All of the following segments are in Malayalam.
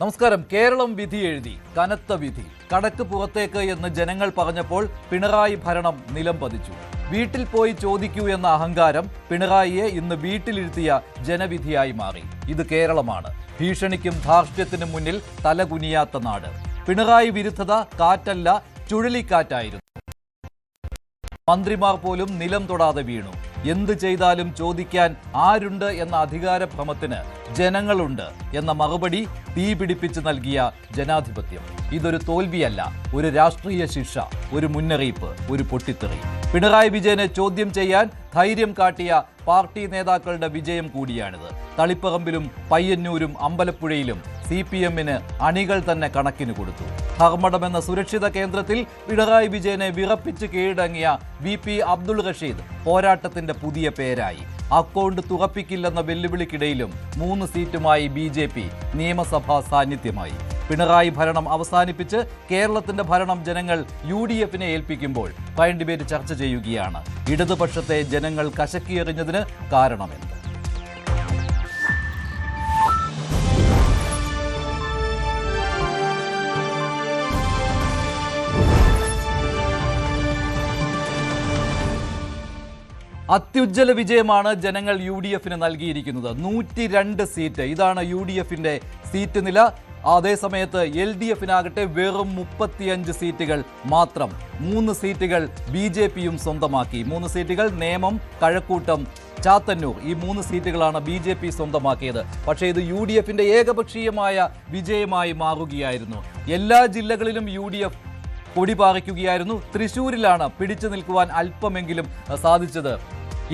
നമസ്കാരം. കേരളം വിധി എഴുതി, കനത്ത വിധി. കടക്ക് പുറത്തേക്ക് എന്ന് ജനങ്ങൾ പറഞ്ഞപ്പോൾ പിണറായി ഭരണം നിലം പതിച്ചു. വീട്ടിൽ പോയി ചോദിക്കൂ എന്ന അഹങ്കാരം പിണറായിയെ ഇന്ന് വീട്ടിലിരുത്തിയ ജനവിധിയായി മാറി. ഇത് കേരളമാണ്. ഭീഷണിക്കും ധാർഷ്ട്യത്തിനും മുന്നിൽ തലകുനിയാത്ത നാട്. പിണറായി വിരുദ്ധത കാറ്റല്ല, ചുഴലിക്കാറ്റായിരുന്നു. മന്ത്രിമാർ പോലും നിലം തൊടാതെ വീണു. എന്ത് ചെയ്താലും ചോദിക്കാൻ ആരുണ്ട് എന്ന അധികാരഭ്രമത്തിന് ജനങ്ങളുണ്ട് എന്ന മറുപടി തീ പിടിപ്പിച്ച് നൽകിയ ജനാധിപത്യം. ഇതൊരു തോൽവിയല്ല, ഒരു രാഷ്ട്രീയ ശിക്ഷ, ഒരു മുന്നറിയിപ്പ്, ഒരു പൊട്ടിത്തെറി. പിണറായി വിജയനെ ചോദ്യം ചെയ്യാൻ ധൈര്യം കാട്ടിയ പാർട്ടി നേതാക്കളുടെ വിജയം കൂടിയാണിത്. തളിപ്പറമ്പിലും പയ്യന്നൂരും അമ്പലപ്പുഴയിലും CPM-ന് അണികൾ തന്നെ കണക്കിന് കൊടുത്തു. ധർമ്മടമെന്ന സുരക്ഷിത കേന്ദ്രത്തിൽ പിണറായി വിജയനെ വിറപ്പിച്ച് കീഴടങ്ങിയ VP അബ്ദുൾ റഷീദ് പോരാട്ടത്തിന്റെ പുതിയ പേരായി. അക്കൗണ്ട് തുറപ്പിക്കില്ലെന്ന വെല്ലുവിളിക്കിടയിലും 3 സീറ്റുമായി BJP നിയമസഭാ സാന്നിധ്യമായി. പിണറായി ഭരണം അവസാനിപ്പിച്ച് കേരളത്തിന്റെ ഭരണം ജനങ്ങൾ UDF-നെ ഏൽപ്പിക്കുമ്പോൾ പ്രൈം ഡിബേറ്റ് ചർച്ച ചെയ്യുകയാണ്. ഇടതുപക്ഷത്തെ ജനങ്ങൾ കശക്കിയെറിഞ്ഞതിന് കാരണമെന്ത്? അത്യുജ്വല വിജയമാണ് ജനങ്ങൾ UDF-ന് നൽകിയിരിക്കുന്നത്. 102 സീറ്റ്. ഇതാണ് UDF-ന്റെ സീറ്റ് നില. അതേസമയത്ത് LDF-നാകട്ടെ വെറും 35 സീറ്റുകൾ മാത്രം. 3 സീറ്റുകൾ BJP-യും സ്വന്തമാക്കി. 3 സീറ്റുകൾ നേമം, കഴക്കൂട്ടം, ചാത്തന്നൂർ. ഈ 3 സീറ്റുകളാണ് BJP സ്വന്തമാക്കിയത്. പക്ഷേ ഇത് UDF-ന്റെ ഏകപക്ഷീയമായ വിജയമായി മാറുകയായിരുന്നു. എല്ലാ ജില്ലകളിലും UDF കൊടി പാറിക്കുകയായിരുന്നു. തൃശ്ശൂരിലാണ് പിടിച്ചു നിൽക്കുവാൻ അല്പമെങ്കിലും സാധിച്ചത്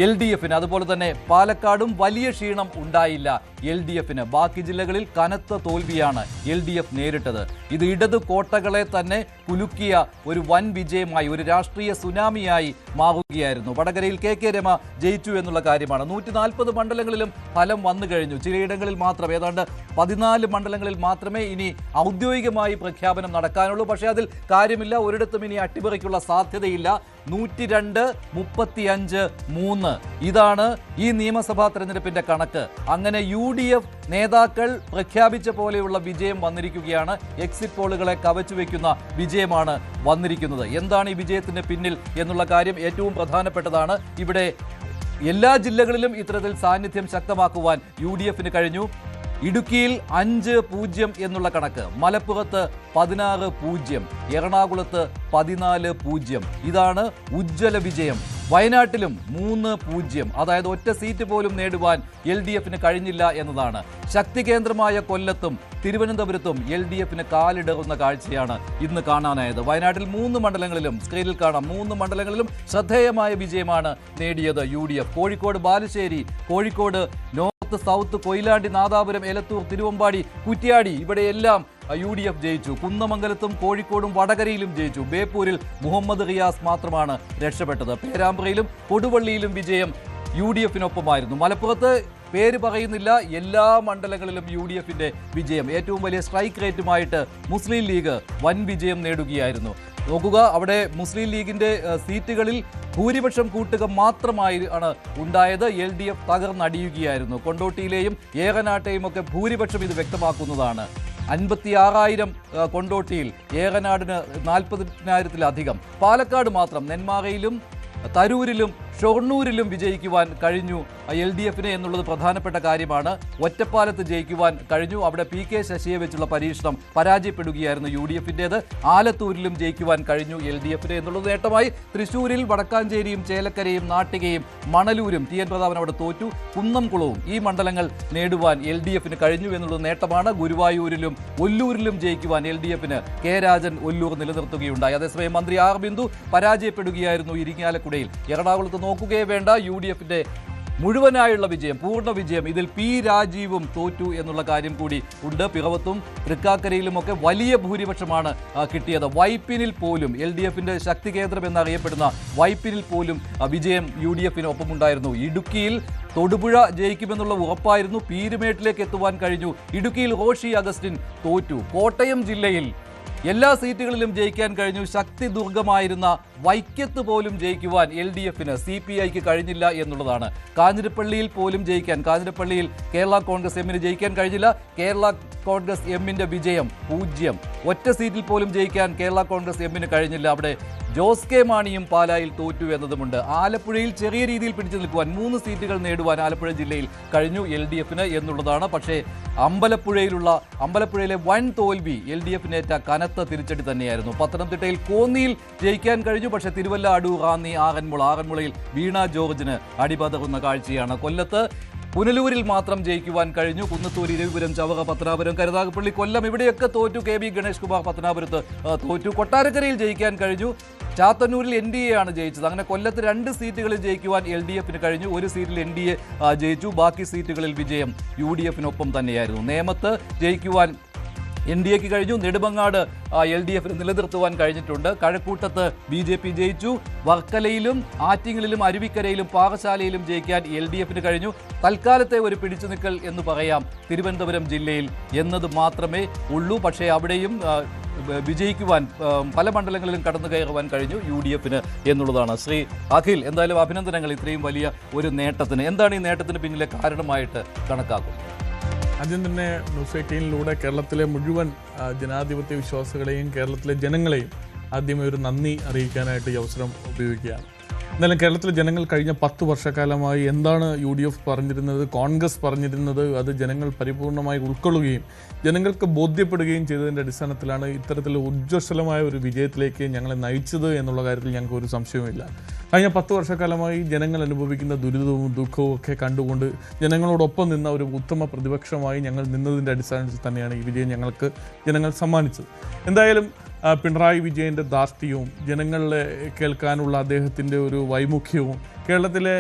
LDF-ന്. അതുപോലെ തന്നെ പാലക്കാടും വലിയ ക്ഷീണം ഉണ്ടായില്ല LDF-ന്. ബാക്കി ജില്ലകളിൽ കനത്ത തോൽവിയാണ് LDF നേരിട്ടത്. ഇത് ഇടത് കോട്ടകളെ തന്നെ കുലുക്കിയ ഒരു വൻ വിജയമായി, ഒരു രാഷ്ട്രീയ സുനാമിയായി മാറുകയായിരുന്നു. വടകരയിൽ KK രമ ജയിച്ചു എന്നുള്ള കാര്യമാണ്. 140 മണ്ഡലങ്ങളിലും ഫലം വന്നു കഴിഞ്ഞു. ചിലയിടങ്ങളിൽ മാത്രം, ഏതാണ്ട് 14 മണ്ഡലങ്ങളിൽ മാത്രമേ ഇനി ഔദ്യോഗികമായി പ്രഖ്യാപനം നടക്കാനുള്ളൂ. പക്ഷേ അതിൽ കാര്യമില്ല. ഒരിടത്തും ഇനി അട്ടിമറിക്കുള്ള സാധ്യതയില്ല. 102, 35, 3 ഇതാണ് ഈ നിയമസഭാ തെരഞ്ഞെടുപ്പിന്റെ കണക്ക്. അങ്ങനെ UDF നേതാക്കൾ പ്രഖ്യാപിച്ച പോലെയുള്ള വിജയം വന്നിരിക്കുകയാണ്. എക്സിറ്റ് പോളുകളെ കവച്ചു വയ്ക്കുന്ന വിജയമാണ് വന്നിരിക്കുന്നത്. എന്താണ് ഈ വിജയത്തിന് പിന്നിൽ എന്നുള്ള കാര്യം ഏറ്റവും പ്രധാനപ്പെട്ടതാണ്. ഇവിടെ എല്ലാ ജില്ലകളിലും ഇത്തരത്തിൽ സാന്നിധ്യം ശക്തമാക്കുവാൻ UDF-ന് കഴിഞ്ഞു. ഇടുക്കിയിൽ 5-0 എന്നുള്ള കണക്ക്, മലപ്പുറത്ത് 16-0, എറണാകുളത്ത് 14-0. ഇതാണ് ഉജ്ജ്വല വിജയം. വയനാട്ടിലും 3-0, അതായത് ഒറ്റ സീറ്റ് പോലും നേടുവാൻ LDF-ന് കഴിഞ്ഞില്ല എന്നതാണ്. ശക്തി കേന്ദ്രമായ കൊല്ലത്തും തിരുവനന്തപുരത്തും LDF-ന് കാലിടറുന്ന കാഴ്ചയാണ് ഇന്ന് കാണാനായത്. വയനാട്ടിൽ 3 മണ്ഡലങ്ങളിലും, സ്ക്രീനിൽ കാണാം, 3 മണ്ഡലങ്ങളിലും ശ്രദ്ധേയമായ വിജയമാണ് നേടിയത് UDF. Kozhikode Balussery, Kozhikode north, south, Koyilandy, Nadapuram, Elathur, Thiruvambady, Kuttiady, ഇവിടെയെല്ലാം UDF ജയിച്ചു. കുന്നമംഗലത്തും കോഴിക്കോടും വടകരയിലും ജയിച്ചു. ബേപ്പൂരിൽ മുഹമ്മദ് റിയാസ് മാത്രമാണ് രക്ഷപ്പെട്ടത്. പേരാമ്പ്രയിലും കൊടുവള്ളിയിലും വിജയം UDF-നൊപ്പമായിരുന്നു. മലപ്പുറത്ത് പേര് പറയുന്നില്ല, എല്ലാ മണ്ഡലങ്ങളിലും UDF-ന്റെ വിജയം. ഏറ്റവും വലിയ സ്ട്രൈക്ക് റേറ്റുമായിട്ട് മുസ്ലിം ലീഗ് വൻ വിജയം നേടുകയായിരുന്നു. നോക്കുക, അവിടെ മുസ്ലിം ലീഗിന്റെ സീറ്റുകളിൽ ഭൂരിപക്ഷം കൂട്ടുക മാത്രമാണ് ഉണ്ടായത്. LDF തകർന്നടിയുകയായിരുന്നു. കൊണ്ടോട്ടിയിലെയും ഏറനാട്ടെയും ഒക്കെ ഭൂരിപക്ഷം ഇത് വ്യക്തമാക്കുന്നതാണ്. 56,000 കൊണ്ടോട്ടിയിൽ, ഏറനാടിന് 40,000-ത്തിലധികം. പാലക്കാട് മാത്രം നെന്മാറയിലും തരൂരിലും ഷൊർണൂരിലും വിജയിക്കുവാൻ കഴിഞ്ഞു LDF-ന് എന്നുള്ളത് പ്രധാനപ്പെട്ട കാര്യമാണ്. ഒറ്റപ്പാലത്ത് ജയിക്കുവാൻ കഴിഞ്ഞു. അവിടെ PK ശശിയെ വെച്ചുള്ള പരീക്ഷണം പരാജയപ്പെടുകയായിരുന്നു UDF-ന്റേത്. ആലത്തൂരിലും ജയിക്കുവാൻ കഴിഞ്ഞു LDF-ന് എന്നുള്ളത് നേട്ടമായി. തൃശ്ശൂരിൽ വടക്കാഞ്ചേരിയും ചേലക്കരയും നാട്ടികയും മണലൂരും TN പ്രതാപൻ അവിടെ തോറ്റു. കുന്നംകുളവും ഈ മണ്ഡലങ്ങൾ നേടുവാൻ LDF-ന് കഴിഞ്ഞു എന്നുള്ളത് നേട്ടമാണ്. ഗുരുവായൂരിലും ഒല്ലൂരിലും ജയിക്കുവാൻ LDF-ന് K രാജൻ ഒല്ലൂർ നിലനിർത്തുകയുണ്ടായി. അതേസമയം മന്ത്രി R ബിന്ദു പരാജയപ്പെടുകയായിരുന്നു ഇരിങ്ങാലക്കുടയിൽ. എറണാകുളത്ത് നോക്കുകയേ വേണ്ട, UDF-ന്റെ മുഴുവനായുള്ള വിജയം, പൂർണ്ണ വിജയം. ഇതിൽ P രാജീവും തോറ്റു എന്നുള്ള കാര്യം കൂടി ഉണ്ട്. പിറവത്തും തൃക്കാക്കരയിലുമൊക്കെ വലിയ ഭൂരിപക്ഷമാണ് കിട്ടിയത്. വൈപ്പിനിൽ പോലും, LDF-ന്റെ ശക്തി കേന്ദ്രം എന്നറിയപ്പെടുന്ന വൈപ്പിനിൽ പോലും വിജയം UDF-ന് ഒപ്പമുണ്ടായിരുന്നു. ഇടുക്കിയിൽ തൊടുപുഴ ജയിക്കുമെന്നുള്ള ഉറപ്പായിരുന്നു. പീരുമേട്ടിലേക്ക് എത്തുവാൻ കഴിഞ്ഞു. ഇടുക്കിയിൽ റോഷി അഗസ്റ്റിൻ തോറ്റു. കോട്ടയം ജില്ലയിൽ എല്ലാ സീറ്റുകളിലും ജയിക്കാൻ കഴിഞ്ഞു. ശക്തി ദുർഗമായിരുന്ന വൈക്കത്ത് പോലും ജയിക്കുവാൻ LDFന് CPIക്ക് കഴിഞ്ഞില്ല എന്നുള്ളതാണ്. കാഞ്ഞിരപ്പള്ളിയിൽ പോലും ജയിക്കാൻ, കാഞ്ഞിരപ്പള്ളിയിൽ കേരള കോൺഗ്രസ് എമ്മിന് ജയിക്കാൻ കഴിഞ്ഞില്ല. കേരള കോൺഗ്രസ് എമ്മിന്റെ വിജയം 0. ഒറ്റ സീറ്റിൽ പോലും ജയിക്കാൻ കേരള കോൺഗ്രസ് എമ്മിന് കഴിഞ്ഞില്ല. അവിടെ ജോസ് കെ മാണിയും പാലായിൽ തോറ്റു എന്നതുമുണ്ട്. ആലപ്പുഴയിൽ ചെറിയ രീതിയിൽ പിടിച്ചു നിൽക്കുവാൻ 3 സീറ്റുകൾ നേടുവാൻ ആലപ്പുഴ ജില്ലയിൽ കഴിഞ്ഞു LDFന് എന്നുള്ളതാണ്. പക്ഷേ അമ്പലപ്പുഴയിലെ വൻ തോൽവി LDFനേറ്റ കനത്ത തിരിച്ചടി തന്നെയായിരുന്നു. പത്തനംതിട്ടയിൽ കോന്നിയിൽ ജയിക്കാൻ കഴിഞ്ഞു. പക്ഷേ തിരുവല്ല, അടൂർ, റാന്നി, ആറന്മുളയിൽ വീണ ജോർജിന് അടിപതറുന്ന കാഴ്ചയാണ്. കൊല്ലത്ത് പുനലൂരിൽ മാത്രം ജയിക്കുവാൻ കഴിഞ്ഞു. കുന്നത്തൂർ, ഇരവിപുരം, ചവറ, പത്തനാപുരം, കരുനാഗപ്പള്ളി, കൊല്ലം ഇവിടെയൊക്കെ തോറ്റു. KB ഗണേഷ് കുമാർ പത്തനാപുരത്ത് തോറ്റു. കൊട്ടാരക്കരയിൽ ജയിക്കാൻ കഴിഞ്ഞു. ചാത്തന്നൂരിൽ NDA ആണ് ജയിച്ചത്. അങ്ങനെ കൊല്ലത്ത് 2 സീറ്റുകളിൽ ജയിക്കുവാൻ LDFന് കഴിഞ്ഞു. 1 സീറ്റിൽ NDA ജയിച്ചു. ബാക്കി സീറ്റുകളിൽ വിജയം UDFനൊപ്പം തന്നെയായിരുന്നു. നേമത്ത് ജയിക്കുവാൻ NDAക്ക് കഴിഞ്ഞു. നെടുമങ്ങാട് LDFന് നിലനിർത്തുവാൻ കഴിഞ്ഞിട്ടുണ്ട്. കഴക്കൂട്ടത്ത് BJP ജയിച്ചു. വർക്കലയിലും ആറ്റിങ്ങലിലും അരുവിക്കരയിലും പാറശാലയിലും ജയിക്കാൻ LDFന് കഴിഞ്ഞു. തൽക്കാലത്തെ ഒരു പിടിച്ചുനിൽക്കൽ എന്ന് പറയാം തിരുവനന്തപുരം ജില്ലയിൽ എന്നത് മാത്രമേ ഉള്ളൂ. പക്ഷേ അവിടെയും വിജയിക്കുവാൻ പല മണ്ഡലങ്ങളിലും കടന്നു കയറുവാൻ കഴിഞ്ഞു UDFന് എന്നുള്ളതാണ്. ശ്രീ അഖിൽ, എന്തായാലും അഭിനന്ദനങ്ങൾ ഇത്രയും വലിയ ഒരു നേട്ടത്തിന്. എന്താണ് ഈ നേട്ടത്തിന് പിന്നിലെ കാരണമായിട്ട് കണക്കാക്കുന്നത്? ആദ്യം തന്നെ ന്യൂസ് 18 കേരളത്തിലെ മുഴുവൻ ജനാധിപത്യ വിശ്വാസികളെയും കേരളത്തിലെ ജനങ്ങളെയും ആദ്യമേ ഒരു നന്ദി അറിയിക്കാനായിട്ട് ഈ അവസരം ഉപയോഗിക്കുകയാണ്. എന്നാലും കേരളത്തിലെ ജനങ്ങൾ കഴിഞ്ഞ 10 വർഷക്കാലമായി എന്താണ് UDF പറഞ്ഞിരുന്നത്, കോൺഗ്രസ് പറഞ്ഞിരുന്നത്, അത് ജനങ്ങൾ പരിപൂർണമായി ഉൾക്കൊള്ളുകയും ജനങ്ങൾക്ക് ബോധ്യപ്പെടുകയും ചെയ്തതിൻ്റെ അടിസ്ഥാനത്തിലാണ് ഇത്തരത്തിൽ ഉജ്ജ്വലമായ ഒരു വിജയത്തിലേക്ക് ഞങ്ങളെ നയിച്ചത് എന്നുള്ള കാര്യത്തിൽ ഞങ്ങൾക്ക് ഒരു സംശയവുമില്ല. കഴിഞ്ഞ 10 വർഷക്കാലമായി ജനങ്ങൾ അനുഭവിക്കുന്ന ദുരിതവും ദുഃഖവും ഒക്കെ കണ്ടുകൊണ്ട് ജനങ്ങളോടൊപ്പം നിന്ന ഒരു ഉത്തമ പ്രതിപക്ഷമായി ഞങ്ങൾ നിന്നതിൻ്റെ അടിസ്ഥാനത്തിൽ തന്നെയാണ് ഈ വിജയം ഞങ്ങൾക്ക് ജനങ്ങൾ സമ്മാനിച്ചത്. എന്തായാലും പിണറായി വിജയൻ്റെ ധാർഷ്ട്യവും ജനങ്ങളെ കേൾക്കാനുള്ള അദ്ദേഹത്തിൻ്റെ ഒരു വൈമുഖ്യവും കേരളത്തിലെ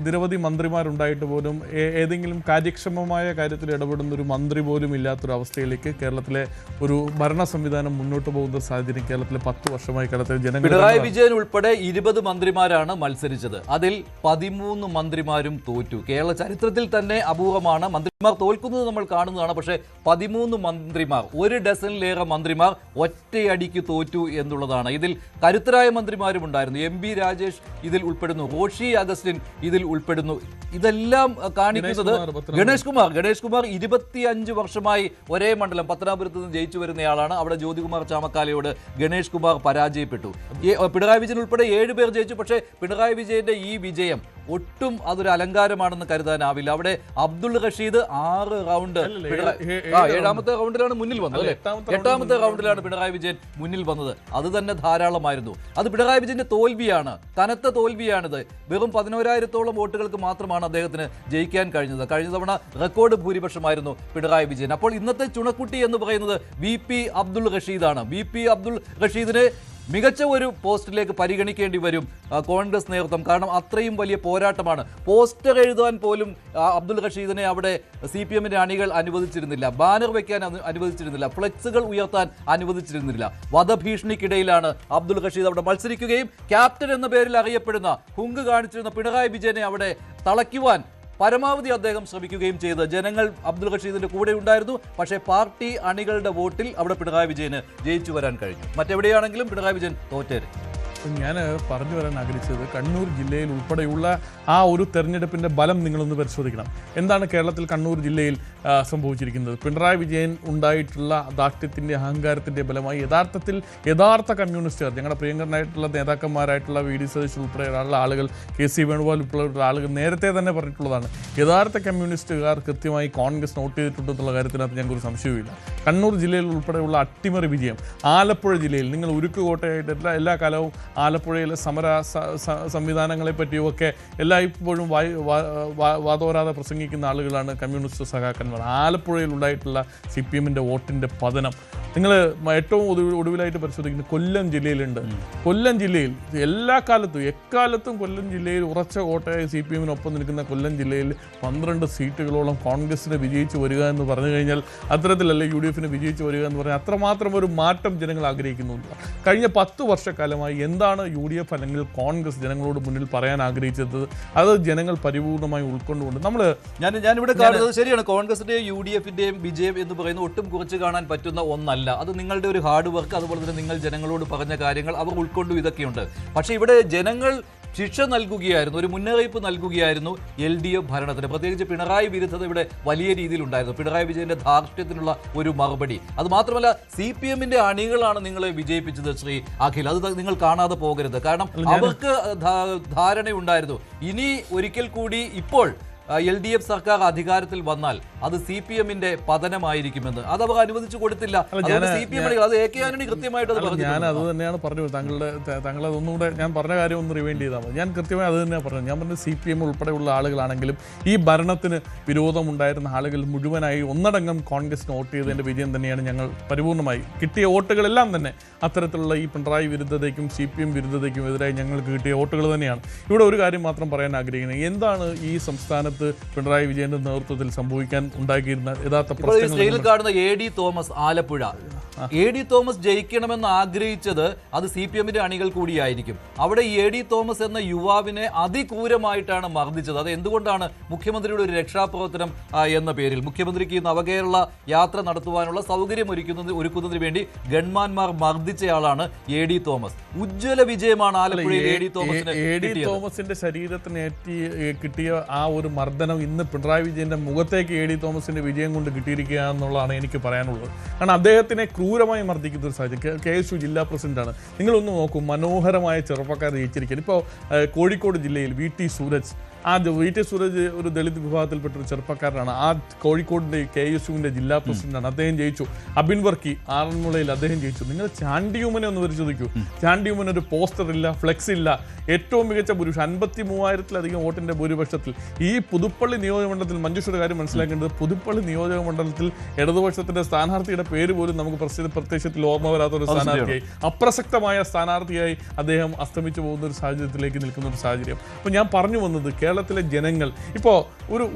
നിരവധി മന്ത്രിമാരുണ്ടായിട്ട് പോലും ഏതെങ്കിലും കാര്യക്ഷമമായ കാര്യത്തിൽ ഇടപെടുന്ന ഒരു മന്ത്രി പോലും ഇല്ലാത്തൊരവസ്ഥയിലേക്ക് കേരളത്തിലെ ഒരു ഭരണ സംവിധാനം മുന്നോട്ട് പോകുന്ന സാഹചര്യം കേരളത്തിലെ 10 വർഷമായി കേരളത്തിലെ ജനങ്ങൾ. പിണറായി വിജയൻ ഉൾപ്പെടെ 20 മന്ത്രിമാരാണ് മത്സരിച്ചത്. അതിൽ 13 മന്ത്രിമാരും തോറ്റു. കേരള ചരിത്രത്തിൽ തന്നെ അപൂർവമാണ്. മന്ത്രിമാർ തോൽക്കുന്നത് നമ്മൾ കാണുന്നതാണ്. പക്ഷേ 13 മന്ത്രിമാർ, 1 ഡസനിലേറെ മന്ത്രിമാർ ഒറ്റയടിക്ക് തോറ്റു എന്നുള്ളതാണ്. ഇതിൽ കരുത്തരായ മന്ത്രിമാരും ഉണ്ടായിരുന്നു. MB രാജേഷ് ഇതിൽ ഉൾപ്പെടുന്നു, റോഷി അഗസ്റ്റിൻ ഇതിൽ ഉൾപ്പെടുന്നു. ഇതെല്ലാം കാണിക്കുന്നത് ഗണേഷ് കുമാർ 25 വർഷമായി ഒരേ മണ്ഡലം പത്തനാപുരത്ത് നിന്ന് ജയിച്ചു വരുന്നയാളാണ്. അവിടെ ജ്യോതികുമാർ ചാമക്കാലയോട് ഗണേഷ് കുമാർ പരാജയപ്പെട്ടു. പിണറായി വിജയൻ ഉൾപ്പെടെ 7 പേർ ജയിച്ചു. പക്ഷേ പിണറായി വിജയന്റെ ഈ വിജയം ഒട്ടും അതൊരു അലങ്കാരമാണെന്ന് കരുതാനാവില്ല. അവിടെ അബ്ദുൾ റഷീദ് 6 റൗണ്ട് 7ാമത്തെ റൗണ്ടിലാണ് മുന്നിൽ വന്നത് അല്ലേ? 8ാമത്തെ റൗണ്ടിലാണ് പിണറായി വിജയൻ മുന്നിൽ വന്നത്. അത് തന്നെ ധാരാളമായിരുന്നു. അത് പിണറായി വിജയന്റെ തോൽവിയാണ്, കനത്ത തോൽവിയാണിത്. വെറും 11,000-ഓളം വോട്ടുകൾക്ക് മാത്രമാണ് അദ്ദേഹത്തിന് ജയിക്കാൻ കഴിഞ്ഞത്. കഴിഞ്ഞ തവണ റെക്കോർഡ് ഭൂരിപക്ഷമായിരുന്നു പിണറായി വിജയൻ. അപ്പോൾ ഇന്നത്തെ ചുണക്കുട്ടി എന്ന് പറയുന്നത് VP അബ്ദുൾ റഷീദാണ്. VP അബ്ദുൾ റഷീദിനെ മികച്ച ഒരു പോസ്റ്റിലേക്ക് പരിഗണിക്കേണ്ടി വരും കോൺഗ്രസ് നേതൃത്വം. കാരണം അത്രയും വലിയ പോരാട്ടമാണ്. പോസ്റ്റർ എഴുതാൻ പോലും അബ്ദുൾ റഷീദിനെ അവിടെ CPMന്റെ അണികൾ അനുവദിച്ചിരുന്നില്ല. ബാനർ വയ്ക്കാൻ അനുവദിച്ചിരുന്നില്ല. ഫ്ലെക്സുകൾ ഉയർത്താൻ അനുവദിച്ചിരുന്നില്ല. വധഭീഷണിക്കിടയിലാണ് അബ്ദുൾ റഷീദ് അവിടെ മത്സരിക്കുകയും ക്യാപ്റ്റൻ എന്ന പേരിൽ അറിയപ്പെടുന്ന ഹുങ്ക് കാണിച്ചിരുന്ന പിണറായി വിജയനെ അവിടെ തളയ്ക്കുവാൻ പരമാവധി അദ്ദേഹം ശ്രമിക്കുകയും ചെയ്ത് ജനങ്ങൾ അബ്ദുൾ റഷീദിന്റെ കൂടെ ഉണ്ടായിരുന്നു. പക്ഷേ പാർട്ടി അണികളുടെ വോട്ടിൽ അവിടെ പിണറായി വിജയന് ജയിച്ചു വരാൻ കഴിഞ്ഞു. മറ്റെവിടെയാണെങ്കിലും പിണറായി വിജയൻ തോറ്റേരും. ഞാൻ പറഞ്ഞു വരാൻ ആഗ്രഹിച്ചത് കണ്ണൂർ ജില്ലയിൽ ഉൾപ്പെടെയുള്ള ആ ഒരു തെരഞ്ഞെടുപ്പിൻ്റെ ബലം നിങ്ങളൊന്ന് പരിശോധിക്കണം. എന്താണ് കേരളത്തിൽ കണ്ണൂർ ജില്ലയിൽ സംഭവിച്ചിരിക്കുന്നത്? പിണറായി വിജയൻ ഉണ്ടായിട്ടുള്ള ദാഷ്ട്യത്തിൻ്റെ അഹങ്കാരത്തിൻ്റെ ബലമായി യഥാർത്ഥ കമ്മ്യൂണിസ്റ്റുകാർ, ഞങ്ങളുടെ പ്രിയങ്കരനായിട്ടുള്ള നേതാക്കന്മാരായിട്ടുള്ള VD സതീശൻ ഉൾപ്പെടെയുള്ള ആളുകൾ, KC വേണുഗോപാൽ ഉൾപ്പെടെയുള്ള ആളുകൾ നേരത്തെ തന്നെ പറഞ്ഞിട്ടുള്ളതാണ്. യഥാർത്ഥ കമ്മ്യൂണിസ്റ്റുകാർ കൃത്യമായി കോൺഗ്രസ് നോട്ട് ചെയ്തിട്ടുണ്ടെന്നുള്ള കാര്യത്തിനകത്ത് ഞങ്ങൾക്കൊരു സംശയവുമില്ല. കണ്ണൂർ ജില്ലയിൽ ഉൾപ്പെടെയുള്ള അട്ടിമറി വിജയം. ആലപ്പുഴ ജില്ലയിൽ നിങ്ങൾ ഉരുക്കുകോട്ടയായിട്ട് എല്ലാ കാലവും ആലപ്പുഴയിലെ സമര സംവിധാനങ്ങളെ പറ്റിയുമൊക്കെ എല്ലായ്പ്പോഴും വാദോരാതെ പ്രസംഗിക്കുന്ന ആളുകളാണ് കമ്മ്യൂണിസ്റ്റ് സഖാക്കന്മാർ. ആലപ്പുഴയിൽ ഉണ്ടായിട്ടുള്ള CPMന്റെ വോട്ടിൻ്റെ പതനം നിങ്ങൾ ഏറ്റവും ഒടുവിലായിട്ട് പരിശോധിക്കുന്നത് കൊല്ലം ജില്ലയിലുണ്ട്. കൊല്ലം ജില്ലയിൽ എക്കാലത്തും കൊല്ലം ജില്ലയിൽ ഉറച്ച കോട്ടയായി CPMനൊപ്പം നിൽക്കുന്ന കൊല്ലം ജില്ലയിൽ 12 സീറ്റുകളോളം കോൺഗ്രസിന് വിജയിച്ചു വരിക എന്ന് പറഞ്ഞു കഴിഞ്ഞാൽ അത്തരത്തിലല്ലേ UDFന് വിജയിച്ചു വരിക എന്ന് പറഞ്ഞാൽ അത്രമാത്രം ഒരു മാറ്റം ജനങ്ങൾ ആഗ്രഹിക്കുന്നു. കഴിഞ്ഞ 10 വർഷക്കാലമായി എന്താണ് എന്താണ് UDF അല്ലെങ്കിൽ കോൺഗ്രസ് ജനങ്ങളോട് മുന്നിൽ പറയാൻ ആഗ്രഹിച്ചത്? അത് ജനങ്ങൾ പരിപൂർണമായി ഉൾക്കൊണ്ടുകൊണ്ട് ഞാനിവിടെ കാണുന്നത് ശരിയാണ്. കോൺഗ്രസിന്റെയും UDF-ന്റെയും വിജയം എന്ന് പറയുന്നത് ഒട്ടും കുറച്ച് കാണാൻ പറ്റുന്ന ഒന്നല്ല. അത് നിങ്ങളുടെ ഒരു ഹാർഡ് വർക്ക്, അതുപോലെ തന്നെ നിങ്ങൾ ജനങ്ങളോട് പറഞ്ഞ കാര്യങ്ങൾ അവർ ഉൾക്കൊണ്ടു, ഇതൊക്കെയുണ്ട്. പക്ഷേ ഇവിടെ ജനങ്ങൾ ശിക്ഷ നൽകുകയായിരുന്നു, ഒരു മുന്നറിയിപ്പ് നൽകുകയായിരുന്നു LDF ഭരണത്തിന്. പ്രത്യേകിച്ച് പിണറായി വിരുദ്ധത ഇവിടെ വലിയ രീതിയിലുണ്ടായിരുന്നു. പിണറായി വിജയന്റെ ധാർഷ്ട്യത്തിനുള്ള ഒരു മറുപടി. അത് മാത്രമല്ല CPM-ന്റെ അണികളാണ് നിങ്ങളെ വിജയിപ്പിച്ചത് ശ്രീ അഖിൽ. അത് നിങ്ങൾ കാണാതെ പോകരുത്. കാരണം അവർക്ക് ധാരണയുണ്ടായിരുന്നു ഇനി ഒരിക്കൽ കൂടി ഇപ്പോൾ LDF സർക്കാർ അധികാരത്തിൽ വന്നാൽ അത് CPM-ന്റെ പതനമായിരിക്കുമെന്ന്. അത് അവർ അനുവദിച്ചു കൊടുത്തില്ല. CPM അത് AK ആന്റണി കൃത്യമായിട്ട് അത് പറഞ്ഞു. ഞാൻ അത് തന്നെയാണ് പറഞ്ഞത്. താങ്കളതൊന്നുകൂടെ ഞാൻ പറഞ്ഞ കാര്യം ഒന്ന് റിവൈൻഡ് ചെയ്താൽ മതി. ഞാൻ കൃത്യമായി അത് തന്നെയാണ് പറഞ്ഞത്. ഞാൻ പറഞ്ഞത് CPM ഉൾപ്പെടെയുള്ള ആളുകളാണെങ്കിലും ഈ ഭരണത്തിന് വിരോധമുണ്ടായിരുന്ന ആളുകൾ മുഴുവനായി ഒന്നടങ്കം കോൺഗ്രസിന് വോട്ട് ചെയ്തതിൻ്റെ വിജയം തന്നെയാണ്. ഞങ്ങൾ പരിപൂർണമായി കിട്ടിയ വോട്ടുകളെല്ലാം തന്നെ അത്തരത്തിലുള്ള ഈ പിണറായി വിരുദ്ധതയ്ക്കും CPM വിരുദ്ധതയ്ക്കും എതിരായി ഞങ്ങൾക്ക് കിട്ടിയ വോട്ടുകൾ തന്നെയാണ്. ഇവിടെ ഒരു കാര്യം മാത്രം പറയാൻ ആഗ്രഹിക്കുന്നത്, എന്താണ് ഈ സംസ്ഥാനത്ത് പിണറായി വിജയന്റെ നേതൃത്വത്തിൽ സംഭവിക്കാൻ ഉണ്ടാക്കിയിരുന്ന യഥാർത്ഥ പ്രശ്നങ്ങൾ കാണുന്ന AD Thomas Alappuzha. AD Thomas ജയിക്കണമെന്ന് ആഗ്രഹിച്ചത് അത് CPM-ന്റെ അണികൾ കൂടിയായിരിക്കും. അവിടെ AD തോമസ് എന്ന യുവാവിനെ അതിക്രൂരമായിട്ടാണ് മർദ്ദിച്ചത്. അത് എന്തുകൊണ്ടാണ്? മുഖ്യമന്ത്രിയുടെ ഒരു രക്ഷാപ്രവർത്തനം എന്ന പേരിൽ മുഖ്യമന്ത്രിക്ക് നവകേരള യാത്ര നടത്തുവാനുള്ള സൗകര്യം ഒരുക്കുന്നതിന് വേണ്ടി ഗൺമാന്മാർ മർദ്ദിച്ചയാളാണ് AD തോമസ്. ഉജ്ജ്വല വിജയമാണ് ആലപ്പുഴയിൽ AD തോമസിന്റെ ശരീരത്തിന് കിട്ടിയ ആ ഒരു മർദ്ദനം ഇന്ന് പിണറായി വിജയന്റെ മുഖത്തേക്ക് AD തോമസിന്റെ വിജയം കൊണ്ട് കിട്ടിയിരിക്കുക എന്നുള്ളതാണ് എനിക്ക് പറയാനുള്ളത്. കാരണം അദ്ദേഹത്തിനെ ക്രൂരമായി മർദ്ദിക്കുന്ന ഒരു സാഹചര്യം. KSU ജില്ലാ പ്രസിഡന്റാണ്. നിങ്ങളൊന്ന് നോക്കൂ, മനോഹരമായ ചെറുപ്പക്കാർ ജയിച്ചിരിക്കുകയാണ്. ഇപ്പോൾ കോഴിക്കോട് ജില്ലയിൽ VT സൂരജ് ഒരു ദളിത് വിഭാഗത്തിൽപ്പെട്ട ഒരു ചെറുപ്പക്കാരനാണ്. ആ കോഴിക്കോടിന്റെ KSUവിന്റെ ജില്ലാ പ്രസിഡന്റാണ്. അദ്ദേഹം ജയിച്ചു. അബിൻ വർക്കി ആറന്മുളയിൽ അദ്ദേഹം ജയിച്ചു. നിങ്ങൾ ചാണ്ടിയുമ്മനെ ഒന്ന് പരിശോധിക്കൂ. ചാണ്ടിയുമ്മൻ ഒരു പോസ്റ്റർ ഇല്ല, ഫ്ലെക്സ് ഇല്ല. ഏറ്റവും മികച്ച ഭൂരിപക്ഷം 53,000-ലധികം വോട്ടിന്റെ ഭൂരിപക്ഷത്തിൽ ഈ പുതുപ്പള്ളി നിയോജകമണ്ഡലത്തിൽ മഞ്ജുഷയുടെ കാര്യം മനസ്സിലാക്കേണ്ടത്, പുതുപ്പള്ളി നിയോജകമണ്ഡലത്തിൽ ഇടതുപക്ഷത്തിന്റെ സ്ഥാനാർത്ഥിയുടെ പേര് പോലും നമുക്ക് പ്രത്യക്ഷത്തിൽ ഓർമ്മ വരാത്ത ഒരു സ്ഥാനാർത്ഥിയായി, അപ്രസക്തമായ സ്ഥാനാർത്ഥിയായി അദ്ദേഹം അസ്തമിച്ചു പോകുന്ന ഒരു സാഹചര്യത്തിലേക്ക് നിൽക്കുന്ന ഒരു സാഹചര്യം. അപ്പോൾ ഞാൻ പറഞ്ഞു വന്നത്, കേരളത്തിലെ ജനങ്ങൾ ഇപ്പോൾ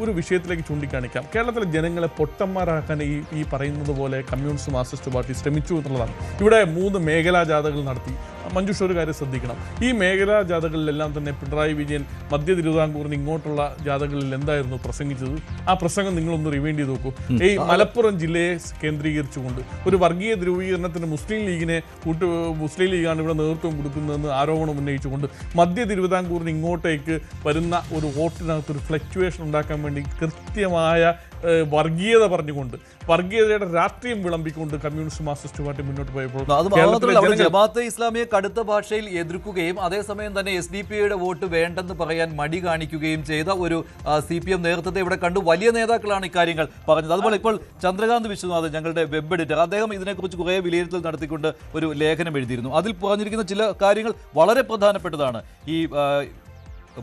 ഒരു വിഷയത്തിലേക്ക് ചൂണ്ടിക്കാണിക്കാം. കേരളത്തിലെ ജനങ്ങളെ പൊട്ടന്മാരാക്കാൻ ഈ പറയുന്നത് പോലെ കമ്മ്യൂണിസ്റ്റ് മാർക്സിസ്റ്റ് പാർട്ടി ശ്രമിച്ചു എന്നുള്ളതാണ്. ഇവിടെ 3 മേഖലാ ജാഥകൾ നടത്തി. മഞ്ജുഷ ഒരു കാര്യം ശ്രദ്ധിക്കണം, ഈ മേഖലാ ജാഥകളിലെല്ലാം തന്നെ പിണറായി വിജയൻ മധ്യ തിരുവിതാംകൂറിന് ഇങ്ങോട്ടുള്ള ജാഥകളിൽ എന്തായിരുന്നു പ്രസംഗിച്ചത്? ആ പ്രസംഗം നിങ്ങളൊന്ന് റിവൈൻഡ് ചെയ്ത് നോക്കൂ. ഈ മലപ്പുറം ജില്ലയെ കേന്ദ്രീകരിച്ചുകൊണ്ട് ഒരു വർഗീയ ധ്രുവീകരണത്തിന് മുസ്ലിം ലീഗാണ് ഇവിടെ നേതൃത്വം കൊടുക്കുന്നതെന്ന് ആരോപണം ഉന്നയിച്ചുകൊണ്ട് മധ്യ തിരുവിതാംകൂറിന് ഇങ്ങോട്ടേക്ക് വരുന്ന ഒരു വോട്ടിനകത്തൊരു ഫ്ലക്ച്വേഷൻ ഉണ്ടാക്കാൻ വേണ്ടി കൃത്യമായ വർഗീയത പറഞ്ഞുകൊണ്ട്, വർഗീയതയുടെ രാഷ്ട്രീയം വിളമ്പിക്കൊണ്ട് കമ്മ്യൂണിസ്റ്റ് മാർക്സിസ്റ്റ് പാർട്ടി മുന്നോട്ട് പോയപ്പോൾ ജമാഅത്തെ ഇസ്ലാമിയെ കടുത്ത ഭാഷയിൽ എതിർക്കുകയും അതേസമയം തന്നെ SDPIയുടെ വോട്ട് വേണ്ടെന്ന് പറയാൻ മടി കാണിക്കുകയും ചെയ്ത ഒരു CPM നേതൃത്വത്തെ ഇവിടെ കണ്ടു. വലിയ നേതാക്കളാണ് ഇക്കാര്യങ്ങൾ പറഞ്ഞത്. അതുപോലെ ഇപ്പോൾ ചന്ദ്രകാന്ത് വിശ്വനാഥൻ, ഞങ്ങളുടെ വെബ് എഡിറ്റർ, അദ്ദേഹം ഇതിനെക്കുറിച്ച് കുറേ വിലയിരുത്തൽ നടത്തിക്കൊണ്ട് ഒരു ലേഖനം എഴുതിയിരുന്നു. അതിൽ പറഞ്ഞിരിക്കുന്ന ചില കാര്യങ്ങൾ വളരെ പ്രധാനപ്പെട്ടതാണ്. ഈ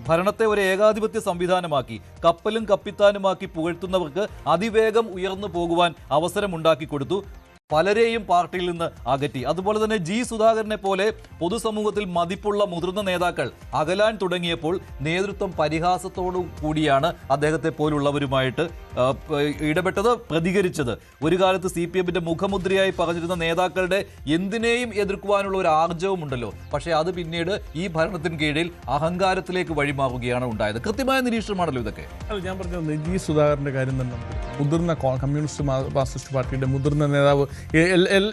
ഭരണത്തെ ഒരു ഏകാധിപത്യ സംവിധാനമാക്കി, കപ്പലും കപ്പിത്താനുമാക്കി പുകഴ്ത്തുന്നവർക്ക് അതിവേഗം ഉയർന്നു പോകുവാൻ അവസരമുണ്ടാക്കി കൊടുത്തു, പലരെയും പാർട്ടിയിൽ നിന്ന് അകറ്റി. അതുപോലെ തന്നെ സുധാകരനെ പോലെ പൊതുസമൂഹത്തിൽ മതിപ്പുള്ള മുതിർന്ന നേതാക്കൾ അകലാൻ തുടങ്ങിയപ്പോൾ നേതൃത്വം പരിഹാസത്തോടു കൂടിയാണ് അദ്ദേഹത്തെ പോലുള്ളവരുമായിട്ട് ഇടപെട്ടത്, പ്രതികരിച്ചത്. ഒരു കാലത്ത് CPM-ന്റെ മുഖമുദ്രയായി പറഞ്ഞിരുന്ന നേതാക്കളുടെ എന്തിനേയും എതിർക്കുവാനുള്ള ഒരു ആർജവം ഉണ്ടല്ലോ, പക്ഷേ അത് പിന്നീട് ഈ ഭരണത്തിന് കീഴിൽ അഹങ്കാരത്തിലേക്ക് വഴിമാറുകയാണ് ഉണ്ടായത്. കൃത്യമായ നിരീക്ഷണമാണല്ലോ ഇതൊക്കെ. ഞാൻ പറഞ്ഞത് സുധാകരന്റെ കാര്യം തന്നെ, മുതിർന്ന കമ്മ്യൂണിസ്റ്റ് മാർക്സിസ്റ്റ് പാർട്ടിയുടെ മുതിർന്ന നേതാവ്,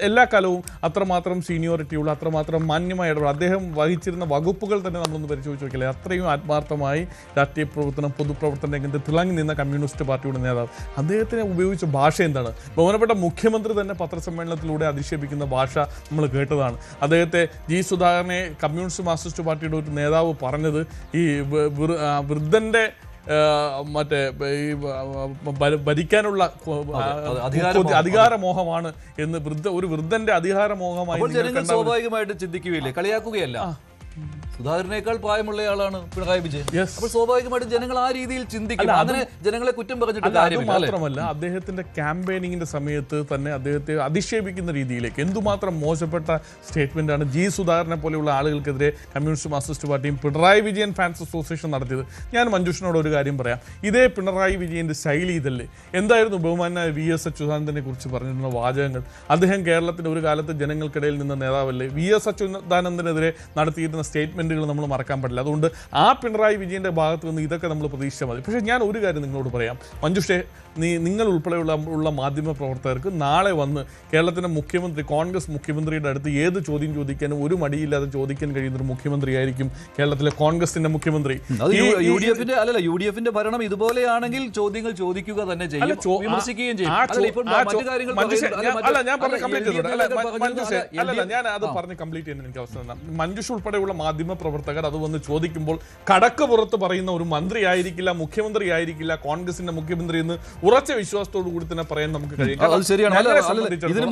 എല്ലാ കാലവും അത്രമാത്രം സീനിയോറിറ്റിയുള്ള, അത്രമാത്രം മാന്യമായ ഇടപെടൽ അദ്ദേഹം വഹിച്ചിരുന്ന വകുപ്പുകൾ തന്നെ നമ്മളൊന്ന് പരിശോധിച്ച് നോക്കില്ലേ. അത്രയും ആത്മാർത്ഥമായി രാഷ്ട്രീയ പ്രവർത്തനം, പൊതുപ്രവർത്തന രംഗത്ത് തിളങ്ങി നിന്ന കമ്മ്യൂണിസ്റ്റ് പാർട്ടിയുടെ നേതാവ്. അദ്ദേഹത്തിനെ ഉപയോഗിച്ച ഭാഷ എന്താണ്? ബഹുമാനപ്പെട്ട മുഖ്യമന്ത്രി തന്നെ പത്രസമ്മേളനത്തിലൂടെ അധിക്ഷേപിക്കുന്ന ഭാഷ നമ്മൾ കേട്ടതാണ്. അദ്ദേഹത്തെ സുധാകരനെ കമ്മ്യൂണിസ്റ്റ് മാർക്സിസ്റ്റ് പാർട്ടിയുടെ ഒരു നേതാവ് പറഞ്ഞത് ഈ വൃദ്ധന്റെ മറ്റേ ഈ ഭരിക്കാനുള്ള അധികാരമോഹമാണ് എന്ന്, ഒരു വൃദ്ധന്റെ അധികാരമോഹമായി സ്വാഭാവികമായിട്ട് ചിന്തിക്കുകയില്ലേ, കളിയാക്കുകയല്ല. സുധാകരനേക്കാൾ പ്രായമുള്ളയാളാണ് പിണറായി വിജയൻ. അപ്പോൾ സ്വാഭാവികമായിട്ടും ജനങ്ങൾ ആ രീതിയിൽ ചിന്തിക്കും. അങ്ങനെ ജനങ്ങളെ കുറ്റം പറഞ്ഞിട്ട് കാര്യമില്ല. മാത്രമല്ല അദ്ദേഹത്തിന്റെ ക്യാമ്പയിനിങ്ങിന്റെ സമയത്ത് തന്നെ അദ്ദേഹത്തെ അധിക്ഷേപിക്കുന്ന രീതിയിലേക്ക് എന്തുമാത്രം മോശപ്പെട്ട സ്റ്റേറ്റ്മെന്റ് ആണ് ജി സുധാകരനെ പോലെയുള്ള ആളുകൾക്കെതിരെ കമ്മ്യൂണിസ്റ്റ് മാർക്സിസ്റ്റ് പാർട്ടിയും പിണറായി വിജയൻ ഫാൻസ് അസോസിയേഷൻ നടത്തിയത്. ഞാൻ മഞ്ജുഷിനോട് ഒരു കാര്യം പറയാം. ഇതേ പിണറായി വിജയന്റെ ശൈലി ഇതല്ലേ? എന്തായിരുന്നു ബഹുമാനായ VS അച്യുതാനന്ദനെ കുറിച്ച് പറഞ്ഞിരുന്ന വാചകങ്ങൾ? അദ്ദേഹം കേരളത്തിന്റെ ഒരു കാലത്ത് ജനങ്ങൾക്കിടയിൽ നിന്ന നേതാവല്ലേ? VS അച്യുതാനന്ദനെതിരെ നടത്തിയിരുന്ന സ്റ്റേറ്റ്മെന്റുകൾ നമ്മൾ മറക്കാൻ പാടില്ല. അതുകൊണ്ട് ആ പിണറായി വിജയന്റെ ഭാഗത്ത് നിന്ന് ഇതൊക്കെ നമ്മൾ പ്രതീക്ഷിച്ചാൽ മതി. പക്ഷേ ഞാൻ ഒരു കാര്യം നിങ്ങളോട് പറയാം മഞ്ജുഷേ, നിങ്ങൾ ഉൾപ്പെടെയുള്ള മാധ്യമ പ്രവർത്തകർക്ക് നാളെ വന്ന് കേരളത്തിന്റെ മുഖ്യമന്ത്രി, കോൺഗ്രസ് മുഖ്യമന്ത്രിയുടെ അടുത്ത് ഏത് ചോദ്യം ചോദിക്കാനും ഒരു മടിയില്ലാതെ ചോദിക്കാൻ കഴിയുന്ന ഒരു മുഖ്യമന്ത്രിയായിരിക്കും കേരളത്തിലെ കോൺഗ്രസിന്റെ മുഖ്യമന്ത്രി. UDF-ന്റെ ഭരണം ഇതുപോലെയാണെങ്കിൽ ചോദ്യങ്ങൾ ചോദിക്കുക തന്നെ ചെയ്യും, വിമർശിക്കുകയും ചെയ്യും. ഞാൻ അത് പറഞ്ഞ് കംപ്ലീറ്റ് ചെയ്യാൻ എനിക്ക് അവസരം. മഞ്ജുഷ് ഉൾപ്പെടെയുള്ള മാധ്യമ പ്രവർത്തകർ അത് വന്ന് ചോദിക്കുമ്പോൾ കടക്ക് പുറത്ത് പറയുന്ന ഒരു മന്ത്രി ആയിരിക്കില്ല, മുഖ്യമന്ത്രി ആയിരിക്കില്ല കോൺഗ്രസിന്റെ മുഖ്യമന്ത്രി എന്ന് ഉറച്ച വിശ്വാസത്തോടു കൂടി തന്നെ പറയാൻ നമുക്ക് കഴിയും. ഇതിനു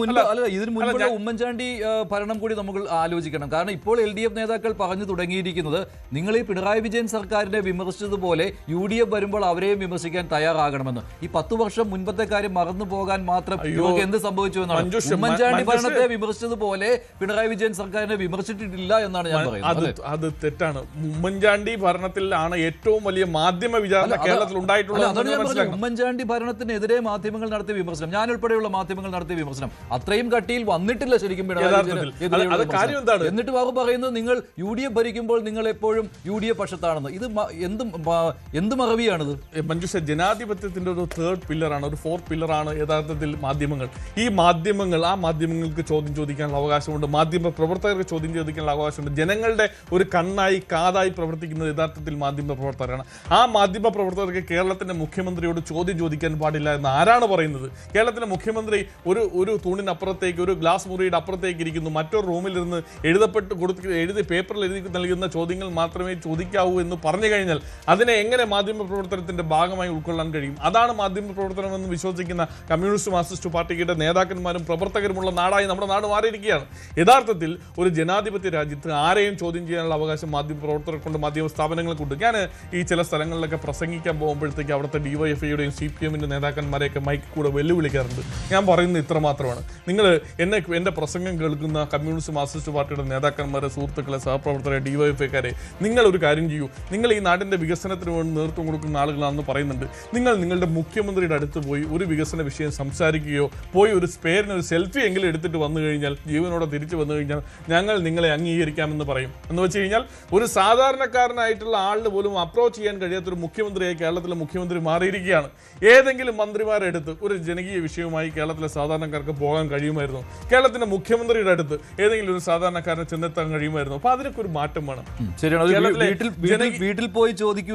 മുൻപുള്ള ഉമ്മൻചാണ്ടി ഭരണം കൂടി നമുക്ക് ആലോചിക്കണം. കാരണം ഇപ്പോൾ LDF നേതാക്കൾ പറഞ്ഞു തുടങ്ങിയിരിക്കുന്നത് നിങ്ങൾ ഈ പിണറായി വിജയൻ സർക്കാരിനെ വിമർശിച്ചതുപോലെ UDF വരുമ്പോൾ അവരെയും വിമർശിക്കാൻ തയ്യാറാകണമെന്ന്. ഈ 10 വർഷം മുൻപത്തെ കാര്യം മറന്നു പോകാൻ മാത്രം ഇവർക്ക് എന്ത് സംഭവിച്ചു എന്നാണ്. ഉമ്മൻചാണ്ടി ഭരണത്തെ വിമർശിച്ചതുപോലെ പിണറായി വിജയൻ സർക്കാരിനെ വിമർശിച്ചിട്ടില്ല എന്നാണ് ഞാൻ പറയുന്നത്. അത് തെറ്റാണ്. ഉമ്മൻചാണ്ടി ഭരണത്തിലാണ് ഏറ്റവും വലിയ മാധ്യമ വിചാരണ കേരളത്തിൽ ഉണ്ടായിട്ടുള്ളത്. ഉമ്മൻചാണ്ടി ഭരണത്തിനെതിരെ മാധ്യമങ്ങൾ നടത്തിയ വിമർശനം, ഞാൻ ഉൾപ്പെടെയുള്ള മാധ്യമങ്ങൾ നടത്തിയ വിമർശനം അത്രയും കട്ടിയിൽ വന്നിട്ടില്ല ശരിക്കും പിണറായി. എന്നിട്ട് വാക്ക് പറയുന്നത് നിങ്ങൾ UDF ഭരിക്കുമ്പോൾ നിങ്ങൾ എപ്പോഴും UDF പക്ഷത്താണെന്ന്. ഇത് എന്ത് മറവിയാണിത്? മഞ്ജുഷ, ജനാധിപത്യത്തിന്റെ ഒരു 3rd പില്ലറാണ്, ഒരു 4th പില്ലറാണ് യഥാർത്ഥത്തിൽ മാധ്യമങ്ങൾ. ഈ മാധ്യമങ്ങൾ, ആ മാധ്യമങ്ങൾക്ക് ചോദ്യം ചോദിക്കാനുള്ള അവകാശമുണ്ട്, മാധ്യമ പ്രവർത്തകർക്ക് ചോദ്യം ചോദിക്കാനുള്ള അവകാശമുണ്ട്. ജനങ്ങളുടെ ഒരു കണ്ണായി കാതായി പ്രവർത്തിക്കുന്നത് യഥാർത്ഥത്തിൽ മാധ്യമ പ്രവർത്തകരാണ്. ആ മാധ്യമ പ്രവർത്തകർക്ക് കേരളത്തിന്റെ മുഖ്യമന്ത്രിയോട് ചോദ്യം ചോദിക്കാൻ പാടില്ല എന്ന് ആരാണ് പറയുന്നത്? കേരളത്തിലെ മുഖ്യമന്ത്രി ഒരു തൂണിനപ്പുറത്തേക്ക്, ഒരു ഗ്ലാസ് മുറിയുടെ അപ്പുറത്തേക്ക് ഇരിക്കുന്നു, മറ്റൊരു റൂമിൽ ഇരുന്ന് എഴുതി പേപ്പറിൽ എഴുതി നൽകുന്ന ചോദ്യങ്ങൾ മാത്രമേ ചോദിക്കാവൂ എന്ന് പറഞ്ഞു കഴിഞ്ഞാൽ അതിനെ എങ്ങനെ മാധ്യമ പ്രവർത്തനത്തിന്റെ ഭാഗമായി ഉൾക്കൊള്ളാൻ കഴിയും? അതാണ് മാധ്യമ പ്രവർത്തനമെന്ന് വിശ്വസിക്കുന്ന കമ്മ്യൂണിസ്റ്റ് മാർക്സിസ്റ്റ് പാർട്ടിയുടെ നേതാക്കന്മാരും പ്രവർത്തകരുമുള്ള നാടായി നമ്മുടെ നാട് മാറിയിരിക്കുകയാണ്. യഥാർത്ഥത്തിൽ ഒരു ജനാധിപത്യ രാജ്യത്ത് ആരെയും ചോദ്യം ചെയ്യാനുള്ള അവകാശം മാധ്യമ പ്രവർത്തകർക്കുണ്ട്, മാധ്യമ സ്ഥാപനങ്ങൾക്കുണ്ട്. ഞാൻ ഈ ചില സ്ഥലങ്ങളിലൊക്കെ പ്രസംഗിക്കാൻ പോകുമ്പോഴത്തേക്ക് അവിടുത്തെ DYFIയുടെയും CPM-ന്റെ നേതാക്കന്മാരെയൊക്കെ മൈക്ക് കൂടെ വെല്ലുവിളിക്കാറുണ്ട്. ഞാൻ പറയുന്നത് ഇത്ര മാത്രമാണ്. നിങ്ങൾ എൻ്റെ പ്രസംഗം കേൾക്കുന്ന കമ്മ്യൂണിസ്റ്റ് മാർക്സിസ്റ്റ് പാർട്ടിയുടെ നേതാക്കന്മാരെ, സുഹൃത്തുക്കളെ, സഹപ്രവർത്തകരെ, DYFIക്കാരെ, നിങ്ങൾ ഒരു കാര്യം ചെയ്യൂ. നിങ്ങൾ ഈ നാടിൻ്റെ വികസനത്തിന് വേണ്ടി നേതൃത്വം കൊടുക്കുന്ന ആളുകളാണെന്ന് പറയുന്നുണ്ട്. നിങ്ങൾ നിങ്ങളുടെ മുഖ്യമന്ത്രിയുടെ അടുത്ത് പോയി ഒരു വികസന വിഷയം സംസാരിക്കുകയോ പോയി ഒരു സ്പെയറിന് ഒരു സെൽഫി എങ്കിലും എടുത്തിട്ട് വന്നു കഴിഞ്ഞാൽ, ജീവനോടെ തിരിച്ചു വന്നു കഴിഞ്ഞാൽ ഞങ്ങൾ നിങ്ങളെ അംഗീകരിക്കാമെന്ന് പറയും. എന്ന് വെച്ച് കഴിഞ്ഞാൽ ഒരു സാധാരണക്കാരനായിട്ടുള്ള ആളിന് പോലും അപ്രോച്ച് ചെയ്യാൻ കഴിയാത്തൊരു മുഖ്യമന്ത്രിയായി കേരളത്തിലെ മുഖ്യമന്ത്രി മാറിയിരിക്കുകയാണ്. ഏതെങ്കിലും മന്ത്രിമാരെടുത്ത് ഒരു ജനകീയ വിഷയവുമായി കേരളത്തിലെ സാധാരണക്കാർക്ക് പോകാൻ കഴിയുമായിരുന്നു? കേരളത്തിന്റെ മുഖ്യമന്ത്രിയുടെ അടുത്ത് ഏതെങ്കിലും ഒരു സാധാരണക്കാരനെ ചെന്നെത്താൻ കഴിയുമായിരുന്നു? അപ്പൊ അതിനൊക്കെ ഒരു മാറ്റം വേണം. വീട്ടിൽ പോയി ചോദിക്കൂ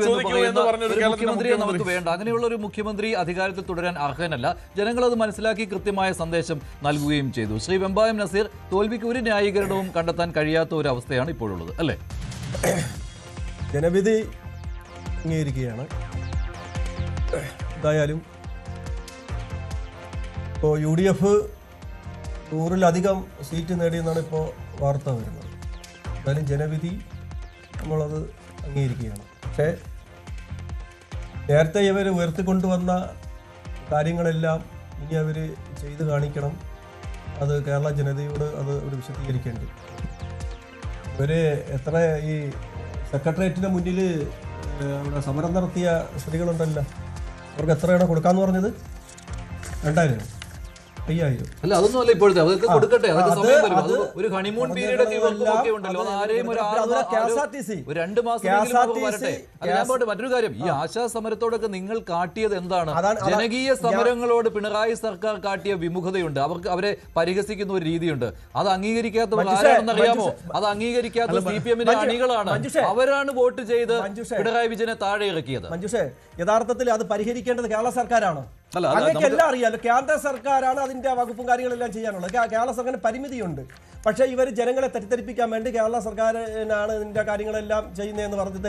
എന്ന് പറഞ്ഞൊരു മുഖ്യമന്ത്രിയെ നമുക്ക് വേണ്ട. അങ്ങനെയുള്ള ഒരു മുഖ്യമന്ത്രി അധികാരത്തിൽ തുടരാൻ അർഹനല്ല. ജനങ്ങൾ അത് മനസ്സിലാക്കി കൃത്യമായ സന്ദേശം നൽകുകയും ചെയ്തു. ശ്രീ വെമ്പായം നസീർ, തോൽവിക്ക് ഒരു ന്യായീകരണവും കണ്ടെത്താൻ കഴിയാത്ത ഒരു അവസ്ഥയാണ് ഇപ്പോഴുള്ളത്, അല്ലേ? ജനവിധി അംഗീകരിക്കുകയാണ്. എന്തായാലും ഇപ്പോൾ UDF 100-ലധികം സീറ്റ് നേടിയെന്നാണ് ഇപ്പോൾ വാർത്ത വരുന്നത്. എന്തായാലും ജനവിധി നമ്മളത് അംഗീകരിക്കുകയാണ്. പക്ഷേ നേരത്തെ ഇവർ ഉയർത്തിക്കൊണ്ടുവന്ന കാര്യങ്ങളെല്ലാം ഇനി അവർ ചെയ്ത് കാണിക്കണം. അത് കേരള ജനതയോട് അത് അവർ വിശദീകരിക്കേണ്ടി. ഇവർ എത്ര ഈ സെക്രട്ടേറിയറ്റിൻ്റെ മുന്നിൽ അവിടെ സമരം നടത്തിയ സ്ത്രീകളുണ്ടല്ലോ, അവർക്ക് എത്രയാണ് കൊടുക്കാമെന്ന് പറഞ്ഞത്? 2000, 5000. അല്ല, അതൊന്നും അല്ല ഇപ്പോഴത്തെ. അതൊക്കെ കൊടുക്കട്ടെ, അതൊക്കെ സമയം വരും. അത് ഒരു ഹണിമൂൺ പീരീഡ് ഒക്കെ ഇവർക്കൊക്കെ ഉണ്ടല്ലോ. അത് ആരെയും ഒരു 2 മാസം വരട്ടെ. അത് മറ്റൊരു കാര്യം, ഈ ആശാ സമരത്തോടൊക്കെ നിങ്ങൾ കാട്ടിയത് എന്താണ്? ജനകീയ സമരങ്ങളോട് പിണറായി സർക്കാർ കാട്ടിയ വിമുഖതയുണ്ട്. അവരെ പരിഹസിക്കുന്ന ഒരു രീതിയുണ്ട്. അത് അംഗീകരിക്കാത്തവർ ആരാണെന്ന് അറിയാമോ? അത് അംഗീകരിക്കാത്ത CPM-ന്റെ അണികളാണ്. അവരാണ് വോട്ട് ചെയ്ത് പിണറായി വിജയനെ താഴെ ഇറക്കിയത്. മഞ്ജുഷേ, യഥാർത്ഥത്തിൽ അത് പരിഹരിക്കേണ്ടത് കേരള സർക്കാരാണ്. അങ്ങനെയെല്ലാം അറിയാലോ. കേന്ദ്ര സർക്കാരാണ് അതിന്റെ വകുപ്പും കാര്യങ്ങളെല്ലാം ചെയ്യാനുള്ളത്. കേരള സർക്കാരിന് പരിമിതിയുണ്ട്. പക്ഷേ ഇവർ ജനങ്ങളെ തെറ്റിദ്ധരിപ്പിക്കാൻ വേണ്ടി കേരള സർക്കാരിനാണ് ഇതിന്റെ കാര്യങ്ങളെല്ലാം ചെയ്യുന്നതെന്ന് പറഞ്ഞ്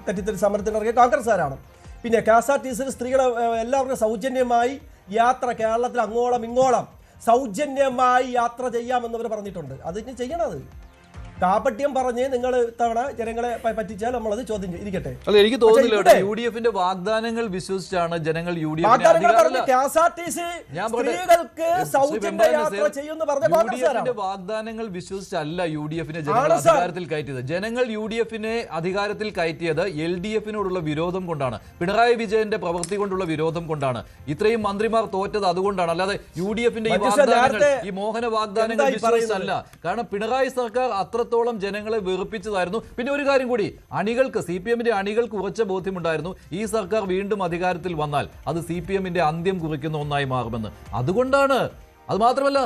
തെറ്റിദ്ധരി സമരത്തിനിറങ്ങിയ കോൺഗ്രസ്സുകാരാണ്. പിന്നെ KSRTC സ്ത്രീകളെ എല്ലാവർക്കും സൗജന്യമായി യാത്ര, കേരളത്തിൽ അങ്ങോളം ഇങ്ങോളം സൗജന്യമായി യാത്ര ചെയ്യാമെന്നവർ പറഞ്ഞിട്ടുണ്ട്. അത് ഇനി ചെയ്യണത് കാപട്യം പറഞ്ഞ് നിങ്ങൾ ഇത്തവണ ജനങ്ങളെ പറ്റിച്ചാൽ നമ്മളത് ചോദ്യം ഇരിക്കട്ടെ. അല്ല, എനിക്ക് തോന്നുന്നില്ല UDF-ന്റെ വാഗ്ദാനങ്ങൾ വിശ്വസിച്ചാണ് ജനങ്ങൾ വാഗ്ദാനങ്ങൾ വിശ്വസിച്ചല്ല UDF-നെ ജനങ്ങൾ അധികാരത്തിൽ കയറ്റിയത്. ജനങ്ങൾ UDF-നെ അധികാരത്തിൽ കയറ്റിയത് LDF-നോടുള്ള വിരോധം കൊണ്ടാണ്, പിണറായി വിജയന്റെ പ്രവൃത്തി കൊണ്ടുള്ള വിരോധം കൊണ്ടാണ്. ഇത്രയും മന്ത്രിമാർ തോറ്റത് അതുകൊണ്ടാണ്, അല്ലാതെ UDF-ന്റെ ഈ വാഗ്ദാനങ്ങൾ, ഈ മോഹന വാഗ്ദാനങ്ങൾ വിശ്വസിച്ചല്ല. കാരണം പിണറായി സർക്കാർ അത്രത്തോളം ജനങ്ങളെ വെറുപ്പിച്ചതായിരുന്നു. പിന്നെ ഒരു കാര്യം കൂടി, അണികൾക്ക്, CPM-ന്റെ അണികൾക്ക് ഉറച്ച ബോധ്യമുണ്ടായിരുന്നു, ഈ സർക്കാർ വീണ്ടും അധികാരത്തിൽ വന്നാൽ അത് CPM-ന്റെ അന്ത്യം കുറിക്കുന്ന ഒന്നായി മാറുമെന്ന്. അതുകൊണ്ടാണ്. അത് മാത്രമല്ല,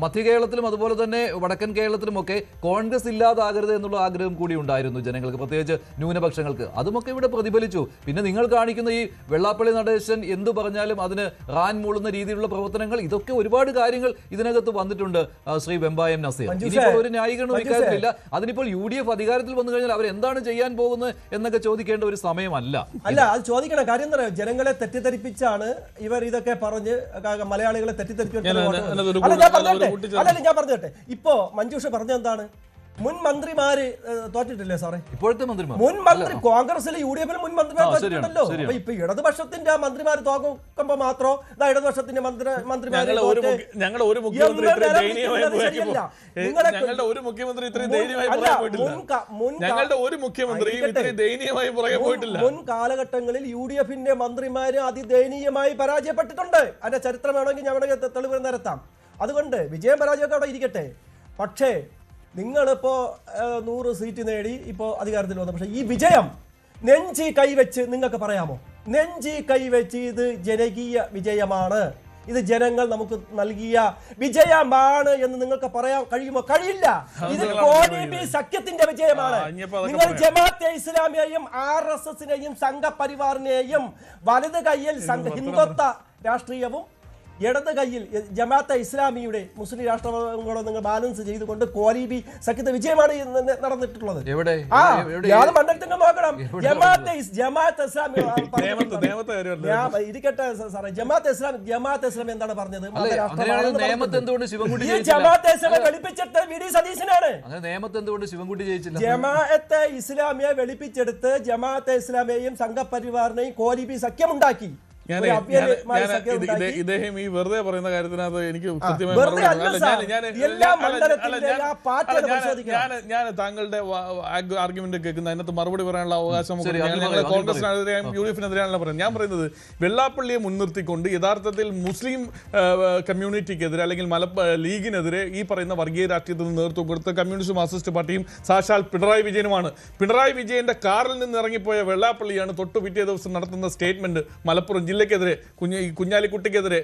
മധ്യ കേരളത്തിലും അതുപോലെ തന്നെ വടക്കൻ കേരളത്തിലുമൊക്കെ കോൺഗ്രസ് ഇല്ലാതാകരുത് എന്നുള്ള ആഗ്രഹം കൂടി ഉണ്ടായിരുന്നു ജനങ്ങൾക്ക്, പ്രത്യേകിച്ച് ന്യൂനപക്ഷങ്ങൾക്ക്. അതുമൊക്കെ ഇവിടെ പ്രതിഫലിച്ചു. പിന്നെ നിങ്ങൾ കാണിക്കുന്ന ഈ വെള്ളാപ്പള്ളി നടേശൻ എന്തു പറഞ്ഞാലും അതിന് റാൻ മൂളുന്ന രീതിയിലുള്ള പ്രവർത്തനങ്ങൾ, ഇതൊക്കെ ഒരുപാട് കാര്യങ്ങൾ ഇതിനകത്ത് വന്നിട്ടുണ്ട്. ശ്രീ വെമ്പായം നസീർ, ഇനിയിപ്പോൾ ഒരു ന്യായീകരണം ഇക്കാര്യത്തിലില്ല. അതിനിപ്പോൾ UDF അധികാരത്തിൽ വന്നു കഴിഞ്ഞാൽ അവർ എന്താണ് ചെയ്യാൻ പോകുന്നത് എന്നൊക്കെ ചോദിക്കേണ്ട ഒരു സമയമല്ല. അല്ല, അത് ചോദിക്കണം. കാര്യം എന്താ പറയുക, ജനങ്ങളെ തെറ്റിദ്ധരിപ്പിച്ചാണ് ഇവർ ഇതൊക്കെ പറഞ്ഞ് മലയാളികളെ തെറ്റിദ്ധരിപ്പിച്ചു. ഞാൻ പറഞ്ഞോട്ടെ, ഇപ്പോ മഞ്ജുഷ പറഞ്ഞെന്താണ്, മുൻ മന്ത്രിമാര് തോറ്റിട്ടില്ലേ സാറേ? ഇപ്പോഴത്തെ മന്ത്രിമാർ, മുൻ മന്ത്രി കോൺഗ്രസിലെ UDF മുൻ മന്ത്രിമാർ തോറ്റിട്ടുണ്ടല്ലോ. അപ്പൊ ഇപ്പൊ ഇടതുപക്ഷത്തിന്റെ മന്ത്രിമാർ തോക്കുമ്പോ മാത്രം ഇടതുപക്ഷത്തിന്റെ മന്ത്രിമാര് മുൻ കാലഘട്ടങ്ങളിൽ UDF-ന്റെ മന്ത്രിമാര് അതിദയനീയമായി പരാജയപ്പെട്ടിട്ടുണ്ട്. അതിന്റെ ചരിത്രം വേണമെങ്കിൽ ഞാൻ തെളിവ് നിരത്താം. അതുകൊണ്ട് വിജയം പരാജയമൊക്കെ അവിടെ ഇരിക്കട്ടെ. പക്ഷേ നിങ്ങളിപ്പോ 100 സീറ്റ് നേടി ഇപ്പോൾ അധികാരത്തിൽ വന്നു. പക്ഷേ ഈ വിജയം നെഞ്ചി കൈവച്ച് നിങ്ങൾക്ക് പറയാമോ? നെഞ്ചി കൈവച്ച് ഇത് ജനകീയ വിജയമാണ്, ഇത് ജനങ്ങൾ നമുക്ക് നൽകിയ വിജയമാണ് എന്ന് നിങ്ങൾക്ക് പറയാൻ കഴിയുമോ? കഴിയില്ല. ഇത് കോലീബി സഖ്യത്തിന്റെ വിജയമാണ്. നിങ്ങൾ ജമാഅത്തെ ഇസ്ലാമിയെയും RSS-നെയും സംഘപരിവാറിനെയും വലത് കൈയിൽ ഹിന്ദുത്വ രാഷ്ട്രീയവും ഇടത് കയ്യിൽ ജമാഅത്തെ ഇസ്ലാമിയുടെ മുസ്ലിം രാഷ്ട്രീയം കൂടെ നിങ്ങൾ ബാലൻസ് ചെയ്തുകൊണ്ട് കോലീബി സഖ്യത്തെ വിജയമാണ് നടന്നിട്ടുള്ളത്. യാതൊരു മണ്ഡലത്തിൽ നോക്കണം. ജമാഅത്തെ ഇസ്ലാമി ഇരിക്കട്ടെ സാറേ, ജമാഅത്തെ ഇസ്ലാമി എന്താണ് പറഞ്ഞത്? ജമാഅത്തെ ഇസ്ലാമിയെ വെളുപ്പിച്ചെടുത്ത് VD സതീശനാണ്. ജമാഅത്തെ ഇസ്ലാമിയെ വെളുപ്പിച്ചെടുത്ത് ജമാഅത്തെ ഇസ്ലാമിയെയും സംഘപരിവാറിനെയും കോലീബി സഖ്യമുണ്ടാക്കി. ഇദ്ദേഹം ഈ വെറുതെ പറയുന്ന കാര്യത്തിനകത്ത് എനിക്ക് കൃത്യമായി ഞാൻ താങ്കളുടെ ആർഗ്യുമെന്റ് കേൾക്കുന്ന അതിനകത്ത് മറുപടി പറയാനുള്ള അവകാശം കോൺഗ്രസിനെതിരെയും UDF-നെതിരെയാണല്ലോ പറയുന്നത്. ഞാൻ പറയുന്നത് വെള്ളാപ്പള്ളിയെ മുൻനിർത്തിക്കൊണ്ട് യഥാർത്ഥത്തിൽ മുസ്ലിം കമ്മ്യൂണിറ്റിക്കെതിരെ അല്ലെങ്കിൽ ലീഗിനെതിരെ ഈ പറയുന്ന വർഗീയ രാഷ്ട്രീയത്തിന് നേതൃത്വം കൊടുത്ത കമ്മ്യൂണിസ്റ്റ് മാർക്സിസ്റ്റ് പാർട്ടിയും സാക്ഷാൽ പിണറായി വിജയനുമാണ്. പിണറായി വിജയന്റെ കാറിൽ നിന്ന് ഇറങ്ങിപ്പോയ വെള്ളാപ്പള്ളിയാണ് തൊട്ടു പിറ്റേ ദിവസം നടത്തുന്ന സ്റ്റേറ്റ്മെന്റ് മലപ്പുറം ജില്ലക്കെതിരെ, കുഞ്ഞാലിക്കുട്ടിക്കെതിരെ,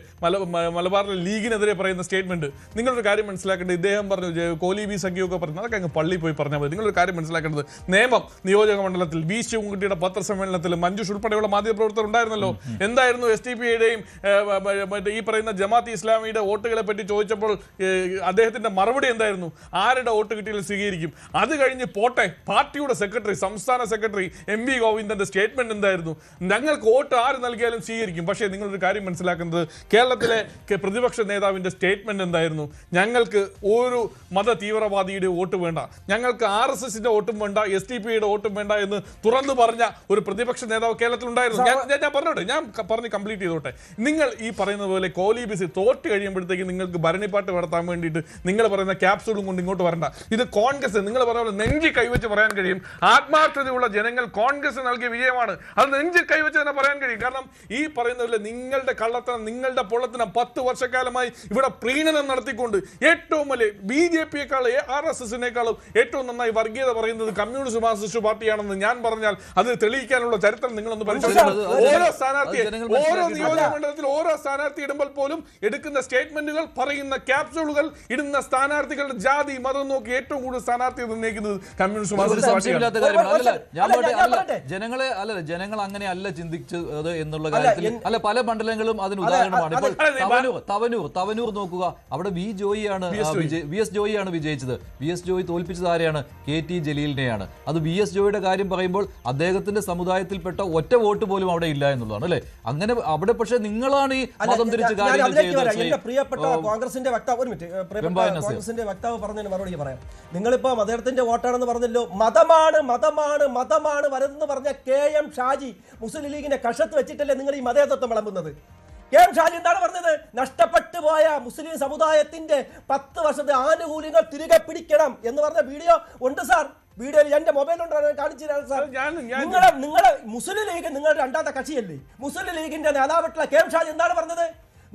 മലബാറിലെ ലീഗിനെതിരെ പറയുന്ന സ്റ്റേറ്റ്മെന്റ്. നിങ്ങളൊരു കാര്യം മനസ്സിലാക്കേണ്ടത്, ഇദ്ദേഹം പറഞ്ഞു കോലീബി സഖ്യമൊക്കെ പറഞ്ഞു, അതൊക്കെ അങ്ങ് പള്ളിയിൽ പോയി പറഞ്ഞാൽ മതി. നിങ്ങളൊരു കാര്യം മനസ്സിലാക്കേണ്ടത്, നേമം നിയോജക മണ്ഡലത്തിൽ വി ശിവൻകുട്ടിയുടെ പത്രസമ്മേളനത്തിൽ മഞ്ജുഷ് ഉൾപ്പെടെയുള്ള മാധ്യമപ്രവർത്തകർ ഉണ്ടായിരുന്നല്ലോ. എന്തായിരുന്നു STPയുടെയും ഈ പറയുന്ന ജമാഅത്ത് ഇസ്ലാമിയുടെ വോട്ടുകളെ പറ്റി ചോദിച്ചപ്പോൾ അദ്ദേഹത്തിന്റെ മറുപടി എന്തായിരുന്നു? ആരുടെ വോട്ട് കിട്ടിയാലും സ്വീകരിക്കും. അത് കഴിഞ്ഞ് പോട്ടെ, പാർട്ടിയുടെ സെക്രട്ടറി, സംസ്ഥാന സെക്രട്ടറി MV ഗോവിന്ദന്റെ സ്റ്റേറ്റ്മെന്റ് എന്തായിരുന്നു? ഞങ്ങൾക്ക് വോട്ട് ആര് നൽകിയാലും സ്വീകരിക്കും. പക്ഷേ നിങ്ങളൊരു കാര്യം മനസ്സിലാക്കുന്നത്, കേരളത്തിലെ പ്രതിപക്ഷ നേതാവിന്റെ സ്റ്റേറ്റ്മെന്റ് എന്തായിരുന്നു? ഞങ്ങൾക്ക് ഒരു മത തീവ്രവാദിയുടെ വോട്ട് വേണ്ട, ഞങ്ങൾക്ക് RSS-ന്റെ വോട്ടും വേണ്ട, STPയുടെ വോട്ടും വേണ്ട എന്ന് തുറന്നു പറഞ്ഞ ഒരു പ്രതിപക്ഷ നേതാവ് കേരളത്തിൽ ഉണ്ടായിരുന്നു. ഞാൻ പറഞ്ഞോട്ടെ, ഞാൻ പറഞ്ഞ് കംപ്ലീറ്റ് ചെയ്തോട്ടെ. നിങ്ങൾ ഈ പറയുന്ന പോലെ കോലീബിസ് തോറ്റ് കഴിയുമ്പോഴത്തേക്ക് നിങ്ങൾക്ക് ഭരണിപ്പാട്ട് നടത്താൻ വേണ്ടിയിട്ട് നിങ്ങൾ പറയുന്ന ക്യാപ്സൂളും കൊണ്ട് ഇങ്ങോട്ട് വരണ്ട. ഇത് കോൺഗ്രസ്, നിങ്ങൾ പറയുന്ന പോലെ നെഞ്ചി കൈവച്ച് പറയാൻ കഴിയും. ആത്മാർത്ഥതയുള്ള ജനങ്ങൾ കോൺഗ്രസ് നൽകിയ വിജയമാണ്. അത് നെഞ്ചി കൈവച്ച് തന്നെ പറയാൻ കഴിയും. കാരണം ഈ പറയുന്ന പോലെ നിങ്ങളുടെ കള്ളത്തനം, നിങ്ങളുടെ പൊള്ളത്തനം 10 വർഷക്കാലമായി ഇവിടെ പ്രീണനം നടത്തിക്കൊണ്ട് ഏറ്റവും വലിയ BJP-യെക്കാളും RSS-നേക്കാളും ഏറ്റവും നന്നായി വർഗീയത പറയുന്നത് കമ്മ്യൂണിസ്റ്റ് മാർക്സിസ്റ്റ് പാർട്ടിയാണെന്ന് ഞാൻ പറഞ്ഞാൽ അത് തെളിയിക്കാനുള്ള ചരിത്രം നിങ്ങളൊന്ന് പരിശോധിക്കണം. ഓരോ സ്ഥാനാർത്ഥിയെ, ഓരോ നിയോജക മണ്ഡലത്തിൽ ഓരോ സ്ഥാനാർത്ഥി ഇടുമ്പോൾ പോലും എടുക്കുന്ന സ്റ്റേറ്റ്മെന്റുകൾ, പറയുന്ന ക്യാപ്സൂളുകൾ, ഇടുന്ന സ്ഥാനാർത്ഥികളുടെ ജാതി മതം നോക്കി ഏറ്റവും കൂടുതൽ സ്ഥാനാർത്ഥി നിർണ്ണയിക്കുന്നത് കമ്മ്യൂണിസ്റ്റ് മാർക്സിസ്റ്റ് പാർട്ടിയാണ്. ജനങ്ങൾ അങ്ങനെയല്ല ചിന്തിച്ചത് എന്നുള്ള കാര്യത്തിൽ അല്ല, പല മണ്ഡലങ്ങളും അതിന് ഉദാഹരണമാണ്. ഇപ്പോൾ തവനൂർ നോക്കുക, അവിടെ വി എസ് ജോയിയാണ് വിജയിച്ചത്. വി എസ് ജോയി തോൽപ്പിച്ചത് ആരെയാണ്? KT ജലീലിനെയാണ്. അത് വി എസ് ജോയിയുടെ കാര്യം പറയുമ്പോൾ അദ്ദേഹത്തിന്റെ സമുദായത്തിൽപ്പെട്ട ഒറ്റ വോട്ട് പോലും അവിടെ ഇല്ല എന്നുള്ളതാണ് അല്ലെ. അങ്ങനെ അവിടെ പക്ഷേ നിങ്ങളാണ് ഈ മതം തിരിച്ച് കാര്യങ്ങൾ ചെയ്തത്. പ്രിയപ്പെട്ട കോൺഗ്രസിന്റെ വക്താവ്, ഒരു മിനിറ്റ്, കോൺഗ്രസിന്റെ വക്താവ് പറഞ്ഞതിന് മറുപടി പറയാം. നിങ്ങളിപ്പോ അദ്ദേഹത്തിന്റെ വോട്ടാണെന്ന് പറഞ്ഞല്ലോ. മതമാണ് മതമാണ് മതമാണ് വരുന്നെന്ന് പറഞ്ഞ KM ഷാജി മുസ്ലിം ലീഗിന്റെ കഷത്ത് വെച്ചിട്ടല്ലേ നിങ്ങൾ ഈ മതേതത്വം വിളമ്പുന്നത്? KM ഷാജി എന്താണ് പറഞ്ഞത്? നഷ്ടപ്പെട്ടു പോയ മുസ്ലിം സമുദായത്തിന്റെ 10 വർഷത്തെ ആനുകൂല്യങ്ങൾ തിരികെ പിടിക്കണം എന്ന് പറഞ്ഞ വീഡിയോ ഉണ്ട് സാർ. വീഡിയോയിൽ എന്റെ മൊബൈലുണ്ട്, കാണിച്ചു തരാം സാർ. നിങ്ങളെ മുസ്ലിം ലീഗ് നിങ്ങളുടെ രണ്ടാമത്തെ കക്ഷിയല്ലേ? മുസ്ലിം ലീഗിന്റെ നേതാവായിട്ടുള്ള KM ഷാജി എന്താണ് പറഞ്ഞത്?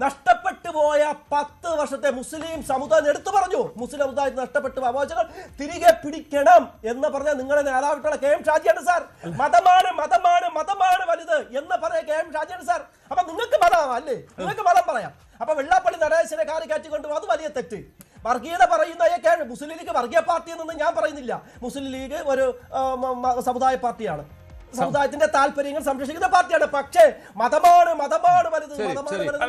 നഷ്ടപ്പെട്ടു പോയ 10 വർഷത്തെ മുസ്ലിം സമുദായം എടുത്തു പറഞ്ഞു. മുസ്ലിം സമുദായത്തിന് നഷ്ടപ്പെട്ടു അവകാശങ്ങൾ തിരികെ പിടിക്കണം എന്ന് പറഞ്ഞ നിങ്ങളുടെ നേതാവായിട്ടുള്ള KM ഷാജിയാണ് സാർ. മതമാണ് മതമാണ് മതമാണ് വലുത് എന്ന് പറഞ്ഞ KM ഷാജിയാണ് സാർ. അപ്പൊ നിങ്ങൾക്ക് മതം അല്ലേ? നിങ്ങൾക്ക് മതം പറയാം. അപ്പൊ വെള്ളാപ്പള്ളി നടേശനെ കാറിക്കാറ്റി കൊണ്ടുപോകും, അത് വലിയ തെറ്റ്. വർഗീയത പറയുന്നതൊക്കെയാണ്. മുസ്ലിം ലീഗ് വർഗീയ പാർട്ടി എന്നൊന്നും ഞാൻ പറയുന്നില്ല. മുസ്ലിം ലീഗ് ഒരു സമുദായ പാർട്ടിയാണ്, സമുദായത്തിന്റെ താല്പര്യങ്ങൾ സംരക്ഷിക്കുന്ന പാർട്ടിയാണ്. പക്ഷേ മതമാണ് മതമാണ് വലുത്, മതമാണ് വലുത്.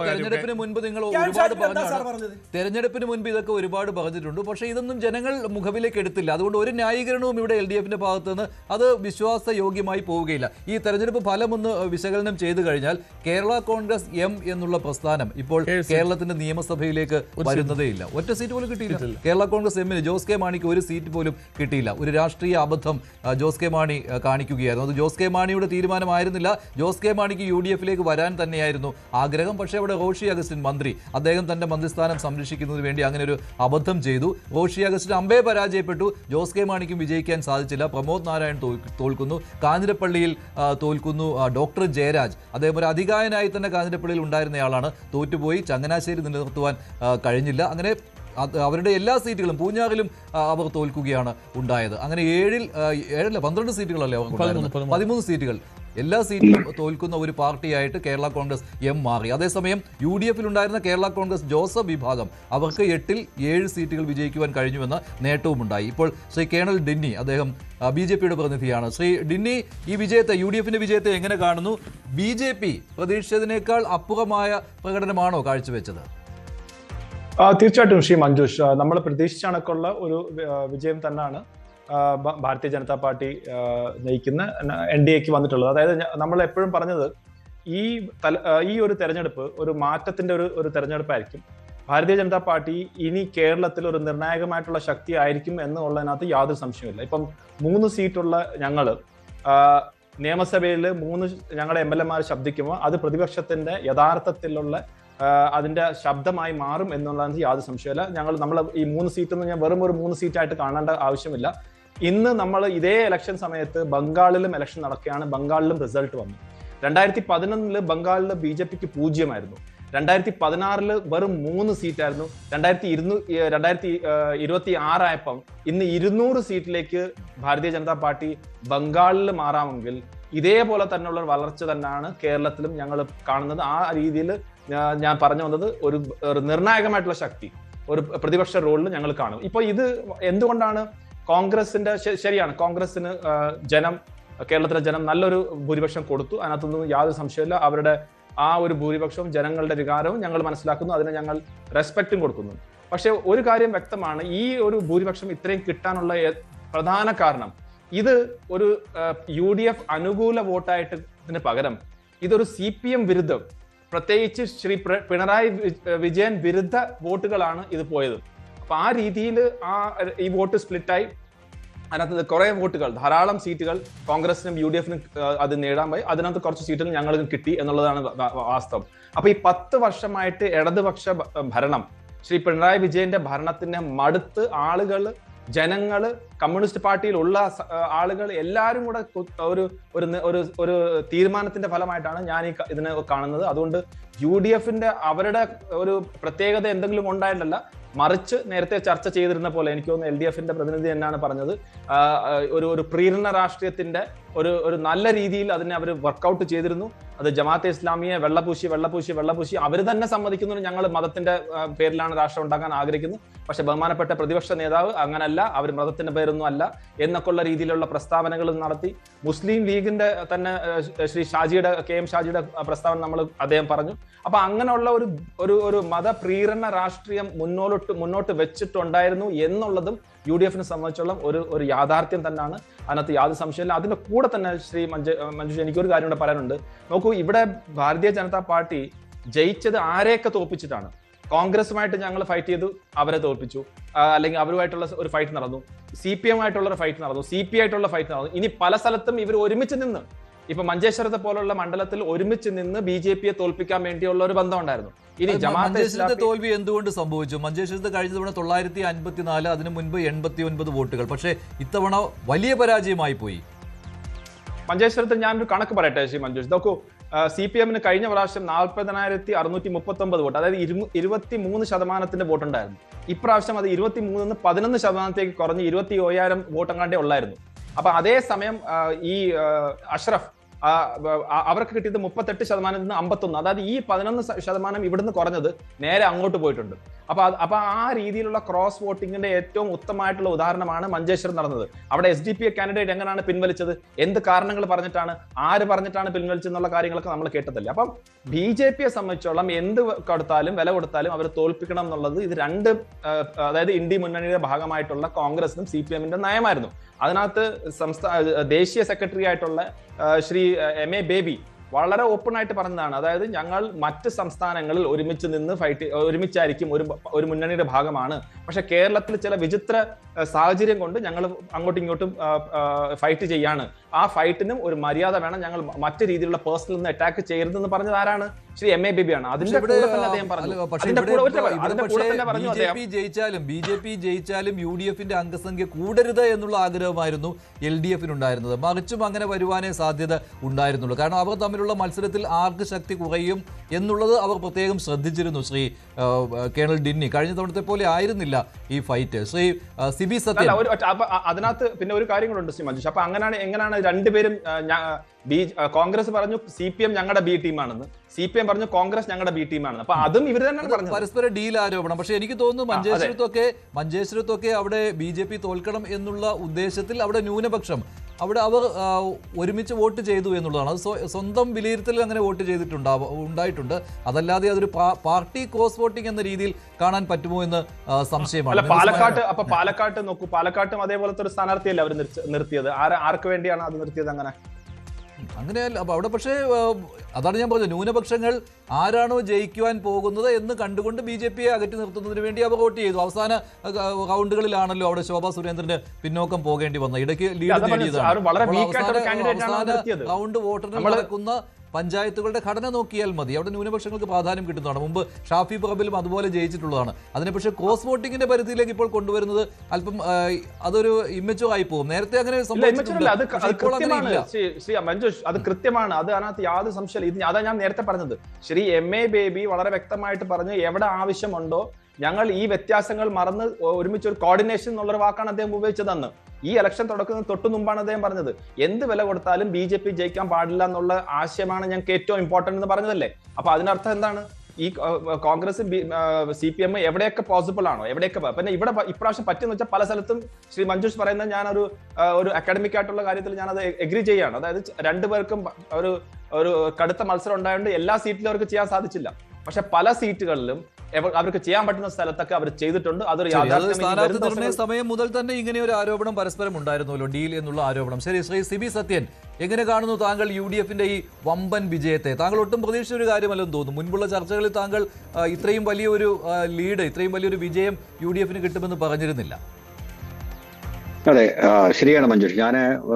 തെരഞ്ഞെടുപ്പിന് മുൻപ് നിങ്ങൾ ഒരുപാട് പറഞ്ഞു, തെരഞ്ഞെടുപ്പിന് മുൻപ് ഇതൊക്കെ ഒരുപാട് പറഞ്ഞിട്ടുണ്ട്. പക്ഷേ ഇതൊന്നും ജനങ്ങൾ മുഖവിലേക്ക് എടുത്തില്ല. അതുകൊണ്ട് ഒരു ന്യായീകരണവും ഇവിടെ LDFന്റെ ഭാഗത്ത് നിന്ന് അത് വിശ്വാസയോഗ്യമായി പോവുകയില്ല. ഈ തെരഞ്ഞെടുപ്പ് ഫലം ഒന്ന് വിശകലനം ചെയ്തു കഴിഞ്ഞാൽ കേരള കോൺഗ്രസ് M എന്നുള്ള പ്രസ്ഥാനം ഇപ്പോൾ കേരളത്തിന്റെ നിയമസഭയിലേക്ക് വരുന്നത് ഇല്ല. ഒറ്റ സീറ്റ് പോലും കിട്ടിയില്ല. കേരള കോൺഗ്രസ് എമ്മിന് ജോസ് കെ മാണിക്ക് ഒരു സീറ്റ് പോലും കിട്ടിയില്ല. ഒരു രാഷ്ട്രീയ അബദ്ധം ജോസ് കെ മാണി കാണിക്കുകയായിരുന്നു. അത് ജോസ് കെ മാണിയുടെ തീരുമാനമായിരുന്നില്ല. ജോസ് കെ മാണിക്ക് UDFിലേക്ക് വരാൻ തന്നെയായിരുന്നു ആഗ്രഹം. പക്ഷേ അവിടെ റോഷി അഗസ്റ്റിൻ മന്ത്രി, അദ്ദേഹം തന്റെ മന്ത്രിസ്ഥാനം സംരക്ഷിക്കുന്നതിന് വേണ്ടി അങ്ങനെ ഒരു അബദ്ധം ചെയ്തു. റോഷി അഗസ്റ്റിൻ അമ്പേ പരാജയപ്പെട്ടു. ജോസ് കെ മാണിക്കും വിജയിക്കാൻ സാധിച്ചില്ല. പ്രമോദ് നാരായൺ തോൽക്കുന്നു. കാഞ്ഞിരപ്പള്ളിയിൽ തോൽക്കുന്നു ഡോക്ടർ ജയരാജ്. അദ്ദേഹം ഒരു അധികായനായി തന്നെ കാഞ്ഞിരപ്പള്ളിയിൽ ഉണ്ടായിരുന്നയാളാണ്. തോറ്റുപോയി. ചങ്ങനാശ്ശേരി നിലനിർത്തുവാൻ കഴിഞ്ഞില്ല. അങ്ങനെ അവരുടെ എല്ലാ സീറ്റുകളും പൂഞ്ഞാറിലും അവർ തോൽക്കുകയാണ് ഉണ്ടായത്. അങ്ങനെ 12 സീറ്റുകളല്ലേ അവർക്കുണ്ടായിരുന്നത്? 13 സീറ്റുകൾ. എല്ലാ സീറ്റിലും തോൽക്കുന്ന ഒരു പാർട്ടിയായിട്ട് കേരള കോൺഗ്രസ് M മാറി. അതേസമയം UDFിൽ ഉണ്ടായിരുന്ന കേരള കോൺഗ്രസ് ജോസഫ് വിഭാഗം അവർക്ക് 8ൽ 7 സീറ്റുകൾ വിജയിക്കുവാൻ കഴിഞ്ഞുവെന്ന നേട്ടവും ഉണ്ടായി. ഇപ്പോൾ ശ്രീ കേണൽ ഡിന്നി, അദ്ദേഹം BJPയുടെ പ്രതിനിധിയാണ്. ശ്രീ ഡിന്നി, ഈ വിജയത്തെ, UDFിന്റെ വിജയത്തെ എങ്ങനെ കാണുന്നു? BJP പ്രതീക്ഷിച്ചതിനേക്കാൾ അപ്പുറമായ പ്രകടനമാണോ കാഴ്ചവെച്ചത്? തീർച്ചയായിട്ടും ശ്രീ മഞ്ജുഷ്, നമ്മൾ പ്രതീക്ഷിച്ച കണക്കുള്ള ഒരു വിജയം തന്നെയാണ് ഭാരതീയ ജനതാ പാർട്ടി നയിക്കുന്ന NDAക്ക് വന്നിട്ടുള്ളത്. അതായത് നമ്മൾ എപ്പോഴും പറഞ്ഞത് ഈ ഒരു തെരഞ്ഞെടുപ്പ് ഒരു മാറ്റത്തിന്റെ ഒരു തെരഞ്ഞെടുപ്പായിരിക്കും. ഭാരതീയ ജനതാ പാർട്ടി ഇനി കേരളത്തിൽ ഒരു നിർണായകമായിട്ടുള്ള ശക്തി ആയിരിക്കും എന്നുള്ളതിനകത്ത് യാതൊരു സംശയമില്ല. ഇപ്പം 3 സീറ്റുള്ള ഞങ്ങള് നിയമസഭയിൽ 3 ഞങ്ങളുടെ MLAമാർ ശബ്ദിക്കുമ്പോൾ അത് പ്രതിപക്ഷത്തിന്റെ യഥാർത്ഥത്തിലുള്ള അതിന്റെ ശബ്ദമായി മാറും എന്നുള്ളതിന് യാതൊരു സംശയമില്ല. നമ്മൾ ഈ 3 സീറ്റൊന്നും ഞാൻ വെറും ഒരു 3 സീറ്റായിട്ട് കാണേണ്ട ആവശ്യമില്ല. ഇന്ന് നമ്മൾ ഇതേ ഇലക്ഷൻ സമയത്ത് ബംഗാളിലും ഇലക്ഷൻ നടക്കുകയാണ്. ബംഗാളിലും റിസൾട്ട് വന്നു. 2011 ബംഗാളിൽ BJPക്ക് 0 2016 വെറും 3 സീറ്റായിരുന്നു. 2026 ആയപ്പം ഇന്ന് 200 സീറ്റിലേക്ക് ഭാരതീയ ജനതാ പാർട്ടി ബംഗാളിൽ മാറാമെങ്കിൽ ഇതേപോലെ തന്നെയുള്ള ഒരു വളർച്ച തന്നെയാണ് കേരളത്തിലും ഞങ്ങൾ കാണുന്നത്. ആ രീതിയിൽ ഞാൻ പറഞ്ഞു വന്നത് ഒരു നിർണായകമായിട്ടുള്ള ശക്തി ഒരു പ്രതിപക്ഷ റോളിൽ ഞങ്ങൾ കാണും. ഇപ്പൊ ഇത് എന്തുകൊണ്ടാണ് കോൺഗ്രസിന്റെ, ശരിയാണ്, കോൺഗ്രസിന് കേരളത്തിലെ ജനം നല്ലൊരു ഭൂരിപക്ഷം കൊടുത്തു. അതിനകത്തൊന്നും യാതൊരു സംശയമില്ല. അവരുടെ ആ ഒരു ഭൂരിപക്ഷവും ജനങ്ങളുടെ വികാരവും ഞങ്ങൾ മനസ്സിലാക്കുന്നു. അതിനെ ഞങ്ങൾ റെസ്പെക്റ്റും കൊടുക്കുന്നു. പക്ഷെ ഒരു കാര്യം വ്യക്തമാണ്, ഈ ഒരു ഭൂരിപക്ഷം ഇത്രയും കിട്ടാനുള്ള പ്രധാന കാരണം ഇത് ഒരു UDF അനുകൂല വോട്ടായിട്ടതിന് പകരം ഇതൊരു CPM വിരുദ്ധം, പ്രത്യേകിച്ച് ശ്രീ പിണറായി വിജയൻ വിരുദ്ധ വോട്ടുകളാണ് ഇത് പോയത്. അപ്പൊ ആ രീതിയിൽ ഈ വോട്ട് സ്പ്ലിറ്റായി. അതിനകത്ത് കുറെ വോട്ടുകൾ, ധാരാളം സീറ്റുകൾ കോൺഗ്രസിനും UDFനും അത് നേടാൻ പോയി. അതിനകത്ത് കുറച്ച് സീറ്റുകൾ ഞങ്ങൾക്ക് കിട്ടി എന്നുള്ളതാണ് വാസ്തവം. അപ്പൊ ഈ 10 വർഷമായിട്ട് ഇടതുപക്ഷ ഭരണം, ശ്രീ പിണറായി വിജയന്റെ ഭരണത്തിന് മടുത്ത് ജനങ്ങള്, കമ്മ്യൂണിസ്റ്റ് പാർട്ടിയിലുള്ള ആളുകൾ എല്ലാവരും കൂടെ ഒരു തീരുമാനത്തിന്റെ ഫലമായിട്ടാണ് ഞാൻ ഇതിനെ കാണുന്നത്. അതുകൊണ്ട് UDFന്റെ അവരുടെ ഒരു പ്രത്യേകത എന്തെങ്കിലും ഉണ്ടായിട്ടല്ല, മറിച്ച് നേരത്തെ ചർച്ച ചെയ്തിരുന്ന പോലെ എനിക്ക് തോന്നുന്നു LDF-ന്റെ പ്രതിനിധി എന്നാണ് പറഞ്ഞത്, ഒരു പ്രീരണ രാഷ്ട്രീയത്തിന്റെ ഒരു നല്ല രീതിയിൽ അതിനെ അവർ വർക്കൗട്ട് ചെയ്തിരുന്നു. അത് ജമാഅത്തെ ഇസ്ലാമിയെ വെള്ളപൂശി അവർ തന്നെ സമ്മതിക്കുന്നു ഞങ്ങൾ മതത്തിന്റെ പേരിലാണ് രാഷ്ട്രം ഉണ്ടാക്കാൻ ആഗ്രഹിക്കുന്നത്. പക്ഷെ ബഹുമാനപ്പെട്ട പ്രതിപക്ഷ നേതാവ് അങ്ങനല്ല, അവർ മതത്തിന്റെ പേരൊന്നും അല്ല എന്നൊക്കെയുള്ള രീതിയിലുള്ള പ്രസ്താവനകൾ നടത്തി. മുസ്ലിം ലീഗിന്റെ തന്നെ ശ്രീ KM ഷാജിയുടെ പ്രസ്താവന അദ്ദേഹം പറഞ്ഞു. അപ്പൊ അങ്ങനെയുള്ള ഒരു മതപ്രീരണ രാഷ്ട്രീയം മുന്നോട്ട് വെച്ചിട്ടുണ്ടായിരുന്നു എന്നുള്ളതും UDF-നെ സംബന്ധിച്ചോളം ഒരു യാഥാർത്ഥ്യം തന്നെയാണ്. അതിനകത്ത് യാതൊരു സംശയമില്ല. അതിന്റെ കൂടെ തന്നെ ശ്രീ മഞ്ജുഷ്, എനിക്കൊരു കാര്യം കൂടെ പറയാനുണ്ട്. നോക്കൂ, ഇവിടെ ഭാരതീയ ജനതാ പാർട്ടി ജയിച്ചത് ആരെയൊക്കെ തോൽപ്പിച്ചിട്ടാണ്. കോൺഗ്രസുമായിട്ട് ഞങ്ങൾ ഫൈറ്റ് ചെയ്തു, അവരെ തോൽപ്പിച്ചു. അല്ലെങ്കിൽ അവരുമായിട്ടുള്ള ഒരു ഫൈറ്റ് നടന്നു, CPM ആയിട്ടുള്ള ഒരു ഫൈറ്റ് നടന്നു, CP ആയിട്ടുള്ള ഫൈറ്റ് നടന്നു. ഇനി പല സ്ഥലത്തും ഇവർ ഒരുമിച്ച് നിന്ന്, ഇപ്പൊ മഞ്ചേശ്വരത്തെ പോലുള്ള മണ്ഡലത്തിൽ ഒരുമിച്ച് നിന്ന് BJP-യെ തോൽപ്പിക്കാൻ വേണ്ടിയുള്ള ഒരു ബന്ധം ഉണ്ടായിരുന്നു. ഇനി മഞ്ചേശ്വരത്തെ തോൽവി എന്തുകൊണ്ട് സംഭവിച്ചു? മഞ്ചേശ്വരത്ത് കഴിഞ്ഞ തവണ 954, അതിനു മുൻപ് 89 വോട്ടുകൾ. പക്ഷേ ഇത്തവണ വലിയ പരാജയമായി പോയി. മഞ്ചേശ്വരത്തിൽ ഞാനൊരു കണക്ക് പറയട്ടെ ശ്രീ മഞ്ജുഷ്. നോക്കൂ, CPM-ന് കഴിഞ്ഞ പ്രാവശ്യം 40,639 വോട്ട്, അതായത് 23% വോട്ടുണ്ടായിരുന്നു. ഇപ്രാവശ്യം അത് 23 11% കുറഞ്ഞ് 27,000 വോട്ടങ്ങാണ്ടേ ഉള്ളായിരുന്നു. അപ്പൊ അതേസമയം ഈ അഷ്റഫ് അവർക്ക് കിട്ടിയത് 38% നിന്ന് 51, അതായത് ഈ 11% ഇവിടുന്ന് കുറഞ്ഞത് നേരെ അങ്ങോട്ട് പോയിട്ടുണ്ട്. അപ്പൊ ആ രീതിയിലുള്ള ക്രോസ് വോട്ടിങ്ങിന്റെ ഏറ്റവും ഉത്തമമായിട്ടുള്ള ഉദാഹരണമാണ് മഞ്ചേശ്വരം നടന്നത്. അവിടെ SDP കാൻഡിഡേറ്റ് എങ്ങനെയാണ് പിൻവലിച്ചത്, എന്ത് കാരണങ്ങൾ പറഞ്ഞിട്ടാണ്, ആര് പറഞ്ഞിട്ടാണ് പിൻവലിച്ചെന്നുള്ള കാര്യങ്ങളൊക്കെ നമ്മൾ കേട്ടതല്ലേ. അപ്പം BJP-യെ സംബന്ധിച്ചോളം എന്ത് വില കൊടുത്താലും അവർ തോൽപ്പിക്കണം എന്നുള്ളത് ഇത് അതായത് ഇന്ത്യ മുന്നണിയുടെ ഭാഗമായിട്ടുള്ള കോൺഗ്രസിനും CPM-ന്റെ നയമായിരുന്നു. അതിനകത്ത് ദേശീയ സെക്രട്ടറി ആയിട്ടുള്ള ശ്രീ MA ബേബി വളരെ ഓപ്പൺ ആയിട്ട് പറഞ്ഞതാണ്. അതായത് ഞങ്ങൾ മറ്റ് സംസ്ഥാനങ്ങളിൽ ഒരുമിച്ചായിരിക്കും, ഒരു മുന്നണിയുടെ ഭാഗമാണ്. പക്ഷെ കേരളത്തിൽ ചില വിചിത്ര സാഹചര്യം കൊണ്ട് ഞങ്ങൾ അങ്ങോട്ടും ഇങ്ങോട്ടും ഫൈറ്റ് ചെയ്യാണ്. ആ ഫൈറ്റിനും ഒരു മര്യാദ വേണം, ഞങ്ങൾ മറ്റു രീതിയിലുള്ള പേഴ്സണൽ നിന്ന് അറ്റാക്ക് ചെയ്യരുതെന്ന് പറഞ്ഞത് ആരാണ്? ശ്രീ MA ബേബിയാണ്. അതിന്റെ കൂടെ തന്നെ അദ്ദേഹം പറഞ്ഞു. BJP ജയിച്ചാലും UDF-ന്റെ അംഗസംഖ്യ കൂടരുത് എന്നുള്ള ആഗ്രഹമായിരുന്നു LDF-നുണ്ടായിരുന്നത്. മറിച്ചും അങ്ങനെ വരുവാനേ സാധ്യത ഉണ്ടായിരുന്നുള്ളൂ. കാരണം അവർ തമ്മിലുള്ള മത്സരത്തിൽ ആർക്ക് ശക്തി കുറയും എന്നുള്ളത് അവർ പ്രത്യേകം ശ്രദ്ധിച്ചിരുന്നു. ശ്രീ കേണൽ ഡിന്നി, കഴിഞ്ഞ തവണത്തെ പോലെ ആയിരുന്നില്ല ഈ ഫൈറ്റ്. ശ്രീ സിബി സത്യൻ, അതിനകത്ത് പിന്നെ ഒരു കാര്യങ്ങളുണ്ട് ശ്രീ മഞ്ജുഷ്. അപ്പൊ എങ്ങനെയാണ് രണ്ടുപേരും, കോൺഗ്രസ് പറഞ്ഞു CPM ഞങ്ങളുടെ B ടീമാണെന്ന്, CPM പറഞ്ഞു കോൺഗ്രസ് ഞങ്ങളുടെ B ടീമാണെന്ന്. അപ്പൊ അതും ഇവർ തന്നെയാണ് പറഞ്ഞത്, പരസ്പര ഡീൽ ആരോപണം. പക്ഷെ എനിക്ക് തോന്നുന്നു മഞ്ചേശ്വരത്തൊക്കെ അവിടെ BJP തോൽക്കണം എന്നുള്ള ഉദ്ദേശത്തിൽ അവിടെ ന്യൂനപക്ഷം അവിടെ അവർ ഒരുമിച്ച് വോട്ട് ചെയ്തു എന്നുള്ളതാണ്. അത് സ്വന്തം വിലയിരുത്തലിൽ അങ്ങനെ വോട്ട് ഉണ്ടായിട്ടുണ്ട്. അതല്ലാതെ അതൊരു പാർട്ടി ക്രോസ് വോട്ടിംഗ് എന്ന രീതിയിൽ കാണാൻ പറ്റുമോ എന്ന് സംശയമാണ്. പാലക്കാട്ട് നോക്കൂ, പാലക്കാട്ടും അതേപോലത്തെ ഒരു സ്ഥാനാർത്ഥിയല്ലേ അവർ നിർത്തിയത്. ആർക്ക് വേണ്ടിയാണ് അത് നിർത്തിയത്? അങ്ങനെയല്ല. അപ്പൊ അവിടെ പക്ഷേ അതാണ് ഞാൻ പറഞ്ഞത്, ന്യൂനപക്ഷങ്ങൾ ആരാണോ ജയിക്കുവാൻ പോകുന്നത് എന്ന് കണ്ടുകൊണ്ട് BJP-യെ അകറ്റി നിർത്തുന്നതിന് വേണ്ടി അവർ വോട്ട് ചെയ്തു. അവസാന റൗണ്ടുകളിലാണല്ലോ അവിടെ ശോഭാ സുരേന്ദ്രന് പിന്നോക്കം പോകേണ്ടി വന്നത്. ഇടയ്ക്ക് ലീഡ് നേടിയതാണ്. റൗണ്ട് വോട്ടെണ്ണൽ നടക്കുന്ന പഞ്ചായത്തുകളുടെ ഘടന നോക്കിയാൽ മതി, അവിടെ ന്യൂനപക്ഷങ്ങൾക്ക് പ്രാധാന്യം കിട്ടുന്നതാണ്. മുമ്പ് ഷാഫി പറമ്പിലും അതുപോലെ ജയിച്ചിട്ടുള്ളതാണ്. അതിനെ പക്ഷേ ക്രോസ് വോട്ടിങ്ങിന്റെ പരിധിയിലേക്ക് ഇപ്പോൾ കൊണ്ടുവരുന്നത് അല്പം അതൊരു ഇമ്മച്ചുവർ ആയി പോകും. നേരത്തെ അങ്ങനെ മഞ്ജുഷ്, അത് കൃത്യമാണ്. അത് അതിനകത്ത് യാതൊരു സംശയമില്ല. അതാ ഞാൻ നേരത്തെ പറഞ്ഞത്. ശ്രീ MA ബേബി വളരെ വ്യക്തമായിട്ട് പറഞ്ഞു, എവിടെ ആവശ്യമുണ്ടോ ഞങ്ങൾ ഈ വ്യത്യാസങ്ങൾ മറന്ന് ഒരുമിച്ച് ഒരു കോർഡിനേഷൻ എന്നുള്ളൊരു വാക്കാണ് അദ്ദേഹം ഉപയോഗിച്ചതെന്ന്. ഈ ഇലക്ഷൻ തുടക്കുന്നതിന് തൊട്ടു മുമ്പാണ് അദ്ദേഹം പറഞ്ഞത്, എന്ത് വില കൊടുത്താലും BJP ജയിക്കാൻ പാടില്ല എന്നുള്ള ആശയമാണ് ഞങ്ങൾക്ക് ഏറ്റവും ഇമ്പോർട്ടന്റ് എന്ന് പറഞ്ഞതല്ലേ. അപ്പൊ അതിനർത്ഥം എന്താണ്? ഈ കോൺഗ്രസ് CPM എവിടെയൊക്കെ പോസിബിൾ ആണോ, എവിടെയൊക്കെ. പിന്നെ ഇവിടെ ഇപ്രാവശ്യം പറ്റുന്ന വെച്ചാൽ പല സ്ഥലത്തും ശ്രീ മഞ്ജുഷ് പറയുന്നത് ഞാനൊരു അക്കാഡമിക് ആയിട്ടുള്ള കാര്യത്തിൽ ഞാനത് എഗ്രി ചെയ്യാണ്. അതായത് രണ്ടുപേർക്കും ഒരു കടുത്ത മത്സരം ഉണ്ടായതുകൊണ്ട് എല്ലാ സീറ്റിലും അവർക്ക് ചെയ്യാൻ സാധിച്ചില്ല. പക്ഷെ പല സീറ്റുകളിലും അവർക്ക് ചെയ്യാൻ പറ്റുന്ന സ്ഥലത്തൊക്കെ അവർ ചെയ്തിട്ടുണ്ട്. അതൊരു നിർണയ സമയം മുതൽ തന്നെ ഇങ്ങനെ ഒരു ആരോപണം പരസ്പരം ഉണ്ടായിരുന്നല്ലോ, ഡീൽ എന്നുള്ള ആരോപണം. ശരി, ശ്രീ സിബി സത്യൻ, എങ്ങനെ കാണുന്നു താങ്കൾ UDF-ന്റെ ഈ വമ്പൻ വിജയത്തെ? താങ്കൾ ഒട്ടും പ്രതീക്ഷിച്ച ഒരു കാര്യമല്ലെന്ന് തോന്നുന്നു. മുൻപുള്ള ചർച്ചകളിൽ താങ്കൾ ഇത്രയും വലിയൊരു ലീഡ്, ഇത്രയും വലിയൊരു വിജയം UDF-ന് കിട്ടുമെന്ന് പറഞ്ഞിരുന്നില്ല. അതെ, ശരിയാണ് മഞ്ജുഷ്. ഞാൻ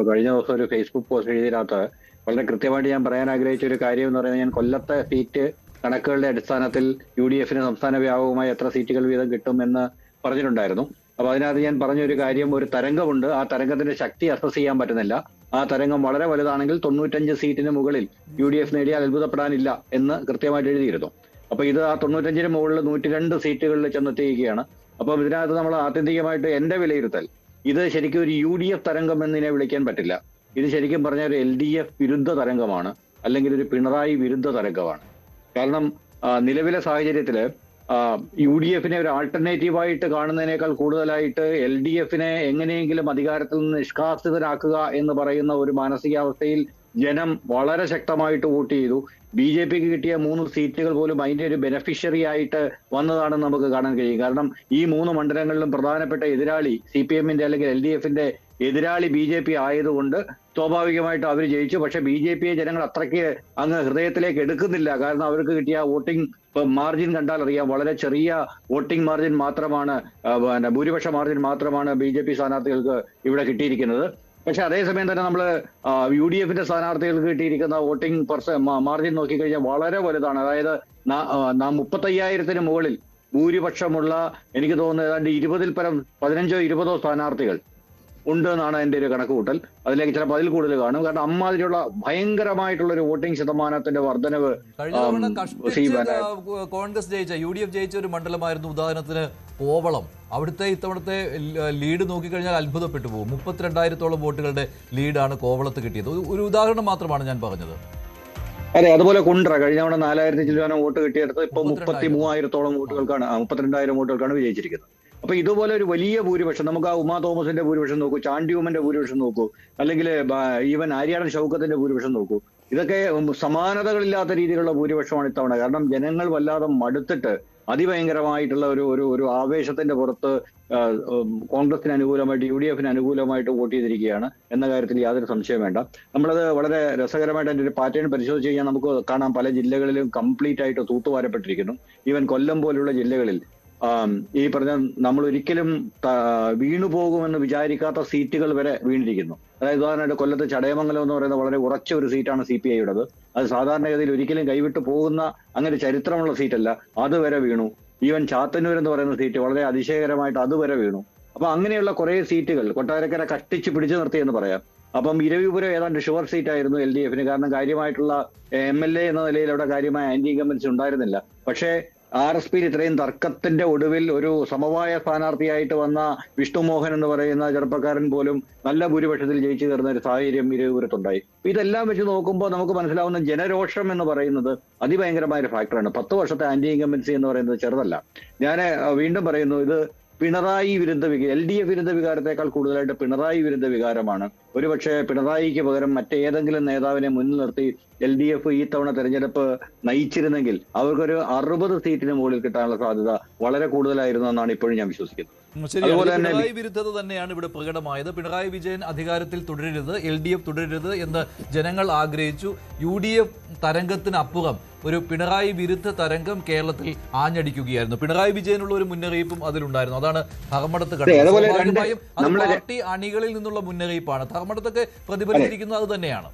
കഴിഞ്ഞ ദിവസം ഒരു ഫേസ്ബുക്ക് പോസ്റ്റ് എഴുതിയതിനകത്ത് വളരെ കൃത്യമായിട്ട് ഞാൻ പറയാൻ ആഗ്രഹിച്ച ഒരു കാര്യം എന്ന് പറയുന്നത്, ഞാൻ കൊല്ലത്തെ സീറ്റ് കണക്കുകളുടെ അടിസ്ഥാനത്തിൽ UDF-ന് സംസ്ഥാന വ്യാപകമായി എത്ര സീറ്റുകൾ വീതം കിട്ടുമെന്ന് പറഞ്ഞിട്ടുണ്ടായിരുന്നു. അപ്പൊ അതിനകത്ത് ഞാൻ പറഞ്ഞൊരു കാര്യം, ഒരു തരംഗമുണ്ട്, ആ തരംഗത്തിന്റെ ശക്തി അസസ് ചെയ്യാൻ പറ്റുന്നില്ല. ആ തരംഗം വളരെ വലുതാണെങ്കിൽ 95 സീറ്റിന് മുകളിൽ UDF നേടിയാൽ അത്ഭുതപ്പെടാനില്ല എന്ന് കൃത്യമായിട്ട് എഴുതിയിരുന്നു. അപ്പൊ ഇത് ആ 95-ന് മുകളിൽ 102 സീറ്റുകളിൽ ചെന്നെത്തിയിരിക്കുകയാണ്. അപ്പൊ ഇതിനകത്ത് നമ്മൾ ആത്യന്തികമായിട്ട് എന്റെ വിലയിരുത്തൽ, ഇത് ശരിക്കും ഒരു UDF തരംഗം എന്നതിനെ വിളിക്കാൻ പറ്റില്ല. ഇത് ശരിക്കും പറഞ്ഞ ഒരു LDF വിരുദ്ധ തരംഗമാണ്, അല്ലെങ്കിൽ ഒരു പിണറായി വിരുദ്ധ തരംഗമാണ്. കാരണം നിലവിലെ സാഹചര്യത്തില് UDFനെ ഒരു ആൾട്ടർനേറ്റീവായിട്ട് കാണുന്നതിനേക്കാൾ കൂടുതലായിട്ട് LDFനെ എങ്ങനെയെങ്കിലും അധികാരത്തിൽ നിന്ന് നിഷ്കാസിതരാക്കുക എന്ന് പറയുന്ന ഒരു മാനസികാവസ്ഥയിൽ ജനം വളരെ ശക്തമായിട്ട് വോട്ട് ചെയ്തു. BJPക്ക് കിട്ടിയ 3 സീറ്റുകൾ പോലും അതിന്റെ ഒരു ബെനഫിഷ്യറി ആയിട്ട് വന്നതാണെന്ന് നമുക്ക് കാണാൻ കഴിയും. കാരണം ഈ 3 മണ്ഡലങ്ങളിലും പ്രധാനപ്പെട്ട എതിരാളി CPMന്റെ അല്ലെങ്കിൽ LDFന്റെ എതിരാളി BJP ആയതുകൊണ്ട് സ്വാഭാവികമായിട്ട് അവർ ജയിച്ചു. പക്ഷെ BJPയെ ജനങ്ങൾ അത്രയ്ക്ക് അങ്ങ് ഹൃദയത്തിലേക്ക് എടുക്കുന്നില്ല. കാരണം അവർക്ക് കിട്ടിയ വോട്ടിംഗ് മാർജിൻ കണ്ടാൽ അറിയാം, വളരെ ചെറിയ വോട്ടിംഗ് മാർജിൻ മാത്രമാണ്, ഭൂരിപക്ഷ മാർജിൻ മാത്രമാണ് BJP സ്ഥാനാർത്ഥികൾക്ക് ഇവിടെ കിട്ടിയിരിക്കുന്നത്. പക്ഷെ അതേസമയം തന്നെ നമ്മൾ UDFന്റെ സ്ഥാനാർത്ഥികൾക്ക് കിട്ടിയിരിക്കുന്ന വോട്ടിംഗ് മാർജിൻ നോക്കിക്കഴിഞ്ഞാൽ വളരെ വലുതാണ്. അതായത് 35,000-ന് മുകളിൽ ഭൂരിപക്ഷമുള്ള, എനിക്ക് തോന്നുന്നത് ഏതാണ്ട് 20-ൽ പരം 15-20 സ്ഥാനാർത്ഥികൾ ഉണ്ട് എന്നാണ് എൻ്റെ ഒരു കണക്കുകൂട്ടൽ. അതിലേക്ക് ചിലപ്പോൾ അതിൽ കൂടുതൽ കാണും. കാരണം അമ്മാതിരിയുള്ള ഭയങ്കരമായിട്ടുള്ള ഒരു വോട്ടിംഗ് ശതമാനത്തിന്റെ വർധനവ് കോൺഗ്രസ് ജയിച്ച UDF ജയിച്ച ഒരു മണ്ഡലമായിരുന്നു ഉദാഹരണത്തിന് കോവളം. അവിടുത്തെ ഇത്തവണത്തെ ലീഡ് നോക്കിക്കഴിഞ്ഞാൽ അത്ഭുതപ്പെട്ടു പോകും. 32,000-ഓളം വോട്ടുകളുടെ ലീഡാണ് കോവളത്ത് കിട്ടിയത്. ഒരു ഉദാഹരണം മാത്രമാണ് ഞാൻ പറഞ്ഞത്. അതെ, അതുപോലെ കുണ്ട്ര കഴിഞ്ഞ തവണ 4,000 ചില്ലുവാനം വോട്ട് കിട്ടിയെടുത്ത് ഇപ്പൊ 33,000-ഓളം വോട്ടുകൾക്കാണ് 32,000 വോട്ടുകൾക്കാണ് വിജയിച്ചിരിക്കുന്നത്. അപ്പൊ ഇതുപോലെ ഒരു വലിയ ഭൂരിപക്ഷം, നമുക്ക് ആ ഉമാ തോമസിന്റെ ഭൂരിപക്ഷം നോക്കൂ, ചാണ്ടി ഉമ്മന്റെ ഭൂരിപക്ഷം നോക്കൂ, അല്ലെങ്കിൽ ഈവൻ ആര്യാടൻ ഷൗക്കത്തിന്റെ ഭൂരിപക്ഷം നോക്കൂ. ഇതൊക്കെ സമാനതകളില്ലാത്ത രീതിയിലുള്ള ഭൂരിപക്ഷമാണ് ഇത്തവണ. കാരണം ജനങ്ങൾ വല്ലാതെ മടുത്തിട്ട് അതിഭയങ്കരമായിട്ടുള്ള ഒരു ആവേശത്തിന്റെ പുറത്ത് കോൺഗ്രസിന് അനുകൂലമായിട്ട് UDFന് അനുകൂലമായിട്ട് വോട്ട് ചെയ്തിരിക്കുകയാണ് എന്ന കാര്യത്തിൽ യാതൊരു സംശയം വേണ്ട. നമ്മളത് വളരെ രസകരമായിട്ട് അതിന്റെ ഒരു പാറ്റേൺ പരിശോധിച്ച് കഴിഞ്ഞാൽ നമുക്ക് കാണാം, പല ജില്ലകളിലും കംപ്ലീറ്റ് ആയിട്ട് തൂത്തുവാരപ്പെട്ടിരിക്കുന്നു. ഈവൻ കൊല്ലം പോലുള്ള ജില്ലകളിൽ ഈ പറഞ്ഞ നമ്മൾ ഒരിക്കലും വീണുപോകുമെന്ന് വിചാരിക്കാത്ത സീറ്റുകൾ വരെ വീണിരിക്കുന്നു. അതായത് ഉദാഹരണമായിട്ട് കൊല്ലത്ത് ചടയമംഗലം എന്ന് പറയുന്ന വളരെ ഉറച്ച ഒരു സീറ്റാണ് CPIയുടേത്. അത് സാധാരണഗതിയിൽ ഒരിക്കലും കൈവിട്ടു പോകുന്ന അങ്ങനെ ചരിത്രമുള്ള സീറ്റല്ല, അതുവരെ വീണു. ഈവൻ ചാത്തന്നൂർ എന്ന് പറയുന്ന സീറ്റ് വളരെ അതിശയകരമായിട്ട് അതുവരെ വീണു. അപ്പൊ അങ്ങനെയുള്ള കുറെ സീറ്റുകൾ കൊട്ടാരക്കര കഷ്ടിച്ച് പിടിച്ചു നിർത്തിയെന്ന് പറയാം. അപ്പം ഇരവിപുരം ഏതാണ്ട് ഷുവർ സീറ്റ് ആയിരുന്നു LDFന്. കാരണം കാര്യമായിട്ടുള്ള MLA എന്ന നിലയിൽ അവിടെ കാര്യമായ ആന്റി ഇൻകംബൻസി ഉണ്ടായിരുന്നില്ല. പക്ഷേ RSPയിൽ ഇത്രയും തർക്കത്തിന്റെ ഒടുവിൽ ഒരു സമവായ സ്ഥാനാർത്ഥിയായിട്ട് വന്ന വിഷ്ണുമോഹൻ എന്ന് പറയുന്ന ചെറുപ്പക്കാരൻ പോലും നല്ല ഭൂരിപക്ഷത്തിൽ ജയിച്ചു കയറുന്ന ഒരു സാഹചര്യം ഇരവിപുരത്തുണ്ടായി. ഇതെല്ലാം വെച്ച് നോക്കുമ്പോൾ നമുക്ക് മനസ്സിലാവുന്ന ജനരോഷം എന്ന് പറയുന്നത് അതിഭയങ്കരമായ ഒരു ഫാക്ടറാണ്. 10 വർഷത്തെ ആന്റി ഇൻകംബൻസി എന്ന് പറയുന്നത് ചെറുതല്ല. ഞാൻ വീണ്ടും പറയുന്നു, ഇത് പിണറായി വിരുദ്ധ LDF വിരുദ്ധ വികാരത്തെക്കാൾ കൂടുതലായിട്ട് പിണറായി വിരുദ്ധ വികാരമാണ്. ഒരുപക്ഷെ പിണറായിക്ക് പകരം മറ്റേതെങ്കിലും നേതാവിനെ മുന്നിൽ നിർത്തി LDF ഈ തവണ തെരഞ്ഞെടുപ്പ് നയിച്ചിരുന്നെങ്കിൽ അവർക്കൊരു 60 സീറ്റിന് മുകളിൽ കിട്ടാനുള്ള സാധ്യത വളരെ കൂടുതലായിരുന്നു എന്നാണ് ഇപ്പോഴും ഞാൻ വിശ്വസിക്കുന്നത്. അതുപോലെ തന്നെ പിണറായി വിരുദ്ധത തന്നെയാണ് ഇവിടെ പ്രകടമായത്. പിണറായി വിജയൻ അധികാരത്തിൽ തുടരരുത്, LDF തുടരരുത് എന്ന് ജനങ്ങൾ ആഗ്രഹിച്ചു. UDF തരംഗത്തിനപ്പുറം ഒരു പിണറായി വിരുദ്ധ തരംഗം കേരളത്തിൽ ആഞ്ഞടിക്കുകയായിരുന്നു. പിണറായി വിജയനുള്ള ഒരു മുന്നറിയിപ്പും അതിലുണ്ടായിരുന്നു. അതാണ് ധർമ്മടത്ത് കണ്ടത്. സ്വാഭാവികമായും അത് പാർട്ടി അണികളിൽ നിന്നുള്ള മുന്നറിയിപ്പാണ്. ധർമ്മടത്തൊക്കെ പ്രതിഫലിച്ചിരിക്കുന്നത് അത് തന്നെയാണ്.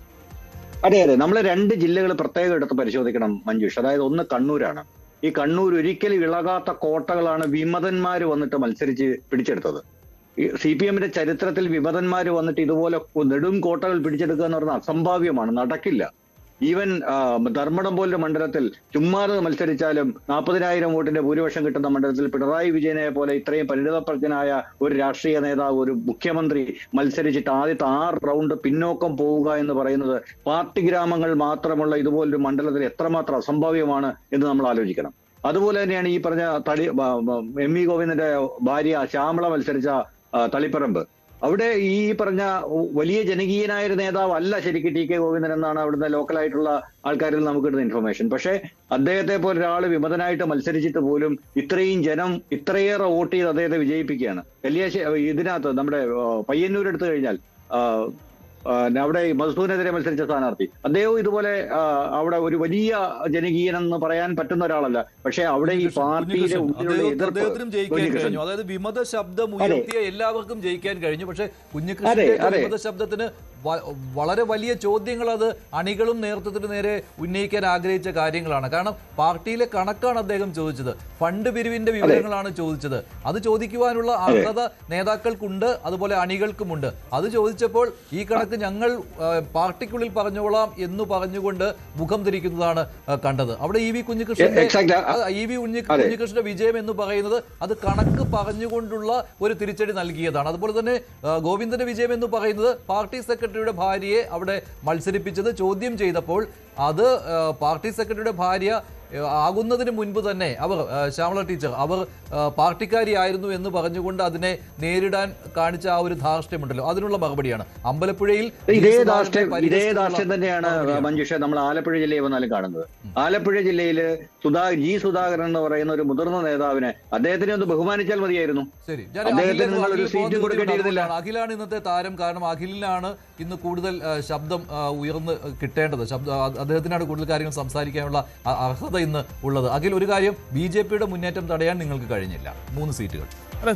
അതെ, നമ്മൾ 2 ജില്ലകൾ പ്രത്യേകം എടുത്ത് പരിശോധിക്കണം മഞ്ജുഷ്. അതായത് ഒന്ന് കണ്ണൂരാണ്. ഈ കണ്ണൂർ ഒരിക്കലും ഇളകാത്ത കോട്ടകളാണ് വിമതന്മാർ വന്നിട്ട് മത്സരിച്ച് പിടിച്ചെടുത്തത്. ഈ CPMന്റെ ചരിത്രത്തിൽ വിമതന്മാർ വന്നിട്ട് ഇതുപോലെ നെടും കോട്ടകൾ പിടിച്ചെടുക്കുക എന്ന് പറഞ്ഞാൽ അസംഭാവ്യമാണ്, നടക്കില്ല. ഈവൻ ധർമ്മടം പോലൊരു മണ്ഡലത്തിൽ ചുമ്മാതെ മത്സരിച്ചാലും 40,000 വോട്ടിന്റെ ഭൂരിപക്ഷം കിട്ടുന്ന മണ്ഡലത്തിൽ പിണറായി വിജയനെ പോലെ ഇത്രയും പരിണിതപ്രജ്ഞനായ ഒരു രാഷ്ട്രീയ നേതാവ്, ഒരു മുഖ്യമന്ത്രി മത്സരിച്ചിട്ട് ആദ്യത്തെ 6 റൗണ്ട് പിന്നോക്കം പോവുക എന്ന് പറയുന്നത് പാർട്ടി ഗ്രാമങ്ങൾ മാത്രമുള്ള ഇതുപോലൊരു മണ്ഡലത്തിൽ എത്രമാത്രം അസംഭാവ്യമാണ് എന്ന് നമ്മൾ ആലോചിക്കണം. അതുപോലെ തന്നെയാണ് ഈ പറഞ്ഞ MV ഗോവിന്ദന്റെ ഭാര്യ ശ്യാമള മത്സരിച്ച തളിപ്പറമ്പ്. അവിടെ ഈ പറഞ്ഞ വലിയ ജനകീയനായ ഒരു നേതാവ് അല്ല ശരിക്കും TK ഗോവിന്ദൻ എന്നാണ് അവിടുത്തെ ലോക്കലായിട്ടുള്ള ആൾക്കാരിൽ നമുക്ക് കിട്ടുന്ന ഇൻഫർമേഷൻ. പക്ഷേ അദ്ദേഹത്തെ പോലെ ഒരാൾ വിമതനായിട്ട് മത്സരിച്ചിട്ട് പോലും ഇത്രയും ജനം ഇത്രയേറെ വോട്ട് ചെയ്ത് അദ്ദേഹത്തെ വിജയിപ്പിക്കുകയാണ്. ഇതിനകത്ത് നമ്മുടെ പയ്യന്നൂർ എടുത്തു കഴിഞ്ഞാൽ അവിടെ മധുസൂനെതിരെ മത്സരിച്ച സ്ഥാനാർത്ഥി അദ്ദേഹവും ഇതുപോലെ അവിടെ ഒരു വലിയ ജനകീയനെന്ന് പറയാൻ പറ്റുന്ന ഒരാളല്ല. പക്ഷെ അവിടെ ഈ പാർട്ടിയുടെ അദ്ദേഹത്തിനും ജയിക്കാൻ കഴിഞ്ഞു. അതായത് വിമത ശബ്ദം ഉയർത്തിയ എല്ലാവർക്കും ജയിക്കാൻ കഴിഞ്ഞു. പക്ഷെ കുഞ്ഞികൃഷ്ണന്റെ വിമത ശബ്ദത്തിന് വളരെ വലിയ ചോദ്യങ്ങൾ അത് അണികളും നേതൃത്വത്തിന് നേരെ ഉന്നയിക്കാൻ ആഗ്രഹിച്ച കാര്യങ്ങളാണ്. കാരണം പാർട്ടിയിലെ കണക്കാണ് അദ്ദേഹം ചോദിച്ചത്, ഫണ്ട് പിരിവിന്റെ വിവരങ്ങളാണ് ചോദിച്ചത്. അത് ചോദിക്കുവാനുള്ള അർഹത നേതാക്കൾക്കുണ്ട്, അതുപോലെ അണികൾക്കുമുണ്ട്. അത് ചോദിച്ചപ്പോൾ ഈ കണക്ക് അതൊക്കെ ഞങ്ങൾ പാർട്ടിക്കുള്ളിൽ പറഞ്ഞോളാം എന്ന് പറഞ്ഞുകൊണ്ട് മുഖം തിരിക്കുന്നതാണ് കണ്ടത്. അവിടെ ഇ വി കുഞ്ഞികൃഷ്ണന്റെ വിജയം എന്ന് പറയുന്നത് അത് കണക്ക് പറഞ്ഞുകൊണ്ടുള്ള ഒരു തിരിച്ചടി നൽകിയതാണ്. അതുപോലെ തന്നെ ഗോവിന്ദന്റെ വിജയം എന്ന് പറയുന്നത് പാർട്ടി സെക്രട്ടറിയുടെ ഭാര്യയെ അവിടെ മത്സരിപ്പിച്ചത് ചോദ്യം ചെയ്തപ്പോൾ അത് പാർട്ടി സെക്രട്ടറിയുടെ ഭാര്യ ആകുന്നതിന് മുൻപ് തന്നെ അവർ ശ്യാമള ടീച്ചർ അവർ പാർട്ടിക്കാരിയായിരുന്നു എന്ന് പറഞ്ഞുകൊണ്ട് അതിനെ നേരിടാൻ കാണിച്ച ആ ഒരു ധാർഷ്ട്യമുണ്ടല്ലോ, അതിനുള്ള മറുപടിയാണ്. അമ്പലപ്പുഴയിൽ ഇതേ ധാർഷ്ട്യം തന്നെയാണ് മഞ്ജുഷ നമ്മൾ ആലപ്പുഴ ജില്ലയിൽ വന്നാലും കാണുന്നത്. ആലപ്പുഴ ജില്ലയിൽ സുധാകരൻ എന്ന് പറയുന്ന ഒരു മുതിർന്ന നേതാവിനെ അദ്ദേഹത്തിനെ ഒന്ന് ബഹുമാനിച്ചാൽ മതിയായിരുന്നു. ശരി, ഒരു സീറ്റും കൊടുക്കേണ്ടിയിരുന്നില്ല. അഖിലാണ് ഇന്നത്തെ താരം. കാരണം അഖിലിനാണ് ഇന്ന് കൂടുതൽ ശബ്ദം ഉയർന്ന് കിട്ടേണ്ടത്. അദ്ദേഹത്തിനാണ് കൂടുതൽ കാര്യങ്ങൾ സംസാരിക്കാനുള്ള അർഹത ഇന്ന് ഉള്ളത്. അഖിൽ, ഒരു കാര്യം, BJP-യുടെ മുന്നേറ്റം തടയാൻ നിങ്ങൾക്ക് കഴിഞ്ഞില്ല. 3 സീറ്റുകൾ. അല്ല,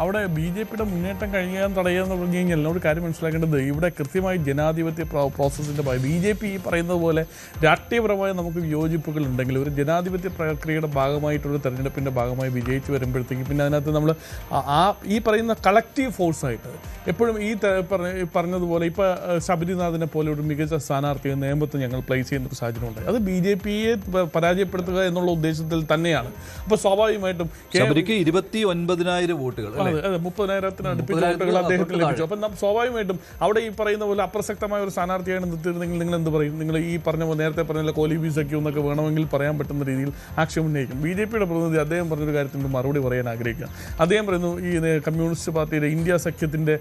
അവിടെ BJP-യുടെ മുന്നേറ്റം കഴിയാൻ തടയുകയെന്ന് പറഞ്ഞു കഴിഞ്ഞാൽ ഒരു കാര്യം മനസ്സിലാക്കേണ്ടത് ഇവിടെ കൃത്യമായി ജനാധിപത്യ പ്രോസസ്സിൻ്റെ BJP ഈ പറയുന്നത് പോലെ രാഷ്ട്രീയപരമായി നമുക്ക് വിയോജിപ്പുകൾ ഉണ്ടെങ്കിൽ ഒരു ജനാധിപത്യ പ്രക്രിയയുടെ ഭാഗമായിട്ടൊരു തെരഞ്ഞെടുപ്പിൻ്റെ ഭാഗമായി വിജയിച്ച് വരുമ്പോഴത്തേക്ക് പിന്നെ അതിനകത്ത് നമ്മൾ ഈ പറയുന്ന കളക്റ്റീവ് ഫോഴ്സായിട്ട് എപ്പോഴും ഈ പറഞ്ഞതുപോലെ ഇപ്പോൾ ശബരിനാഥിനെ പോലെ ഒരു മികച്ച സ്ഥാനാർത്ഥിയെ നേമത്ത് ഞങ്ങൾ പ്ലേസ് ചെയ്യുന്ന ഒരു സാഹചര്യം ഉണ്ടായി. അത് BJP-യെ പരാജയപ്പെടുത്തുക എന്നുള്ള ഉദ്ദേശത്തിൽ തന്നെയാണ്. അപ്പോൾ സ്വാഭാവികമായിട്ടും 29,000 വോട്ടുകൾ, 30,000-ത്തിന് അടുപ്പിച്ച വോട്ടുകൾ അദ്ദേഹത്തിന് ലഭിച്ചു. അപ്പം സ്വാഭാവികമായിട്ടും അവിടെ ഈ പറയുന്ന പോലെ അപ്രസക്തമായ ഒരു സ്ഥാനാർത്ഥിയാണ് നിർത്തിയിരുന്നെങ്കിൽ നിങ്ങൾ എന്ത് പറയും? നിങ്ങൾ ഈ പറഞ്ഞ നേരത്തെ പറഞ്ഞ കോലീബി സഖ്യം എന്നൊക്കെ വേണമെങ്കിൽ പറയാൻ പറ്റുന്ന രീതിയിൽ ആക്ഷേപം ഉന്നയിക്കും. BJP-യുടെ പ്രതിനിധി അദ്ദേഹം പറഞ്ഞൊരു കാര്യത്തിന് മറുപടി പറയാൻ ആഗ്രഹിക്കുക. അദ്ദേഹം പറയുന്നു ഈ കമ്മ്യൂണിസ്റ്റ് പാർട്ടിയുടെ ഇന്ത്യ സഖ്യത്തിൻ്റെ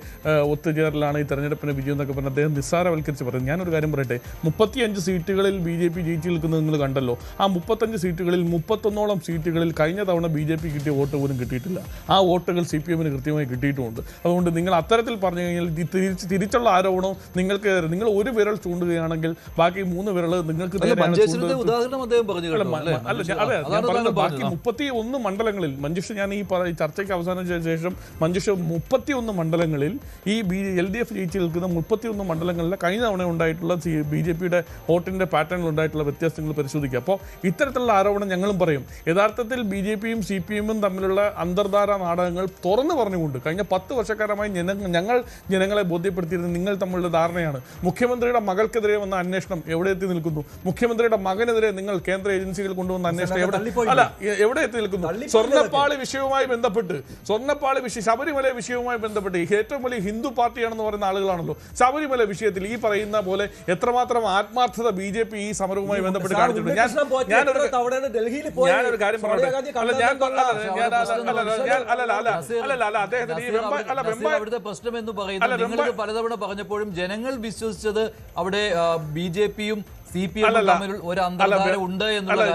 ഒത്തുചേരലാണ് ഈ തെരഞ്ഞെടുപ്പിന് വിജയം എന്നൊക്കെ പറഞ്ഞ് അദ്ദേഹം നിസ്സാരവൽക്കരിച്ച് പറയുന്നു. ഞാനൊരു കാര്യം പറയട്ടെ, 35 സീറ്റുകളിൽ BJP ജയിച്ചു നിൽക്കുന്നത് നിങ്ങൾ കണ്ടല്ലോ. ആ 35 സീറ്റുകളിൽ 31ഓളം സീറ്റുകളിൽ കഴിഞ്ഞ തവണ BJP കിട്ടിയ വോട്ട് പോലും കിട്ടിയിട്ടില്ല. ആ വോട്ടുകൾ CPM-ന് കൃത്യമായി കിട്ടിയിട്ടുമുണ്ട്. അതുകൊണ്ട് നിങ്ങൾ അത്തരത്തിൽ പറഞ്ഞു കഴിഞ്ഞാൽ തിരിച്ചുള്ള ആരോപണം നിങ്ങൾ ഒരു വിരൽ ചൂണ്ടുകയാണെങ്കിൽ ബാക്കി 3 വിരൽ നിങ്ങൾക്ക് ബാക്കി 31 മണ്ഡലങ്ങളിൽ മഞ്ജുഷ ഞാൻ ഈ ചർച്ചയ്ക്ക് അവസാനിച്ച ശേഷം മഞ്ജുഷ 31 മണ്ഡലങ്ങളിൽ ഈ LDF ജയിച്ചു നിൽക്കുന്ന 31 മണ്ഡലങ്ങളിലെ കഴിഞ്ഞ തവണ ഉണ്ടായിട്ടുള്ള BJP-യുടെ വോട്ടിന്റെ പാറ്റേണിൽ ഉണ്ടായിട്ടുള്ള വ്യത്യാസങ്ങൾ പരിശോധിക്കുക. അപ്പോൾ ഇത്തരത്തിലുള്ള ആരോപണം ഞങ്ങളും പറയും. യഥാർത്ഥത്തിൽ BJP-യും CPM-ഉം തമ്മിലുള്ള അന്തർധാര നാടകങ്ങൾ തുറന്നു പറഞ്ഞുകൊണ്ട് കഴിഞ്ഞ 10 വർഷക്കാലമായി ഞങ്ങൾ ജനങ്ങളെ ബോധ്യപ്പെടുത്തിയിരുന്നത് നിങ്ങൾ തമ്മിലുള്ള ധാരണയാണ്. മുഖ്യമന്ത്രിയുടെ മകൾക്കെതിരെ വന്ന അന്വേഷണം എവിടെ എത്തി നിൽക്കുന്നു? മുഖ്യമന്ത്രിയുടെ മകനെതിരെ നിങ്ങൾ കേന്ദ്ര ഏജൻസികൾ കൊണ്ടുവന്ന അന്വേഷണം എവിടെ എത്തി നിൽക്കുന്നു? സ്വർണ്ണപ്പാളി വിഷയവുമായി ബന്ധപ്പെട്ട് ശബരിമല വിഷയവുമായി ബന്ധപ്പെട്ട് ഏറ്റവും വലിയ ഹിന്ദു പാർട്ടിയാണെന്ന് പറയുന്ന ആളുകളാണല്ലോ. ശബരിമല വിഷയത്തിൽ ഈ പറയുന്ന പോലെ എത്രമാത്രം ആത്മാർത്ഥത BJP ഈ സമരവുമായി ബന്ധപ്പെട്ട് കാണിച്ചിട്ടുണ്ട്. ഞാനൊരു കാര്യം പറയട്ടെ, അവിടുത്തെ പ്രശ്നം എന്ന് പറയുന്നത് നിങ്ങൾ പലതവണ പറഞ്ഞപ്പോഴും ജനങ്ങൾ വിശ്വസിച്ചത് അവിടെ BJP-യും CPM തമ്മിൽ ഒരു അന്തർധാര ഉണ്ട് എന്നുള്ള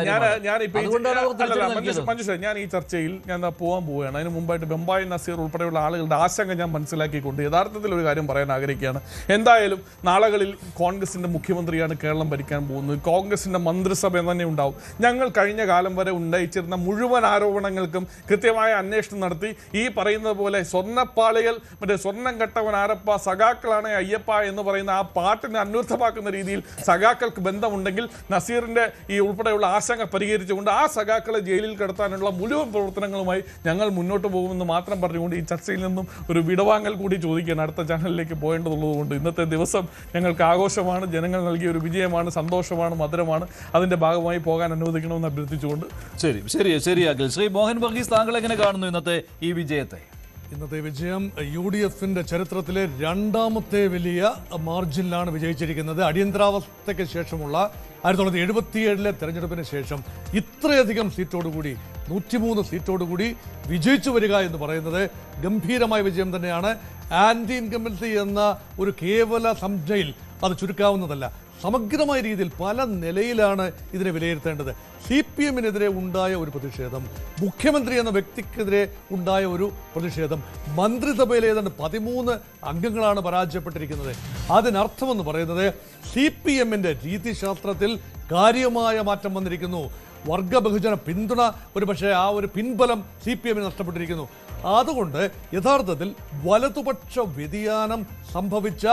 ഞാൻ ഈ ചർച്ചയിൽ ഞാൻ പോകാൻ പോവുകയാണ്. അതിന് മുമ്പായിട്ട് ബെമ്പായി നസീർ ഉൾപ്പെടെയുള്ള ആളുകളുടെ ആശങ്ക ഞാൻ മനസ്സിലാക്കിക്കൊണ്ട് യഥാർത്ഥത്തിൽ ഒരു കാര്യം പറയാൻ ആഗ്രഹിക്കുകയാണ്. എന്തായാലും നാളുകളിൽ കോൺഗ്രസിന്റെ മുഖ്യമന്ത്രിയാണ് കേരളം ഭരിക്കാൻ പോകുന്നത്. കോൺഗ്രസിന്റെ മന്ത്രിസഭ തന്നെ ഉണ്ടാവും. ഞങ്ങൾ കഴിഞ്ഞ കാലം വരെ ഉന്നയിച്ചിരുന്ന മുഴുവൻ ആരോപണങ്ങൾക്കും കൃത്യമായ അന്വേഷണം നടത്തി ഈ പറയുന്നത് പോലെ സ്വർണ്ണപ്പാളികൾ സ്വർണം കെട്ടവൻ ആരപ്പ സഖാക്കളാണ് അയ്യപ്പ എന്ന് പറയുന്ന ആ പാട്ടിനെ അന്വർത്ഥമാക്കുന്ന രീതിയിൽ സഖാക്കൾക്ക് ബന്ധമുണ്ടെങ്കിൽ നസീറിന്റെ ഈ ഉൾപ്പെടെയുള്ള ആശങ്ക പരിഹരിച്ചുകൊണ്ട് ആ സഖാക്കളെ ജയിലിൽ കിടത്താനുള്ള മുഴുവൻ പ്രവർത്തനങ്ങളുമായി ഞങ്ങൾ മുന്നോട്ട് പോകുമെന്ന് മാത്രം പറഞ്ഞുകൊണ്ട് ഈ ചർച്ചയിൽ നിന്നും ഒരു വിടവാങ്ങൽ കൂടി ചോദിക്കാൻ അടുത്ത ചാനലിലേക്ക് പോകേണ്ടതുള്ളതുകൊണ്ട് ഇന്നത്തെ ദിവസം ഞങ്ങൾക്ക് ആഘോഷമാണ്. ജനങ്ങൾ നൽകിയ ഒരു വിജയമാണ്, സന്തോഷമാണ്, മധുരമാണ്. അതിന്റെ ഭാഗമായി പോകാൻ അനുവദിക്കണമെന്ന് അഭ്യർത്ഥിച്ചുകൊണ്ട് ശരി അഖിൽ. ശ്രീ മോഹൻ വർഗീസ്, താങ്കൾ എങ്ങനെ കാണുന്നു ഇന്നത്തെ ഈ വിജയത്തെ? ഇന്നത്തെ വിജയം UDF-ന്റെ ചരിത്രത്തിലെ 2ാമത്തെ വലിയ മാർജിനിലാണ് വിജയിച്ചിരിക്കുന്നത്. അടിയന്തരാവസ്ഥയ്ക്ക് ശേഷമുള്ള 1977 തെരഞ്ഞെടുപ്പിന് ശേഷം ഇത്രയധികം സീറ്റോടുകൂടി 103 സീറ്റോടുകൂടി വിജയിച്ചു വരിക എന്ന് പറയുന്നത് ഗംഭീരമായ വിജയം തന്നെയാണ്. ആന്റി ഇൻകംബൻസി എന്ന ഒരു കേവല സംജ്ഞയിൽ അത് ചുരുക്കാവുന്നതല്ല. സമഗ്രമായ രീതിയിൽ പല നിലയിലാണ് ഇതിനെ വിലയിരുത്തേണ്ടത്. CPM-നെതിരെ ഉണ്ടായ ഒരു പ്രതിഷേധം, മുഖ്യമന്ത്രി എന്ന വ്യക്തിക്കെതിരെ ഉണ്ടായ ഒരു പ്രതിഷേധം, മന്ത്രിസഭയിലെ ഏതാണ്ട് 13 അംഗങ്ങളാണ് പരാജയപ്പെട്ടിരിക്കുന്നത്. അതിനർത്ഥമെന്ന് പറയുന്നത് CPM-ന്റെ രീതിശാസ്ത്രത്തിൽ കാര്യമായ മാറ്റം വന്നിരിക്കുന്നു. വർഗ ബഹുജന പിന്തുണ ഒരുപക്ഷെ ആ ഒരു പിൻബലം CPM-ന് നഷ്ടപ്പെട്ടിരിക്കുന്നു. അതുകൊണ്ട് യഥാർത്ഥത്തിൽ വലതുപക്ഷ വ്യതിയാനം സംഭവിച്ച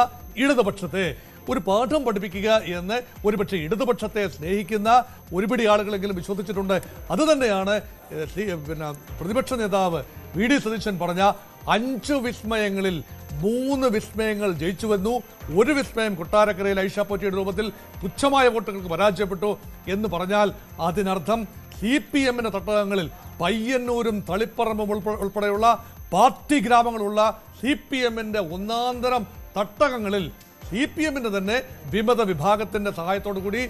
ഇടതുപക്ഷത്തെ ഒരു പാഠം പഠിപ്പിക്കുക എന്ന് ഒരുപക്ഷെ ഇടതുപക്ഷത്തെ സ്നേഹിക്കുന്ന ഒരുപിടി ആളുകളെങ്കിലും വിശ്വസിച്ചിട്ടുണ്ട്. അതുതന്നെയാണ് പ്രതിപക്ഷ നേതാവ് VD സതീശൻ പറഞ്ഞ 5 വിസ്മയങ്ങളിൽ 3 വിസ്മയങ്ങൾ ജയിച്ചു വന്നു. ഒരു വിസ്മയം കൊട്ടാരക്കരയിൽ ഐഷ പോറ്റിയുടെ രൂപത്തിൽ തുച്ഛമായ വോട്ടുകൾക്ക് പരാജയപ്പെട്ടു എന്ന് പറഞ്ഞാൽ അതിനർത്ഥം CPM-ന്റെ തട്ടകങ്ങളിൽ പയ്യന്നൂരും തളിപ്പറമ്പും ഉൾപ്പെടെയുള്ള പാർട്ടി ഗ്രാമങ്ങളുള്ള CPM-ന്റെ ഒന്നാന്തരം തട്ടകങ്ങളിൽ CPM-ന്റെ തന്നെ വിമത വിഭാഗത്തിന്റെ സഹായത്തോടു കൂടി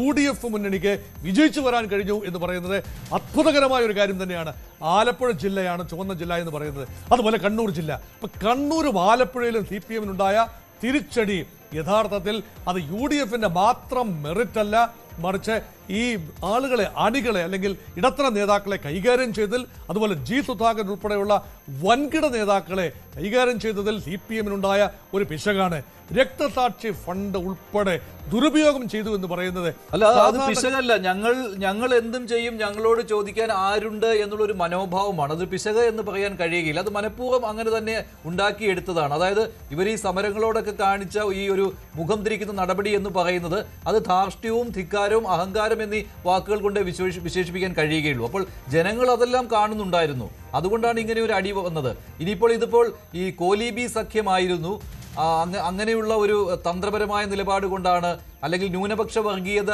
UDF മുന്നണിക്ക് വിജയിച്ചു വരാൻ കഴിഞ്ഞു എന്ന് പറയുന്നത് അത്ഭുതകരമായ ഒരു കാര്യം തന്നെയാണ്. ആലപ്പുഴ ജില്ലയാണ് ചുവന്ന ജില്ല എന്ന് പറയുന്നത്, അതുപോലെ കണ്ണൂർ ജില്ല. അപ്പൊ കണ്ണൂരും ആലപ്പുഴയിലും CPM-നുണ്ടായ തിരിച്ചടി യഥാർത്ഥത്തിൽ അത് UDF-ന്റെ മാത്രം മെറിറ്റ് അല്ല, മറിച്ച് ഈ ആളുകളെ, അണികളെ അല്ലെങ്കിൽ ഇടത്തര നേതാക്കളെ കൈകാര്യം ചെയ്തതിൽ, അതുപോലെ G. സുധാകരൻ ഉൾപ്പെടെയുള്ള വൻകിട നേതാക്കളെ കൈകാര്യം ചെയ്തതിൽ CPM-നുണ്ടായ ഒരു പിശകാണ്. രക്തസാക്ഷി ഫണ്ട് ഉൾപ്പെടെ ദുരുപയോഗം ചെയ്തു എന്ന് പറയുന്നത് അല്ല, അത് പിശകല്ല. ഞങ്ങൾ എന്തും ചെയ്യും, ഞങ്ങളോട് ചോദിക്കാൻ ആരുണ്ട് എന്നുള്ളൊരു മനോഭാവമാണ്. അത് പിശക എന്ന് പറയാൻ കഴിയുകയില്ല. അത് മനഃപൂർവ്വം അങ്ങനെ തന്നെ ഉണ്ടാക്കിയെടുത്തതാണ്. അതായത് ഇവർ ഈ സമരങ്ങളോടൊക്കെ കാണിച്ച ഈ ഒരു മുഖം തിരിക്കുന്ന നടപടി എന്ന് പറയുന്നത് അത് ധാർഷ്ട്യവും ധിക്കാരവും അഹങ്കാരം എന്നീ വാക്കുകൾ കൊണ്ട് വിശേഷിപ്പിക്കാൻ കഴിയുകയുള്ളൂ. അപ്പോൾ ജനങ്ങൾ അതെല്ലാം കാണുന്നുണ്ടായിരുന്നു. അതുകൊണ്ടാണ് ഇങ്ങനെ ഒരു അടി വന്നത്. ഇനിയിപ്പോൾ ഇതിപ്പോൾ ഈ കോലീബി സഖ്യമായിരുന്നു, അങ്ങനെയുള്ള ഒരു തന്ത്രപരമായ നിലപാട് കൊണ്ടാണ്, അല്ലെങ്കിൽ ന്യൂനപക്ഷ വർഗീയത,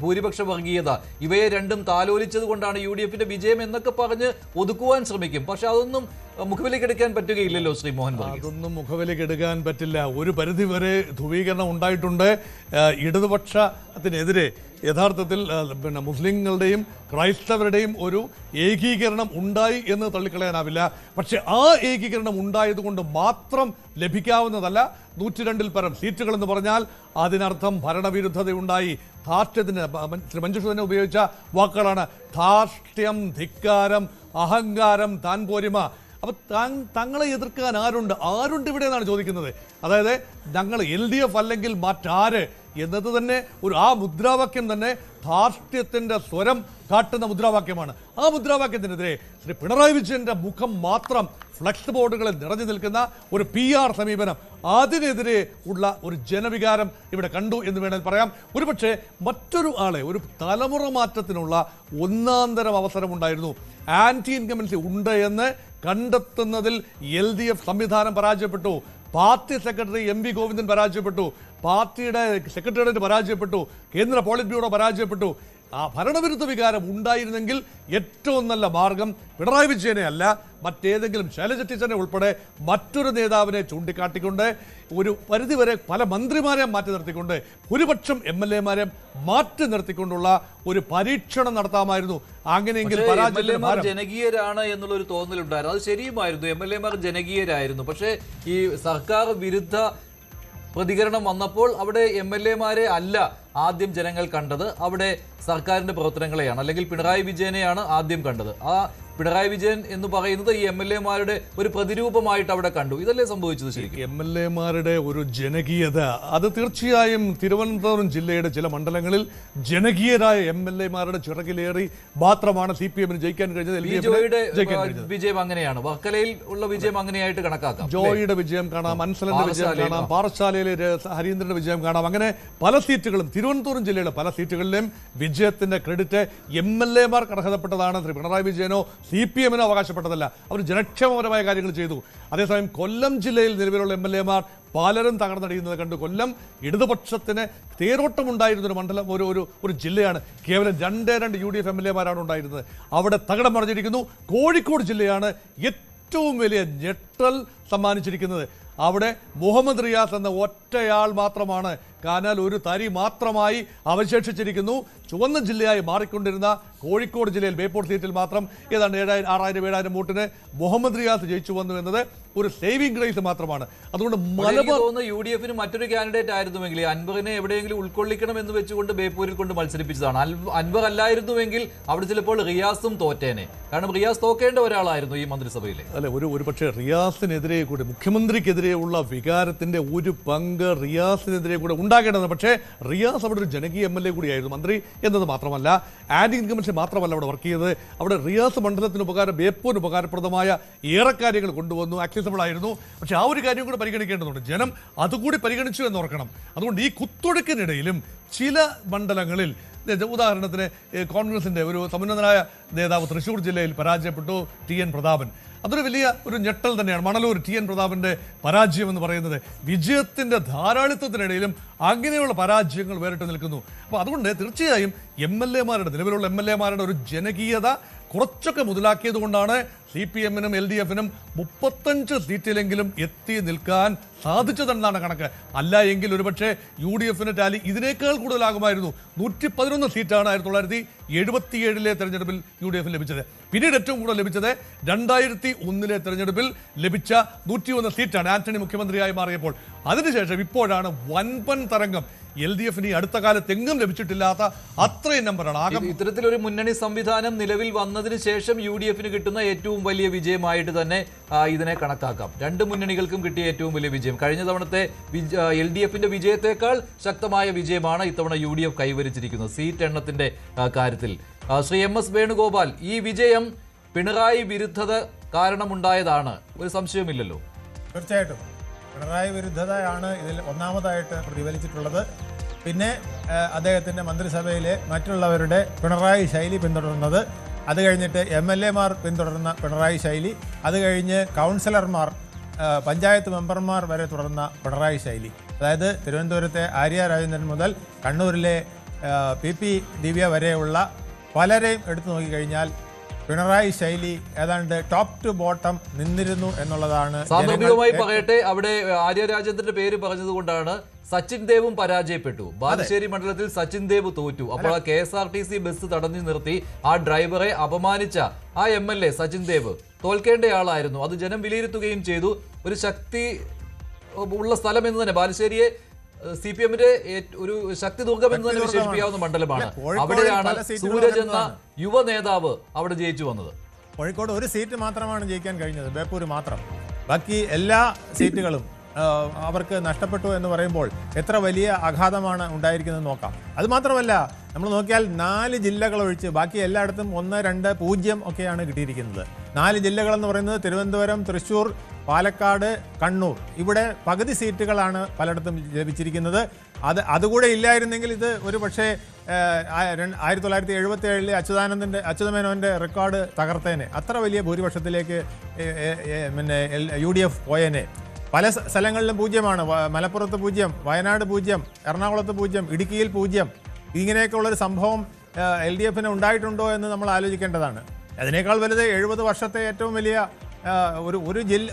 ഭൂരിപക്ഷ വർഗീയത, ഇവയെ രണ്ടും താലോലിച്ചത് കൊണ്ടാണ് UDF-ന്റെ വിജയം എന്നൊക്കെ പറഞ്ഞ് ഒതുക്കുവാൻ ശ്രമിക്കും. പക്ഷെ അതൊന്നും മുഖവിലേക്ക് എടുക്കാൻ പറ്റുകയില്ലല്ലോ ശ്രീ മോഹൻ. അതൊന്നും മുഖവിലേക്ക് എടുക്കാൻ പറ്റില്ല. ഒരു പരിധി വരെ ധ്രുവീകരണം ഉണ്ടായിട്ടുണ്ട്. ഇടതുപക്ഷത്തിനെതിരെ യഥാർത്ഥത്തിൽ മുസ്ലിങ്ങളുടെയും ക്രൈസ്തവരുടെയും ഒരു ഏകീകരണം ഉണ്ടായി എന്ന് തള്ളിക്കളയാനാവില്ല. പക്ഷെ ആ ഏകീകരണം ഉണ്ടായതുകൊണ്ട് മാത്രം ലഭിക്കാവുന്നതല്ല 102-ൽ പരം സീറ്റുകൾ എന്ന് പറഞ്ഞാൽ അതിനർത്ഥം ഭരണവിരുദ്ധതയുണ്ടായി. ധാർഷ്ട്യത്തിന് ശ്രീ മഞ്ജുഷ തന്നെ ഉപയോഗിച്ച വാക്കുകളാണ് ധാർഷ്ട്യം, ധിക്കാരം, അഹങ്കാരം, താൻ പോരിമ. അപ്പൊ തങ്ങളെ എതിർക്കാൻ ആരുണ്ട് ഇവിടെ എന്നാണ് ചോദിക്കുന്നത്. അതായത് ഞങ്ങൾ LDF അല്ലെങ്കിൽ മറ്റാര് എന്നത് തന്നെ ആ മുദ്രാവാക്യം തന്നെ ധാർഷ്ട്യത്തിന്റെ സ്വരം കാട്ടുന്ന മുദ്രാവാക്യമാണ്. ആ മുദ്രാവാക്യത്തിനെതിരെ ശ്രീ പിണറായി വിജയന്റെ മുഖം മാത്രം ഫ്ലക്സ് ബോർഡുകളിൽ നിറഞ്ഞു നിൽക്കുന്ന ഒരു PR സമീപനം, അതിനെതിരെ ഉള്ള ഒരു ജനവികാരം ഇവിടെ കണ്ടു എന്ന് വേണമെങ്കിൽ പറയാം. ഒരുപക്ഷെ മറ്റൊരു ആളെ, ഒരു തലമുറ മാറ്റത്തിനുള്ള ഒന്നാന്തരം അവസരമുണ്ടായിരുന്നു. ആന്റി ഇൻകമൻസി ഉണ്ട് എന്ന് കണ്ടെത്തുന്നതിൽ LDF സംവിധാനം പരാജയപ്പെട്ടു. പാർട്ടി സെക്രട്ടറി MV ഗോവിന്ദൻ പരാജയപ്പെട്ടു, പാർട്ടിയുടെ സെക്രട്ടേറിയറ്റ് പരാജയപ്പെട്ടു, കേന്ദ്ര പോളിറ്റ് ബ്യൂറോ പരാജയപ്പെട്ടു. ആ ഭരണവിരുദ്ധ വികാരം ഉണ്ടായിരുന്നെങ്കിൽ ഏറ്റവും നല്ല മാർഗം പിണറായി വിജയനെ അല്ല, മറ്റേതെങ്കിലും ശൈലജ ടീച്ചറിനെ ഉൾപ്പെടെ മറ്റൊരു നേതാവിനെ ചൂണ്ടിക്കാട്ടിക്കൊണ്ട് ഒരു പരിധിവരെ പല മന്ത്രിമാരെ മാറ്റി നിർത്തിക്കൊണ്ട് ഭൂരിപക്ഷം MLA-മാരെ മാറ്റി നിർത്തിക്കൊണ്ടുള്ള ഒരു പരീക്ഷണം നടത്താമായിരുന്നു. അങ്ങനെയെങ്കിൽ ജനകീയരാണ് എന്നുള്ളൊരു തോന്നലുണ്ടായിരുന്നു. അത് ശരിയുമായിരുന്നു, MLA-മാർ ജനകീയരായിരുന്നു. പക്ഷേ ഈ സർക്കാർ വിരുദ്ധ പ്രതികരണം വന്നപ്പോൾ അവിടെ MLA-മാരെ അല്ല ആദ്യം ജനങ്ങൾ കണ്ടത്, അവിടെ സർക്കാരിന്റെ പ്രവർത്തനങ്ങളെയാണ്, അല്ലെങ്കിൽ പിണറായി വിജയനെയാണ് ആദ്യം കണ്ടത്. ആ പിണറായി വിജയൻ എന്ന് പറയുന്നത് ഈ MLA-മാരുടെ ഒരു പ്രതിരൂപമായിട്ട് അവിടെ കണ്ടു. ഇതല്ലേ സംഭവിച്ചത് ശരിക്കും? MLA-മാരുടെ ഒരു ജനകീയത അത് തീർച്ചയായും തിരുവനന്തപുരം ജില്ലയുടെ ചില മണ്ഡലങ്ങളിൽ ജനകീയരായ MLA-മാരുടെ ചിറകിലേറി മാത്രമാണ് CPM-ന് ജയിക്കാൻ കഴിഞ്ഞത്. വിജയം അങ്ങനെയാണ്, വർക്കലയിൽ ഉള്ള വിജയം അങ്ങനെയായിട്ട് കണക്കാക്കാം. ജോയിയുടെ വിജയം കാണാം, അൻസലന്റെ വിജയം കാണാം, പാറശാലയിലെ ഹരീന്ദ്രന്റെ വിജയം കാണാം. അങ്ങനെ പല സീറ്റുകളും തിരുവനന്തപുരം ജില്ലയുടെ പല സീറ്റുകളിലും വിജയത്തിന്റെ ക്രെഡിറ്റ് MLA-മാർക്ക് അർഹതപ്പെട്ടതാണ്. ശ്രീ പിണറായി വിജയനോ CPM-നോ അവകാശപ്പെട്ടതല്ല. അവർ ജനക്ഷേമപരമായ കാര്യങ്ങൾ ചെയ്തു. അതേസമയം കൊല്ലം ജില്ലയിൽ നിലവിലുള്ള MLA-മാർ പലരും തകർന്നടിയുന്നത് കണ്ടു. കൊല്ലം ഇടതുപക്ഷത്തിന് തേരോട്ടമുണ്ടായിരുന്ന ഒരു മണ്ഡലം, ഒരു ജില്ലയാണ്. കേവലം 2 UDF MLA-മാരാണ് ഉണ്ടായിരുന്നത്. അവിടെ തകിടം മറിഞ്ഞിരിക്കുന്നു. കോഴിക്കോട് ജില്ലയാണ് ഏറ്റവും വലിയ ഞെട്ടൽ സമ്മാനിച്ചിരിക്കുന്നത്. അവിടെ മുഹമ്മദ് റിയാസ് എന്ന ഒറ്റയാൾ മാത്രമാണ്, കാനാൽ ഒരു തരി മാത്രമായി അവശേഷിച്ചിരിക്കുന്നു. ചുവന്ന ജില്ലയായി മാറിക്കൊണ്ടിരുന്ന കോഴിക്കോട് ജില്ലയിൽ ബേപ്പൂർ സീറ്റിൽ മാത്രം ഏതാണ്ട് 6,000-7,000 വോട്ടിന് മുഹമ്മദ് റിയാസ് ജയിച്ചു വന്നു എന്നത് ഒരു സേവിംഗ് ഗ്രേസ് മാത്രമാണ്. അതുകൊണ്ട് UDF-ന് മറ്റൊരു കാൻഡിഡേറ്റ് ആയിരുന്നുവെങ്കിൽ അൻവറിനെ എവിടെയെങ്കിലും ഉൾക്കൊള്ളിക്കണം എന്ന് വെച്ചുകൊണ്ട് ബേപ്പൂരിൽ കൊണ്ട് മത്സരിപ്പിച്ചതാണ്. അൻവർ അല്ലായിരുന്നുവെങ്കിൽ അവിടെ ചിലപ്പോൾ റിയാസും തോറ്റേനെ. കാരണം റിയാസ് തോക്കേണ്ട ഒരാളായിരുന്നു ഈ മന്ത്രിസഭയിലെ. അല്ലെ, ഒരു പക്ഷേ റിയാസിനെതിരെ കൂടി, മുഖ്യമന്ത്രിക്കെതിരെയുള്ള വികാരത്തിന്റെ ഒരു പങ്ക് റിയാസിനെതിരെ കൂടെ ഉണ്ടാകേണ്ടതാണ്. പക്ഷേ റിയാസ് അവിടെ ഒരു ജനകീയ MLA കൂടിയായിരുന്നു. മന്ത്രി എന്നത് മാത്രമല്ല, ആന്റി ഇൻകമൻസി മാത്രമല്ല അവിടെ വർക്ക് ചെയ്തത്. അവിടെ റിയാസ് മണ്ഡലത്തിന് ബേപ്പൂരിന് ഉപകാരപ്രദമായ ഏറെ കാര്യങ്ങൾ കൊണ്ടുവന്നു, ആക്സസിബിൾ ആയിരുന്നു. പക്ഷെ ആ ഒരു കാര്യം കൂടെ പരിഗണിക്കേണ്ടതുണ്ട്. ജനം അതുകൂടി പരിഗണിച്ചു എന്ന് ഓർക്കണം. അതുകൊണ്ട് ഈ കുത്തൊഴുക്കിനിടയിലും ചില മണ്ഡലങ്ങളിൽ ഉദാഹരണത്തിന് കോൺഗ്രസിൻ്റെ ഒരു സമുന്നതനായ നേതാവ് തൃശ്ശൂർ ജില്ലയിൽ പരാജയപ്പെട്ടു, TN പ്രതാപൻ. അതൊരു വലിയ ഒരു ഞെട്ടൽ തന്നെയാണ്. മണലൂർ TN പ്രതാപന്റെ പരാജയം എന്ന് പറയുന്നത് വിജയത്തിന്റെ ധാരാളിത്വത്തിനിടയിലും അങ്ങനെയുള്ള പരാജയങ്ങൾ വേറിട്ട് നിൽക്കുന്നു. അപ്പോൾ അതുകൊണ്ട് തീർച്ചയായും നിലവിലുള്ള MLA-മാരുടെ ഒരു ജനകീയത കുറച്ചൊക്കെ മുതലാക്കിയത് കൊണ്ടാണ് CPM-നും LDF-നും 35 സീറ്റിലെങ്കിലും എത്തി നിൽക്കാൻ സാധിച്ചതെന്നാണ് കണക്ക്. അല്ല എങ്കിൽ ഒരുപക്ഷെ UDF-ന് ടാലി ഇതിനേക്കാൾ കൂടുതലാകുമായിരുന്നു. 111 സീറ്റാണ് 1977 തെരഞ്ഞെടുപ്പിൽ UDF ലഭിച്ചത്. പിന്നീട് ഏറ്റവും കൂടുതൽ ലഭിച്ചത് 2001 തെരഞ്ഞെടുപ്പിൽ ലഭിച്ച 101 സീറ്റാണ് ആന്റണി മുഖ്യമന്ത്രിയായി മാറിയപ്പോൾ. അതിനുശേഷം ഇപ്പോഴാണ് വൻപൻ തരംഗം. LDF-ന് ഈ അടുത്ത കാലത്ത് എങ്ങും ലഭിച്ചിട്ടില്ലാത്ത അത്രയും നമ്പറാണ്. ഇത്തരത്തിലൊരു മുന്നണി സംവിധാനം നിലവിൽ വന്നതിന് ശേഷം UDF-ന് കിട്ടുന്ന ഏറ്റവും വലിയ വിജയമായിട്ട് തന്നെ ഇതിനെ കണക്കാക്കാം. രണ്ട് മുന്നണികൾക്കും കിട്ടിയ ഏറ്റവും വലിയ വിജയം. കഴിഞ്ഞ തവണത്തെ LDF-ന്റെ വിജയത്തെക്കാൾ ശക്തമായ വിജയമാണ് ഇത്തവണ UDF കൈവരിച്ചിരിക്കുന്നത് സീറ്റ് എണ്ണത്തിന്റെ കാര്യത്തിൽ. ശ്രീ MS വേണുഗോപാൽ, ഈ വിജയം പിണറായി വിരുദ്ധത കാരണമുണ്ടായതാണ്, ഒരു സംശയമില്ലല്ലോ? തീർച്ചയായിട്ടും പിണറായി വിരുദ്ധതയാണ് ഇതിൽ ഒന്നാമതായിട്ട് പ്രതിഫലിച്ചിട്ടുള്ളത്. പിന്നെ അദ്ദേഹത്തിൻ്റെ മന്ത്രിസഭയിലെ മറ്റുള്ളവരുടെ പിണറായി ശൈലി പിന്തുടർന്നത്, അത് കഴിഞ്ഞിട്ട് MLA-മാർ പിന്തുടർന്ന പിണറായി ശൈലി, അത് കഴിഞ്ഞ് കൗൺസിലർമാർ, പഞ്ചായത്ത് മെമ്പർമാർ വരെ തുടർന്ന പിണറായി ശൈലി. അതായത് തിരുവനന്തപുരത്തെ ആര്യ രാജേന്ദ്രൻ മുതൽ കണ്ണൂരിലെ PP ദിവ്യ വരെയുള്ള പലരെയും എടുത്തു നോക്കിക്കഴിഞ്ഞാൽ പിണറായി ശൈലി ഏതാണ്ട് ടോപ്പ് ടു ബോട്ടം നിന്നിരുന്നു എന്നുള്ളതാണ്. സാന്ദർഭികമായി പറയട്ടെ, അവിടെ ആര്യ രാജേന്ദ്രന്റെ പേര് പറഞ്ഞതുകൊണ്ടാണ് സച്ചിൻ ദേവും പരാജയപ്പെട്ടു. ബാലുശ്ശേരി മണ്ഡലത്തിൽ സച്ചിൻ ദേവ് തോറ്റു. അപ്പോൾ ആ KSRTC ബസ് തടഞ്ഞു നിർത്തി ആ ഡ്രൈവറെ അപമാനിച്ച ആ MLA സച്ചിൻ ദേവ് തോൽക്കേണ്ടയാളായിരുന്നു. അത് ജനം വിലയിരുത്തുകയും ചെയ്തു. ഒരു ശക്തി ഉള്ള സ്ഥലം എന്ന് തന്നെ ബാലുശ്ശേരിയെ CPM-ന്റെ ഒരു ശക്തി ദുർഗം എന്ന് തന്നെ വിശേഷിപ്പിക്കാവുന്ന മണ്ഡലമാണ്. അവിടെയാണ് സൂരജ് എന്ന യുവ നേതാവ് അവിടെ ജയിച്ചു വന്നത്. കോഴിക്കോട് ഒരു സീറ്റ് മാത്രമാണ് ജയിക്കാൻ കഴിഞ്ഞത്, ബേപ്പൂർ മാത്രം. ബാക്കി എല്ലാ സീറ്റുകളും അവർക്ക് നഷ്ടപ്പെട്ടു എന്ന് പറയുമ്പോൾ എത്ര വലിയ ആഘാതമാണ് ഉണ്ടായിരിക്കുന്നത് നോക്കാം. അതുമാത്രമല്ല, നമ്മൾ നോക്കിയാൽ 4 ജില്ലകൾ ഒഴിച്ച് ബാക്കി എല്ലായിടത്തും 1, 2, 0 ഒക്കെയാണ് കിട്ടിയിരിക്കുന്നത്. 4 ജില്ലകളെന്ന് പറയുന്നത് തിരുവനന്തപുരം, തൃശ്ശൂർ, പാലക്കാട്, കണ്ണൂർ. ഇവിടെ പകുതി സീറ്റുകളാണ് പലയിടത്തും ലഭിച്ചിരിക്കുന്നത്. അതുകൂടെ ഇല്ലായിരുന്നെങ്കിൽ ഇത് ഒരു പക്ഷേ 1977 അച്യുതമേനോന്റെ റെക്കോർഡ് തകർത്തേനെ. അത്ര വലിയ ഭൂരിപക്ഷത്തിലേക്ക് പിന്നെ UDF പോയേനെ. പല സ്ഥലങ്ങളിലും 0ആണ്. മലപ്പുറത്ത് 0, വയനാട് 0, എറണാകുളത്ത് 0, ഇടുക്കിയിൽ 0. ഇങ്ങനെയൊക്കെയുള്ളൊരു സംഭവം LDF-ന് ഉണ്ടായിട്ടുണ്ടോ എന്ന് നമ്മൾ ആലോചിക്കേണ്ടതാണ്. അതിനേക്കാൾ വലുത് 70 വർഷത്തെ ഏറ്റവും വലിയ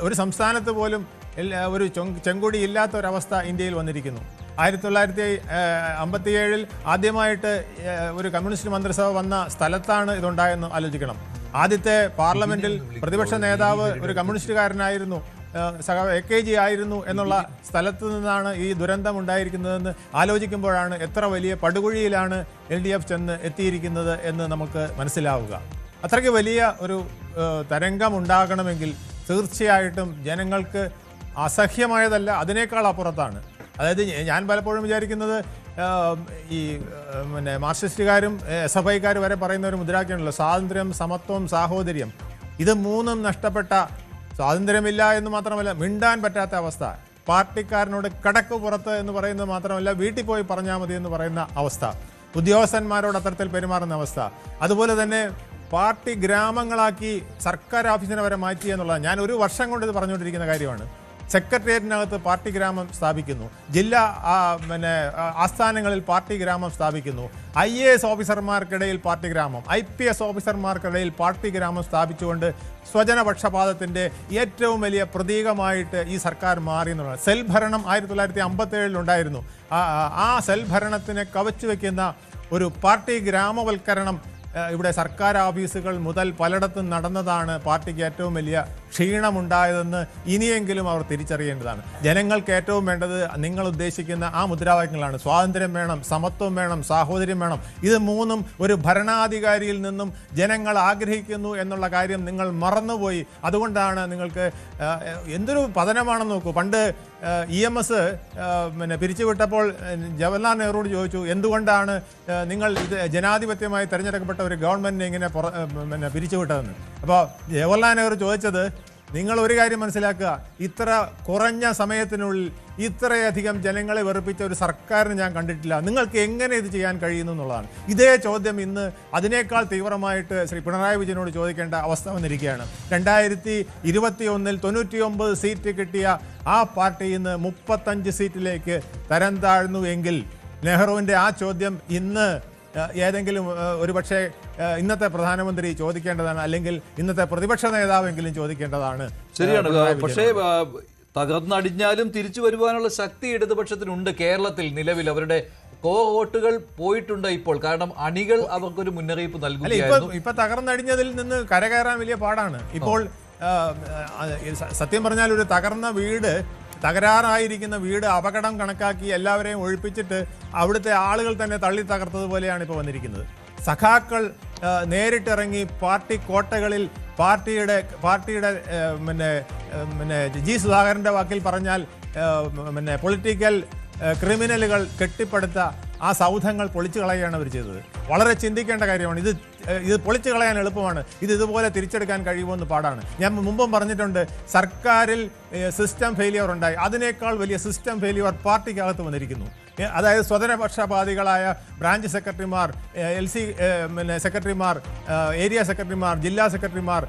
ഒരു സംസ്ഥാനത്ത് പോലും ഒരു ചെങ്കൊടി ഇല്ലാത്ത ഒരവസ്ഥ ഇന്ത്യയിൽ വന്നിരിക്കുന്നു. 1957 ആദ്യമായിട്ട് ഒരു കമ്മ്യൂണിസ്റ്റ് മന്ത്രിസഭ വന്ന സ്ഥലത്താണ് ഇതുണ്ടായെന്ന് ആലോചിക്കണം. ആദ്യത്തെ പാർലമെന്റിൽ പ്രതിപക്ഷ നേതാവ് ഒരു കമ്മ്യൂണിസ്റ്റുകാരനായിരുന്നു, AKG ആയിരുന്നു എന്നുള്ള സ്ഥലത്ത് നിന്നാണ് ഈ ദുരന്തം ഉണ്ടായിരിക്കുന്നതെന്ന് ആലോചിക്കുമ്പോഴാണ് എത്ര വലിയ പടുകുഴിയിലാണ് LDF ചെന്ന് എത്തിയിരിക്കുന്നത് എന്ന് നമുക്ക് മനസ്സിലാവുക. അത്രയ്ക്ക് വലിയ ഒരു തരംഗം ഉണ്ടാകണമെങ്കിൽ തീർച്ചയായിട്ടും ജനങ്ങൾക്ക് അസഹ്യമായതല്ല, അതിനേക്കാൾ അപ്പുറത്താണ്. അതായത് ഞാൻ പലപ്പോഴും വിചാരിക്കുന്നത് ഈ പിന്നെ മാർക്സിസ്റ്റുകാരും SFIക്കാർ വരെ പറയുന്ന ഒരു മുദ്രാവാക്യമുണ്ടല്ലോ, സ്വാതന്ത്ര്യം, സമത്വം, സാഹോദര്യം. ഇത് മൂന്നും നഷ്ടപ്പെട്ട, സ്വാതന്ത്ര്യമില്ല എന്ന് മാത്രമല്ല മിണ്ടാൻ പറ്റാത്ത അവസ്ഥ, പാർട്ടിക്കാരനോട് കടക്ക് പുറത്ത് എന്ന് പറയുന്നത് മാത്രമല്ല വീട്ടിൽ പോയി പറഞ്ഞാൽ മതി എന്ന് പറയുന്ന അവസ്ഥ, ഉദ്യോഗസ്ഥന്മാരോട് അത്തരത്തിൽ പെരുമാറുന്ന അവസ്ഥ, അതുപോലെ തന്നെ പാർട്ടി ഗ്രാമങ്ങളാക്കി സർക്കാർ ഓഫീസിനെ വരെ മാറ്റി എന്നുള്ളത് ഞാൻ ഒരു വർഷം കൊണ്ട് ഇത് പറഞ്ഞുകൊണ്ടിരിക്കുന്ന കാര്യമാണ്. സെക്രട്ടേറിയറ്റിനകത്ത് പാർട്ടി ഗ്രാമം സ്ഥാപിക്കുന്നു, ജില്ലാ പിന്നെ ആസ്ഥാനങ്ങളിൽ പാർട്ടി ഗ്രാമം സ്ഥാപിക്കുന്നു, IAS ഓഫീസർമാർക്കിടയിൽ പാർട്ടി ഗ്രാമം, IPS ഓഫീസർമാർക്കിടയിൽ പാർട്ടി ഗ്രാമം സ്ഥാപിച്ചുകൊണ്ട് സ്വജനപക്ഷപാതത്തിൻ്റെ ഏറ്റവും വലിയ പ്രതീകമായിട്ട് ഈ സർക്കാർ മാറി എന്നുള്ളത്. സെൽ ഭരണം 1957 ഉണ്ടായിരുന്നു. ആ സെൽ ഭരണത്തിനെ കവച്ചു വയ്ക്കുന്ന ഒരു പാർട്ടി ഗ്രാമവൽക്കരണം ഇവിടെ സർക്കാർ ഓഫീസുകൾ മുതൽ പലയിടത്തും നടന്നതാണ് പാർട്ടിക്ക് ഏറ്റവും വലിയ ക്ഷീണമുണ്ടായതെന്ന് ഇനിയെങ്കിലും അവർ തിരിച്ചറിയേണ്ടതാണ്. ജനങ്ങൾക്ക് ഏറ്റവും വേണ്ടത് നിങ്ങൾ ഉദ്ദേശിക്കുന്ന ആ മുദ്രാവാക്യങ്ങളാണ്. സ്വാതന്ത്ര്യം വേണം, സമത്വം വേണം, സാഹോദര്യം വേണം. ഇത് മൂന്നും ഒരു ഭരണാധികാരിയിൽ നിന്നും ജനങ്ങൾ ആഗ്രഹിക്കുന്നു എന്നുള്ള കാര്യം നിങ്ങൾ മറന്നുപോയി. അതുകൊണ്ടാണ് നിങ്ങൾക്ക് എന്തൊരു പതനമാണെന്ന് നോക്കൂ. പണ്ട് EMS പിന്നെ പിരിച്ചുവിട്ടപ്പോൾ ജവഹർലാൽ നെഹ്റുവോട് ചോദിച്ചു, എന്തുകൊണ്ടാണ് നിങ്ങൾ ഇത് ജനാധിപത്യമായി തിരഞ്ഞെടുക്കപ്പെട്ട ഒരു ഗവൺമെന്റിനെ ഇങ്ങനെ പിന്നെ പിരിച്ചുവിട്ടതെന്ന്. അപ്പോൾ ജവഹർലാൽ നെഹ്റു ചോദിച്ചത്, നിങ്ങൾ ഒരു കാര്യം മനസ്സിലാക്കുക, ഇത്ര കുറഞ്ഞ സമയത്തിനുള്ളിൽ ഇത്രയധികം ജനങ്ങളെ വെറുപ്പിച്ച ഒരു സർക്കാരിന് ഞാൻ കണ്ടിട്ടില്ല. നിങ്ങൾക്ക് എങ്ങനെ ഇത് ചെയ്യാൻ കഴിയുന്നു എന്നുള്ളതാണ്. ഇതേ ചോദ്യം ഇന്ന് അതിനേക്കാൾ തീവ്രമായിട്ട് ശ്രീ പിണറായി വിജയനോട് ചോദിക്കേണ്ട അവസ്ഥ വന്നിരിക്കുകയാണ്. 2021 99 സീറ്റ് കിട്ടിയ ആ പാർട്ടി ഇന്ന് 35 സീറ്റിലേക്ക് തരം താഴ്ന്നു എങ്കിൽ നെഹ്റുവിൻ്റെ ആ ചോദ്യം ഇന്ന് ഏതെങ്കിലും ഒരുപക്ഷെ ഇന്നത്തെ പ്രധാനമന്ത്രി ചോദിക്കേണ്ടതാണ്, അല്ലെങ്കിൽ ഇന്നത്തെ പ്രതിപക്ഷ നേതാവെങ്കിലും ചോദിക്കേണ്ടതാണ്. ശരിയാണ്. പക്ഷേ തകർന്നടിഞ്ഞാലും തിരിച്ചു വരുവാനുള്ള ശക്തി ഇടതുപക്ഷത്തിനുണ്ട് കേരളത്തിൽ. നിലവിൽ അവരുടെ വോട്ടുകൾ പോയിട്ടുണ്ട് ഇപ്പോൾ. കാരണം അണികൾ അവർക്കൊരു മുന്നറിയിപ്പ് നൽകുകയായിരുന്നു. ഇപ്പൊ തകർന്നടിഞ്ഞതിൽ നിന്ന് കരകയറാൻ വലിയ പാടാണ്. ഇപ്പോൾ സത്യം പറഞ്ഞാൽ ഒരു തകർന്ന വീട്, തകരാറായിരിക്കുന്ന വീട് അപകടം കണക്കാക്കി എല്ലാവരെയും ഒഴിപ്പിച്ചിട്ട് അവിടുത്തെ ആളുകൾ തന്നെ തള്ളി തകർത്തതുപോലെയാണ് ഇപ്പോൾ വന്നിരിക്കുന്നത്. സഖാക്കൾ നേരിട്ടിറങ്ങി പാർട്ടി കോട്ടകളിൽ പാർട്ടിയുടെ പിന്നെ ജി സുധാകരൻ്റെ വാക്കിൽ പറഞ്ഞാൽ പൊളിറ്റിക്കൽ ക്രിമിനലുകൾ കെട്ടിപ്പടുത്ത ആ സൗധങ്ങൾ പൊളിച്ചു കളയുകയാണ് അവർ ചെയ്തത്. വളരെ ചിന്തിക്കേണ്ട കാര്യമാണ്. ഇത് പൊളിച്ചു കളയാൻ എളുപ്പമാണ്, ഇതുപോലെ തിരിച്ചെടുക്കാൻ കഴിയുമെന്ന് പാടാണ്. ഞാൻ മുമ്പും പറഞ്ഞിട്ടുണ്ട്, സർക്കാരിൽ സിസ്റ്റം ഫെയിലിയർ ഉണ്ടായി. അതിനേക്കാൾ വലിയ സിസ്റ്റം ഫെയിലിയർ പാർട്ടിക്കകത്ത് വന്നിരിക്കുന്നു. അതായത് സ്വതന്ത്രപക്ഷപാതികളായ ബ്രാഞ്ച് സെക്രട്ടറിമാർ, LC സെക്രട്ടറിമാർ, ഏരിയ സെക്രട്ടറിമാർ, ജില്ലാ സെക്രട്ടറിമാർ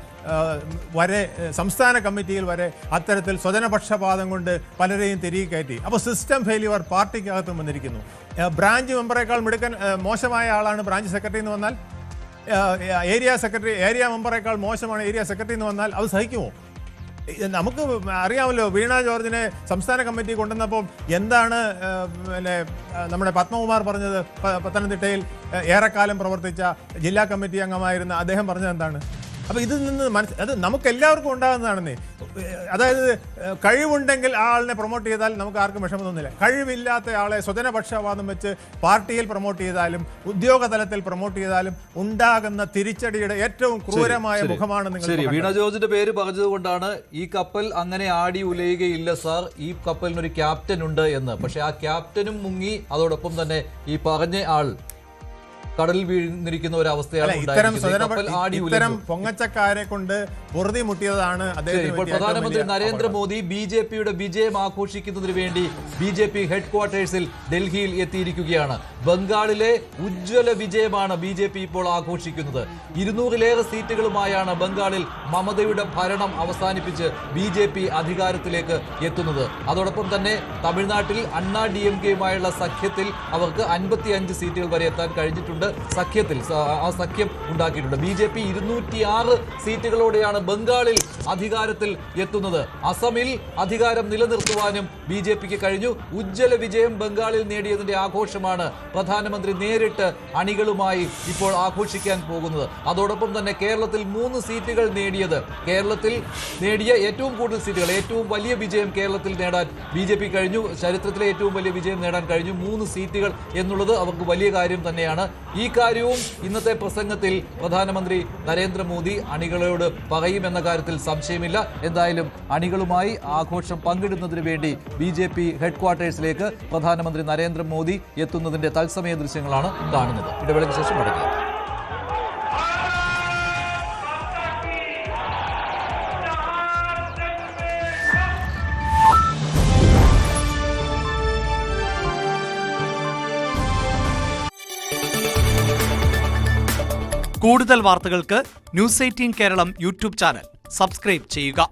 വരെ സംസ്ഥാന കമ്മിറ്റിയിൽ വരെ അത്തരത്തിൽ സ്വജനപക്ഷപാതം കൊണ്ട് പലരെയും തിരികെ കയറ്റി. അപ്പോൾ സിസ്റ്റം ഫെയിലിയർ പാർട്ടിക്കകത്തും വന്നിരിക്കുന്നു. ബ്രാഞ്ച് മെമ്പറേക്കാൾ മോശമായ ആളാണ് ബ്രാഞ്ച് സെക്രട്ടറി എന്ന് വന്നാൽ, ഏരിയ മെമ്പറേക്കാൾ മോശമാണ് ഏരിയ സെക്രട്ടറി എന്ന് വന്നാൽ അത് സഹിക്കുമോ? നമുക്ക് അറിയാമല്ലോ, വീണ ജോർജിനെ സംസ്ഥാന കമ്മിറ്റി കൊണ്ടുവന്നപ്പോൾ എന്താണ് നമ്മുടെ പത്മകുമാർ പറഞ്ഞത്? പത്തനംതിട്ടയിൽ ഏറെക്കാലം പ്രവർത്തിച്ച ജില്ലാ കമ്മിറ്റി അംഗമായിരുന്ന അദ്ദേഹം പറഞ്ഞത് എന്താണ്? അപ്പോൾ ഇതിൽ നിന്ന് അത് നമുക്ക് എല്ലാവർക്കും ഉണ്ടാകുന്നതാണെന്നേ. അതായത് കഴിവുണ്ടെങ്കിൽ ആ ആളിനെ പ്രൊമോട്ട് ചെയ്താൽ നമുക്ക് ആർക്കും വിഷമം തോന്നില്ല. കഴിവില്ലാത്ത ആളെ സ്വജനപക്ഷപാതം വെച്ച് പാർട്ടിയിൽ പ്രൊമോട്ട് ചെയ്താലും ഉദ്യോഗ തലത്തിൽ പ്രൊമോട്ട് ചെയ്താലും ഉണ്ടാകുന്ന തിരിച്ചടിയുടെ ഏറ്റവും ക്രൂരമായ മുഖമാണ് നിങ്ങൾ. ശരി, വീണ ജോർജിന്റെ പേര് പറഞ്ഞതുകൊണ്ടാണ് ഈ കപ്പൽ അങ്ങനെ ആടി ഉലയുകയില്ല സാർ, ഈ കപ്പലിനൊരു ക്യാപ്റ്റൻ ഉണ്ട് എന്ന്. പക്ഷെ ആ ക്യാപ്റ്റനും മുങ്ങി, അതോടൊപ്പം തന്നെ ഈ പറഞ്ഞ ആൾ കടലിൽ വീഴ്ന്നിരിക്കുന്ന ഒരു അവസ്ഥയാണ്. ഇത്തരം പൊങ്ങച്ചക്കാരെ കൊണ്ട് പൊറുതി മുട്ടിയതാണ് ഇപ്പോൾ പ്രധാനമന്ത്രി നരേന്ദ്രമോദി BJPയുടെ വിജയം ആഘോഷിക്കുന്നതിന് വേണ്ടി BJP ഹെഡ്ക്വാർട്ടേഴ്സിൽ ഡൽഹിയിൽ എത്തിയിരിക്കുകയാണ്. ബംഗാളിലെ ഉജ്ജ്വല വിജയമാണ് BJP ഇപ്പോൾ ആഘോഷിക്കുന്നത്. 200-ലേറെ സീറ്റുകളുമായാണ് ബംഗാളിൽ മമതയുടെ ഭരണം അവസാനിപ്പിച്ച് BJP അധികാരത്തിലേക്ക് എത്തുന്നത്. അതോടൊപ്പം തന്നെ തമിഴ്നാട്ടിൽ അണ്ണാ DMKയുമായുള്ള സഖ്യത്തിൽ അവർക്ക് 55 സീറ്റുകൾ വരെ എത്താൻ കഴിഞ്ഞിട്ടുണ്ട്. സഖ്യത്തിൽ ആ സഖ്യം ഉണ്ടാക്കിയിട്ടുണ്ട്. BJP 206 സീറ്റുകളോടെയാണ് ബംഗാളിൽ അധികാരത്തിൽ എത്തുന്നത്. അസമിൽ അധികാരം നിലനിർത്തുവാനും BJPക്ക് കഴിഞ്ഞു. ഉജ്ജ്വല വിജയം ബംഗാളിൽ നേടിയതിന്റെ ആഘോഷമാണ് പ്രധാനമന്ത്രി നേരിട്ട് അണികളുമായി ഇപ്പോൾ ആഘോഷിക്കാൻ പോകുന്നത്. അതോടൊപ്പം തന്നെ കേരളത്തിൽ 3 സീറ്റുകൾ നേടിയത്, കേരളത്തിൽ നേടിയ ഏറ്റവും കൂടുതൽ സീറ്റുകൾ, ഏറ്റവും വലിയ വിജയം കേരളത്തിൽ നേടാൻ BJP കഴിഞ്ഞു. ചരിത്രത്തിലെ ഏറ്റവും വലിയ വിജയം നേടാൻ കഴിഞ്ഞു. 3 സീറ്റുകൾ എന്നുള്ളത് അവർക്ക് വലിയ കാര്യം തന്നെയാണ്. ഈ കാര്യവും ഇന്നത്തെ പ്രസംഗത്തിൽ പ്രധാനമന്ത്രി നരേന്ദ്രമോദി അണികളോട് പറയുമെന്ന കാര്യത്തിൽ സംശയമില്ല. എന്തായാലും അണികളുമായി ആഘോഷം പങ്കിടുന്നതിന് വേണ്ടി BJP ഹെഡ്ക്വാർട്ടേഴ്സിലേക്ക് പ്രധാനമന്ത്രി നരേന്ദ്രമോദി എത്തുന്നതിന്റെ തത്സമയ ദൃശ്യങ്ങളാണ് കാണുന്നത്. ഇടവേളയ്ക്ക് ശേഷം മടങ്ങി. കൂടുതൽ വാർത്തകൾക്ക് News 18 Keralam YouTube channel subscribe ചെയ്യുക.